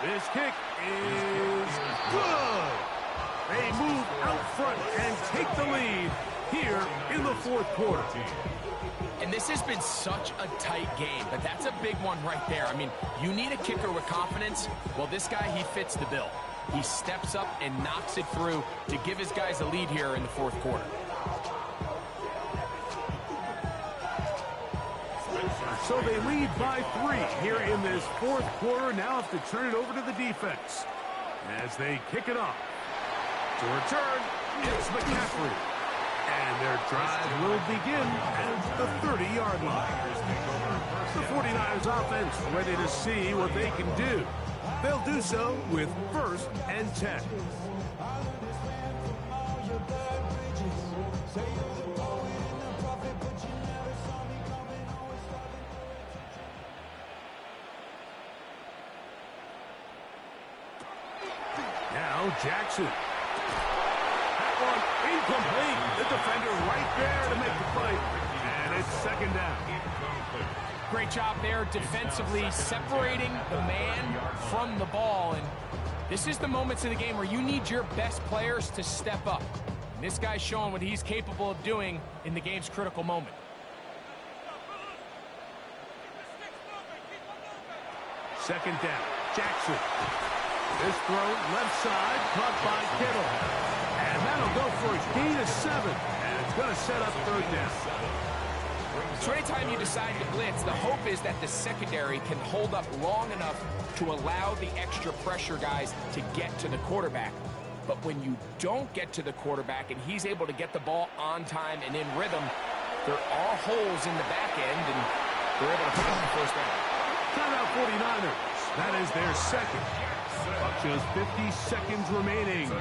This kick is good. They move out front and take the lead here in the fourth quarter. And this has been such a tight game, but that's a big one right there. I mean, you need a kicker with confidence. Well, this guy, he fits the bill. He steps up and knocks it through to give his guys a lead here in the fourth quarter. So they lead by 3 here in this fourth quarter. Now have to turn it over to the defense as they kick it off. To return, it's McCaffrey. And their drive will begin at the 30-yard line. The 49ers offense ready to see what they can do. They'll do so with 1st and 10. Now Jackson. That one incomplete. The defender right there to make the play. And it's second down. Great job there defensively, separating the man from the ball. And this is the moments of the game where you need your best players to step up. And this guy's showing what he's capable of doing in the game's critical moment. Second down. Jackson. This throw left side, caught by Kittle. And that'll go for a gain of 7. And it's going to set up third down. So anytime you decide to blitz, the hope is that the secondary can hold up long enough to allow the extra pressure guys to get to the quarterback. But when you don't get to the quarterback and he's able to get the ball on time and in rhythm, there are holes in the back end, and they're able to pick up the first down. Timeout 49ers. That is their second. Just 50 seconds remaining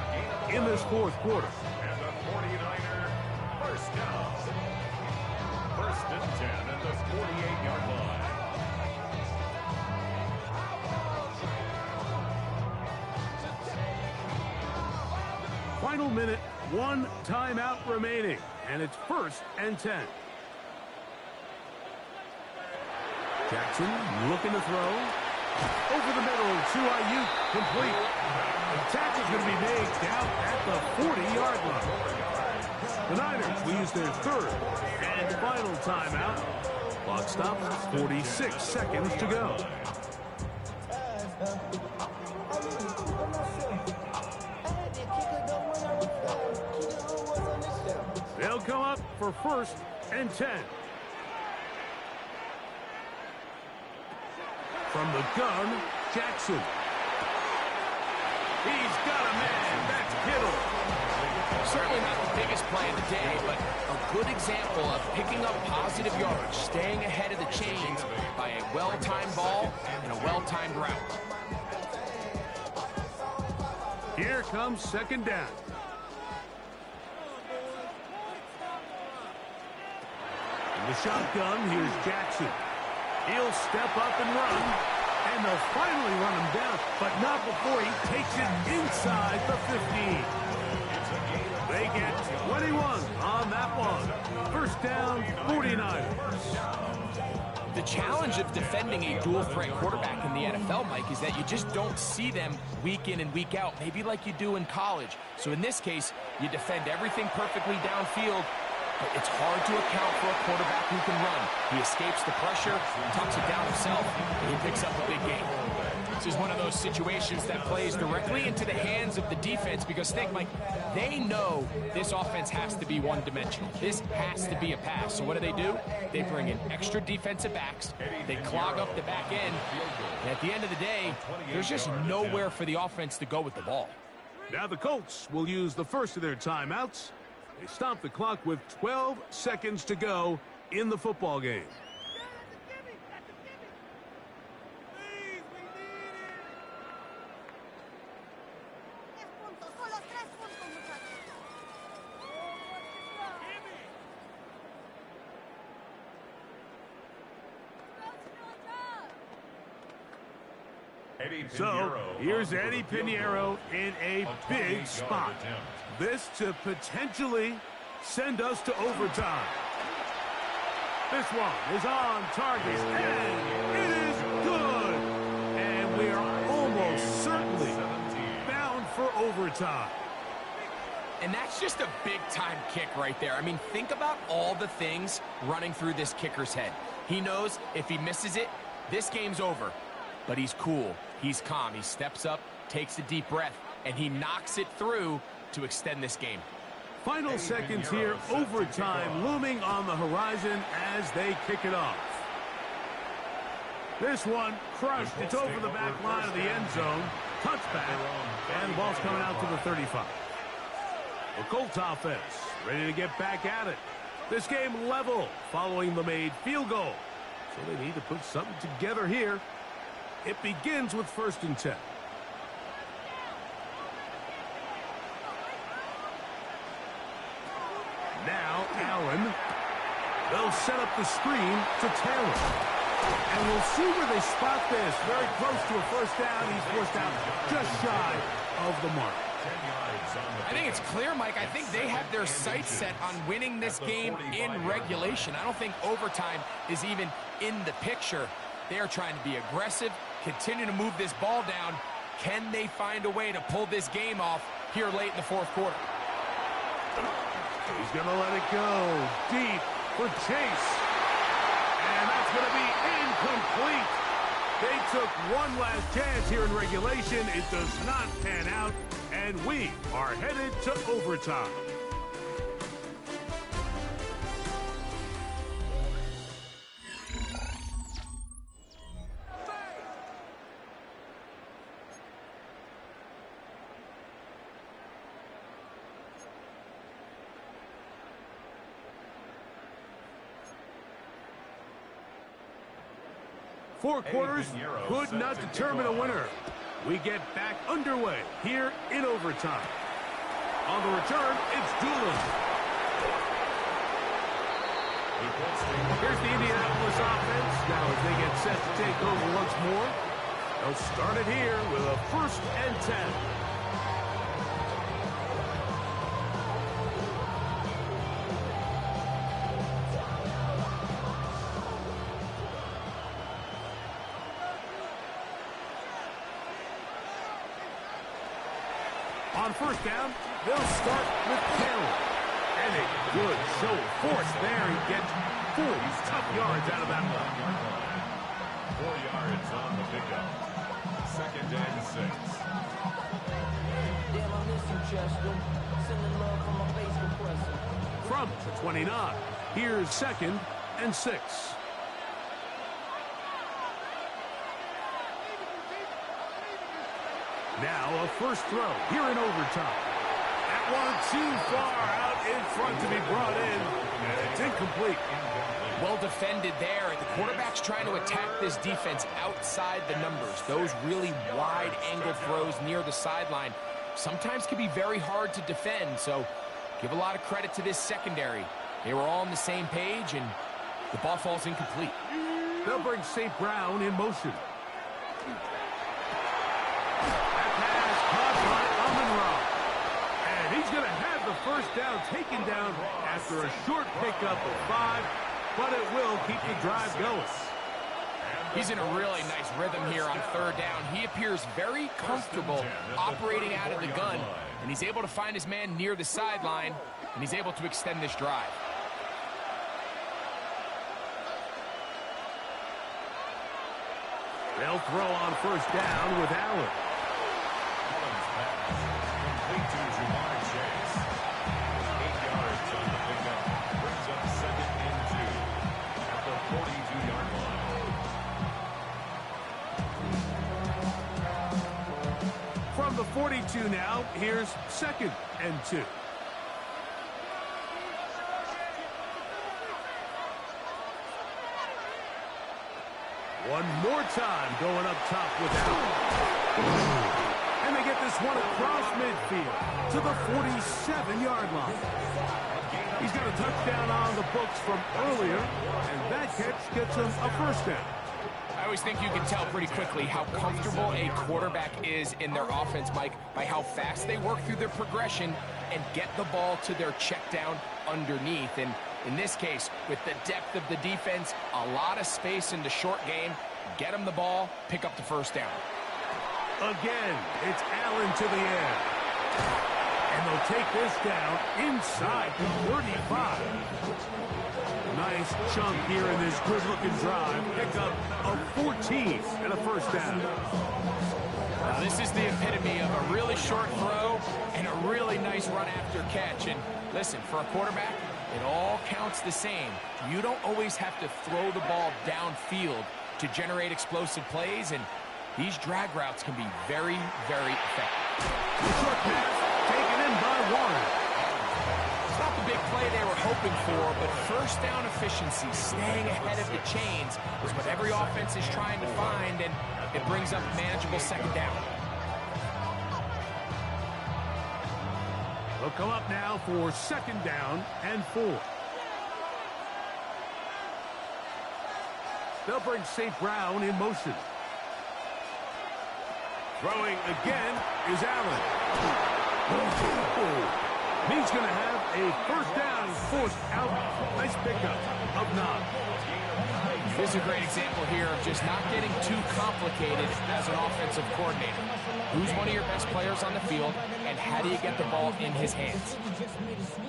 in this fourth quarter. And the 49er first down. 1st and 10 at the 48-yard line. Final minute, 1 timeout remaining, and it's 1st and 10. Jackson looking to throw. Over the middle to Ayuk, complete. The tackle's going to be made down at the 40-yard line. The Niners will use their 3rd and final timeout. Clock stops, 46 seconds to go. They'll come up for 1st and 10. From the gun, Jackson. He's got a man. That's Kittle. Certainly not the biggest play of the day, but a good example of picking up positive yardage, staying ahead of the chains by a well-timed ball and a well-timed route. Here comes second down. In the shotgun, here's Jackson. He'll step up and run, and they'll finally run him down, but not before he takes it inside the 15. They get 21 on that one. First down, 49ers. The challenge of defending a dual-threat quarterback in the NFL, Mike, is that you just don't see them week in and week out, maybe like you do in college. So in this case, you defend everything perfectly downfield, but it's hard to account for a quarterback who can run. He escapes the pressure, tucks it down himself, and he picks up a big gain. This is one of those situations that plays directly into the hands of the defense because think, Mike, they know this offense has to be one-dimensional. This has to be a pass. So what do? They bring in extra defensive backs. They clog up the back end. And at the end of the day, there's just nowhere for the offense to go with the ball. Now the Colts will use the first of their timeouts. They stop the clock with 12 seconds to go in the football game. So, here's Eddie Piñeiro in a big spot. This to potentially send us to overtime. This one is on target, and it is good. And we are almost certainly bound for overtime. And that's just a big-time kick right there. I mean, think about all the things running through this kicker's head. He knows if he misses it, this game's over. But he's cool. He's calm. He steps up, takes a deep breath, and he knocks it through to extend this game. Final seconds here, overtime looming on the horizon as they kick it off. This one crushed. It's over the back line of the end zone. Touchback, and the ball's coming out to the 35. The Colts offense ready to get back at it. This game level following the made field goal. So they need to put something together here. It begins with 1st and 10. Now Allen. They'll set up the screen to Taylor. And we'll see where they spot this. Very close to a first down. He's forced out just shy of the mark. I think it's clear, Mike. I think they have their sights set on winning this game in regulation. I don't think overtime is even in the picture. They are trying to be aggressive, continue to move this ball down. Can they find a way to pull this game off here late in the 4th quarter? He's going to let it go deep for Chase. And that's going to be incomplete. They took one last chance here in regulation. It does not pan out, and we are headed to overtime. Four quarters could not determine a winner. We get back underway here in overtime. On the return, it's Doolin. Here's the Indianapolis offense. Now as they get set to take over once more, they'll start it here with a 1st and 10. On 1st down, they'll start with Taylor. And a good show of force there. He gets 4 tough yards out of that one. 4 yards on the pickup. 2nd and 6. Damn, I miss you, Chester. Sending love from my Facebook presser. From the 29, here's 2nd and 6. Now a 1st throw here in overtime. That one too far out in front to be brought in. And it's incomplete. Well defended there. The quarterback's trying to attack this defense outside the numbers. Those really wide angle throws near the sideline sometimes can be very hard to defend. So give a lot of credit to this secondary. They were all on the same page, and the ball falls incomplete. They'll bring St. Brown in motion. He's going to have the 1st down taken down after a short pickup of 5, but it will keep the drive going. He's in a really nice rhythm here on third down. He appears very comfortable operating out of the gun, and he's able to find his man near the sideline, and he's able to extend this drive. They'll throw on first down with Allen. Allen's pass complete to Jamar Chase. 8 yards on the pickup. Brings up 2nd and 2 at the 42-yard line. From the 42 now, here's 2nd and 2. One more time going up top with Allen. And they get this one across midfield to the 47-yard line. He's got a touchdown on the books from earlier, and that catch gets him a first down. I always think you can tell pretty quickly how comfortable a quarterback is in their offense, Mike, by how fast they work through their progression and get the ball to their check down underneath. And in this case, with the depth of the defense, a lot of space in the short game, get them the ball, pick up the first down. Again, it's Allen to the end. And they'll take this down inside the 35. Nice chunk here in this good-looking drive. Pick up a 14 and a first down. Now, this is the epitome of a really short throw and a really nice run after catch. And listen, for a quarterback, it all counts the same. You don't always have to throw the ball downfield to generate explosive plays, and these drag routes can be very, very effective. Short pass taken in by Warren. It's not the big play they were hoping for, but first down efficiency, staying ahead of the chains, is what every offense is trying to find, and it brings up manageable second down. They'll come up now for 2nd down and 4. They'll bring St. Brown in motion. Throwing again is Allen. He's going to have a first down forced out. Nice pickup of 9. This is a great example here of just not getting too complicated as an offensive coordinator. Who's one of your best players on the field, and how do you get the ball in his hands?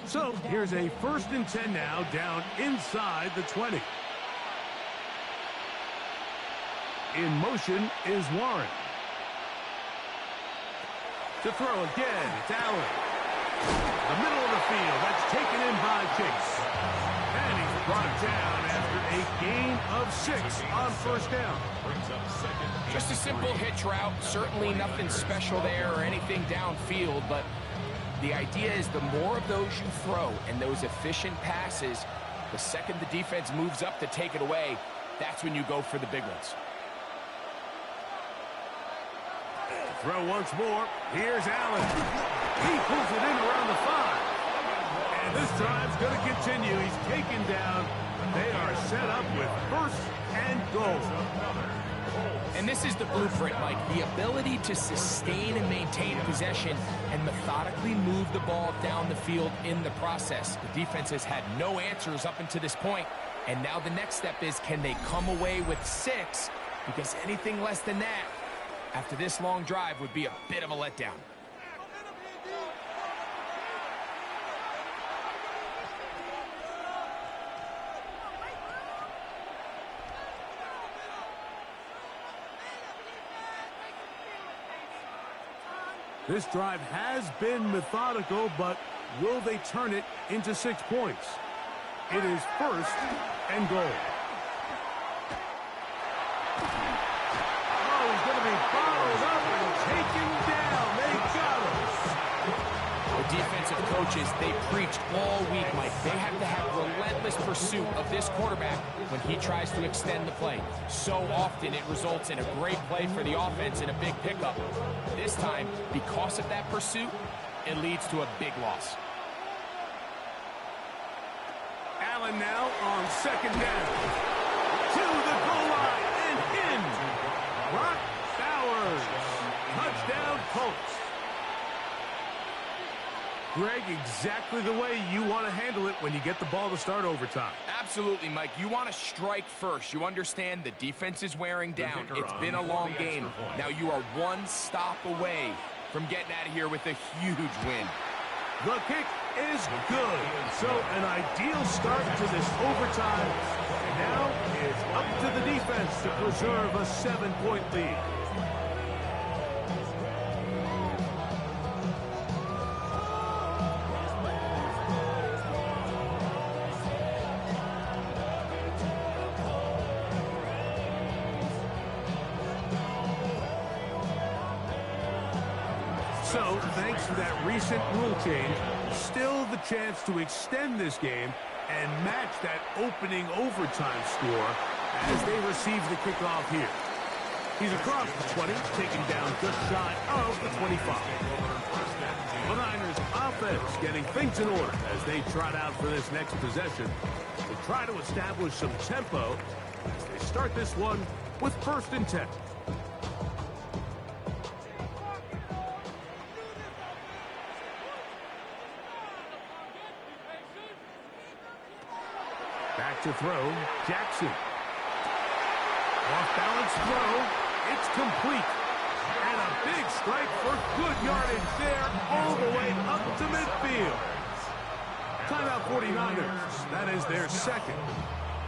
So here's a 1st and 10 now, down inside the 20. In motion is Warren. To throw again, it's Allen. The middle of the field, that's taken in by Chase. And he's brought down after a gain of 6 on first down. Just a simple hitch route, certainly nothing special there or anything downfield, but the idea is the more of those you throw and those efficient passes, the second the defense moves up to take it away, that's when you go for the big ones. Throw once more. Here's Allen. He pulls it in around the 5. And this drive's going to continue. He's taken down. They are set up with 1st and goal. And this is the blueprint, Mike. The ability to sustain and maintain possession and methodically move the ball down the field in the process. The defense has had no answers up until this point. And now the next step is, can they come away with 6? Because anything less than that, after this long drive, would be a bit of a letdown. This drive has been methodical, but will they turn it into 6 points? It is 1st and goal. Followed up and taken down. They got him. The defensive coaches, they preached all week, Mike. They have to have relentless pursuit of this quarterback when he tries to extend the play. So often it results in a great play for the offense and a big pickup. This time, because of that pursuit, it leads to a big loss. Allen now on 2nd down. To the goal line and in. Brock Bowers. Touchdown, Colts. Greg, exactly the way you want to handle it when you get the ball to start overtime. Absolutely, Mike. You want to strike first. You understand the defense is wearing down. It's been a long game. Now you are one stop away from getting out of here with a huge win. The kick is good. So an ideal start to this overtime. And now it's up to the defense to preserve a 7-point lead. So, thanks to that recent rule change, still the chance to extend this game and match that opening overtime score as they receive the kickoff here. He's across the 20, taken down just shy of the 25. The Niners offense getting things in order as they trot out for this next possession. They try to establish some tempo as they start this one with 1st and 10. Back to throw, Jackson. Off-balance throw, it's complete. And a big strike for good yardage there all the way up to midfield. Timeout 49ers, that is their second.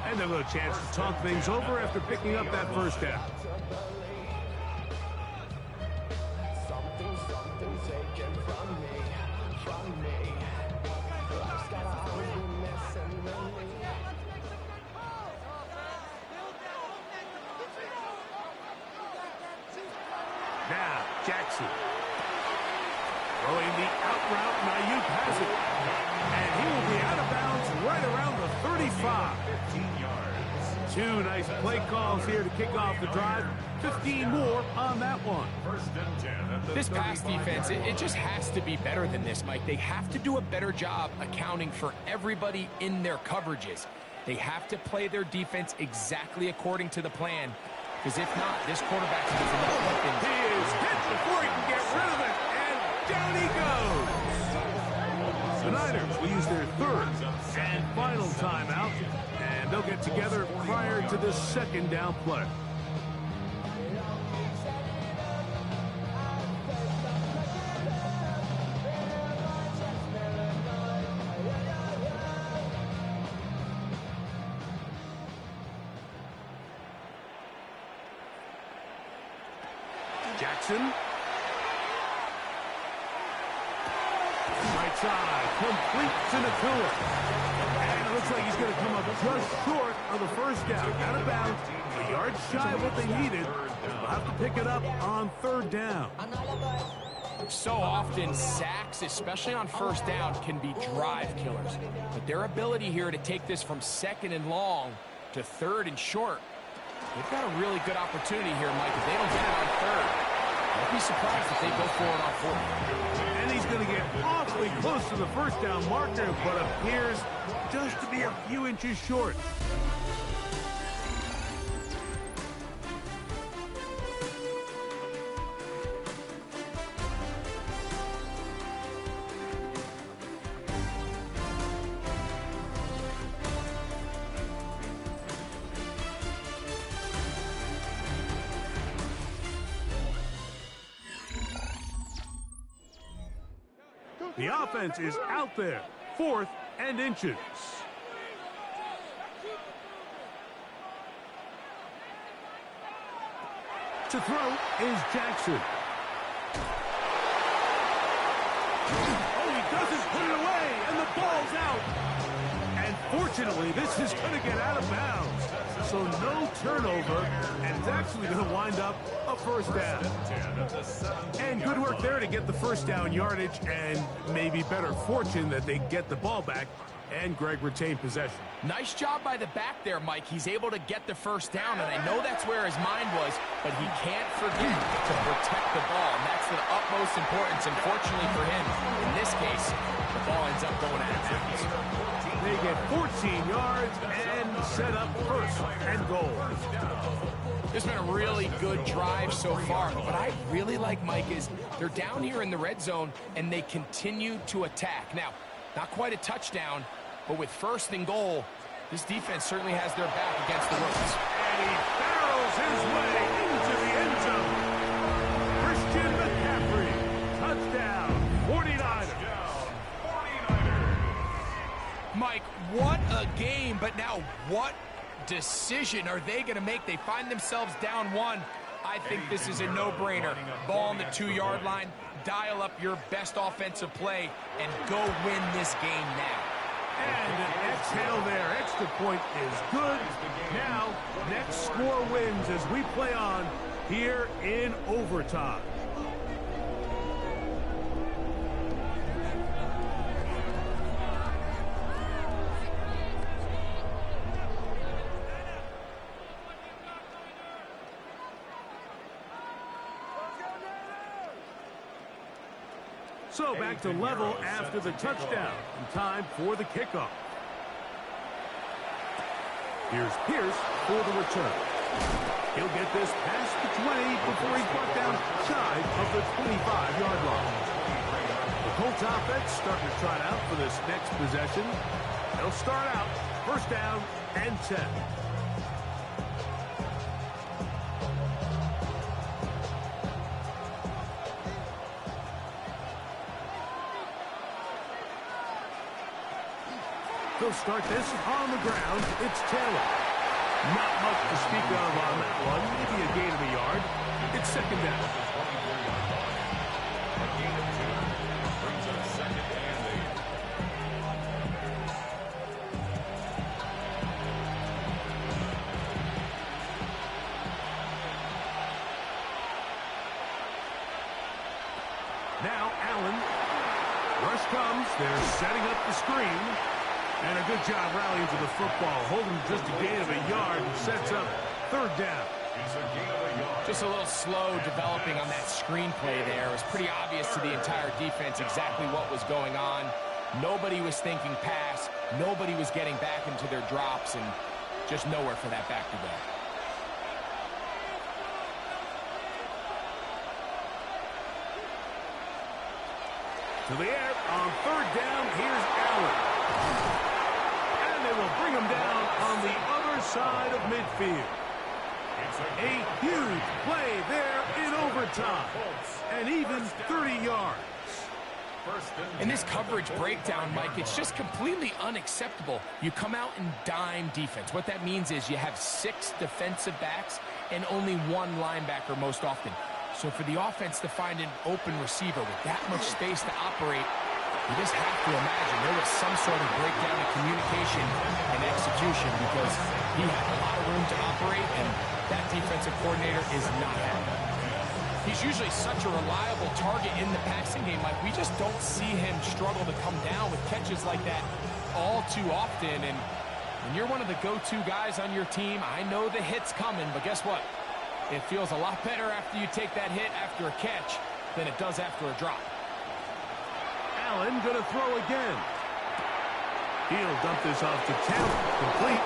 And they'll get a chance to talk things over after picking up that 1st down. Now, Jackson. Throwing the out route, Ayuk has it. And he will be out of bounds right around the 35. 15 yards. 2 nice play calls here to kick off the drive. 15 more on that one. 1st and 10. This pass defense, it just has to be better than this, Mike. They have to do a better job accounting for everybody in their coverages. They have to play their defense exactly according to the plan. Because if not, this quarterback's going to know weapons. He is hit before he can get rid of it, and down he goes. The Niners will use their 3rd and final timeout, and they'll get together prior to this 2nd down play. Jackson. Right side, complete to Nakua. And it looks like he's going to come up just short of the 1st down. Out of bounds, a yard shy of what they needed. They'll have to pick it up on 3rd down. So often, sacks, especially on 1st down, can be drive killers. But their ability here to take this from 2nd and long to 3rd and short, they've got a really good opportunity here, Mike. If they don't get it on 3rd, don't be surprised if they go for it on 4th. And he's going to get awfully close to the 1st down marker, but appears just to be a few inches short. The offense is out there. 4th and inches. To throw is Jackson. Oh, he doesn't put it away, and the ball's out. And fortunately, this is going to get out of bounds. So no turnover, and it's actually going to wind up a 1st down. And good work there to get the 1st down yardage, and maybe better fortune that they get the ball back, and Greg retained possession. Nice job by the back there, Mike. He's able to get the 1st down, and I know that's where his mind was, but he can't forget to protect the ball, and that's the utmost importance, and fortunately for him, in this case, the ball ends up going out of bounds. They get 14 yards and set up first and goal. It's been a really good drive so far. What I really like, Mike, is they're down here in the red zone, and they continue to attack. Now, not quite a touchdown, but with first and goal, this defense certainly has their back against the ropes. And he barrels his way into the end zone. Christian McCaffrey, touchdown, 49ers. Mike, what a game, but now what decision are they going to make? They find themselves down one. I think this is a no-brainer. Ball on the 2-yard line, dial up your best offensive play, and go win this game now. And an exhale there. Extra point is good. Now, next score wins as we play on here in overtime. So back to level after the touchdown. And time for the kickoff. Here's Pierce for the return. He'll get this past the 20 before he's brought down shy of the 25-yard line. The Colts offense starting to trot out for this next possession. They'll start out first down and 10. They'll start this on the ground. It's Taylor. Not much to speak of on that one. Maybe a gain of a yard. It's second down. A gain of 2 brings up second and 8. Now Allen. Rush comes. They're setting up the screen. And a good job rallying to the football. Holding just a gain of a yard and sets up third down. Just a little slow developing on that screenplay there. It was pretty obvious to the entire defense exactly what was going on. Nobody was thinking pass. Nobody was getting back into their drops, and just nowhere for that back to go. To the air on third down. Here's Allen. They will bring him down on the other side of midfield. A huge play there in overtime. And even 30 yards. In this coverage breakdown, Mike, it's just completely unacceptable. You come out in dime defense. What that means is you have 6 defensive backs and only 1 linebacker most often. So for the offense to find an open receiver with that much space to operate, you just have to imagine there was some sort of breakdown in communication and execution, because he had a lot of room to operate, and that defensive coordinator is not happy. He's usually such a reliable target in the passing game. Like, we just don't see him struggle to come down with catches like that all too often. And when you're one of the go-to guys on your team, I know the hit's coming, but guess what? It feels a lot better after you take that hit after a catch than it does after a drop. Allen going to throw again. He'll dump this off to Taylor. Complete.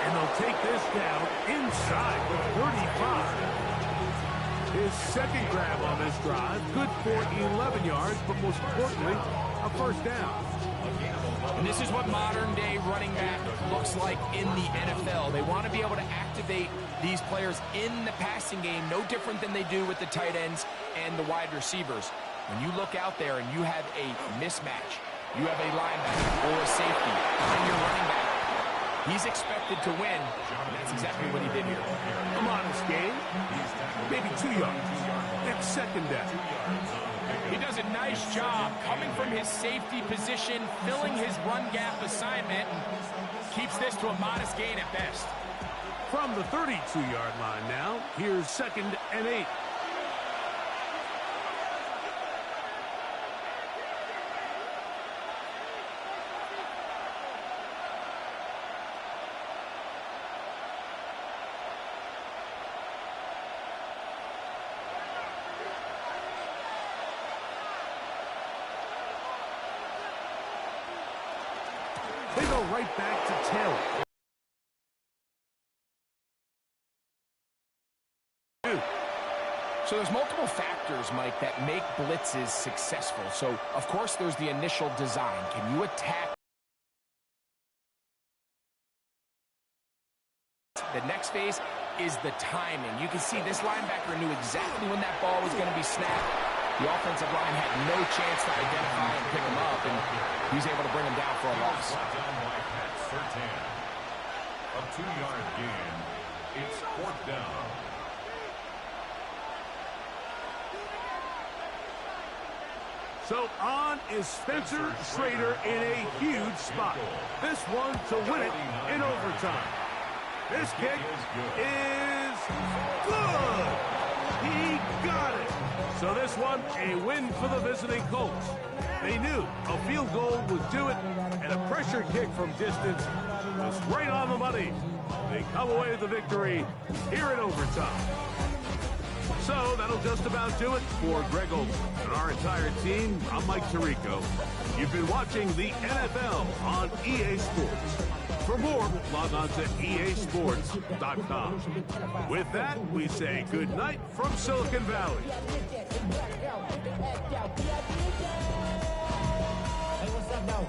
And they'll take this down inside the 35. His second grab on this drive. Good for 11 yards, but most importantly, a first down. And this is what modern-day running back looks like in the NFL. They want to be able to activate these players in the passing game, no different than they do with the tight ends and the wide receivers. When you look out there and you have a mismatch, you have a linebacker or a safety on your running back, he's expected to win, and that's exactly what he did here. A modest gain, maybe 2 yards. It's second down. He does a nice job coming from his safety position, filling his run gap assignment, and keeps this to a modest gain at best. From the 32-yard line now, here's second and 8. They go right back to Taylor. So there's multiple factors, Mike, that make blitzes successful. So, of course, there's the initial design. Can you attack? The next phase is the timing. You can see this linebacker knew exactly when that ball was going to be snapped. The offensive line had no chance to identify and pick him up, and he was able to bring him down for a loss. A 2-yard gain. It's 4th down. So on is Spencer Schrader in a huge spot. This one to win it in overtime. This kick is good. He got it. So this one, a win for the visiting Colts. They knew a field goal would do it, and a pressure kick from distance was right on the money. They come away with the victory here in overtime. So that'll just about do it for Greg Olsen and our entire team. I'm Mike Tirico. You've been watching the NFL on EA Sports. For more, log on to easports.com. With that, we say good night from Silicon Valley. Hey, what's up, though?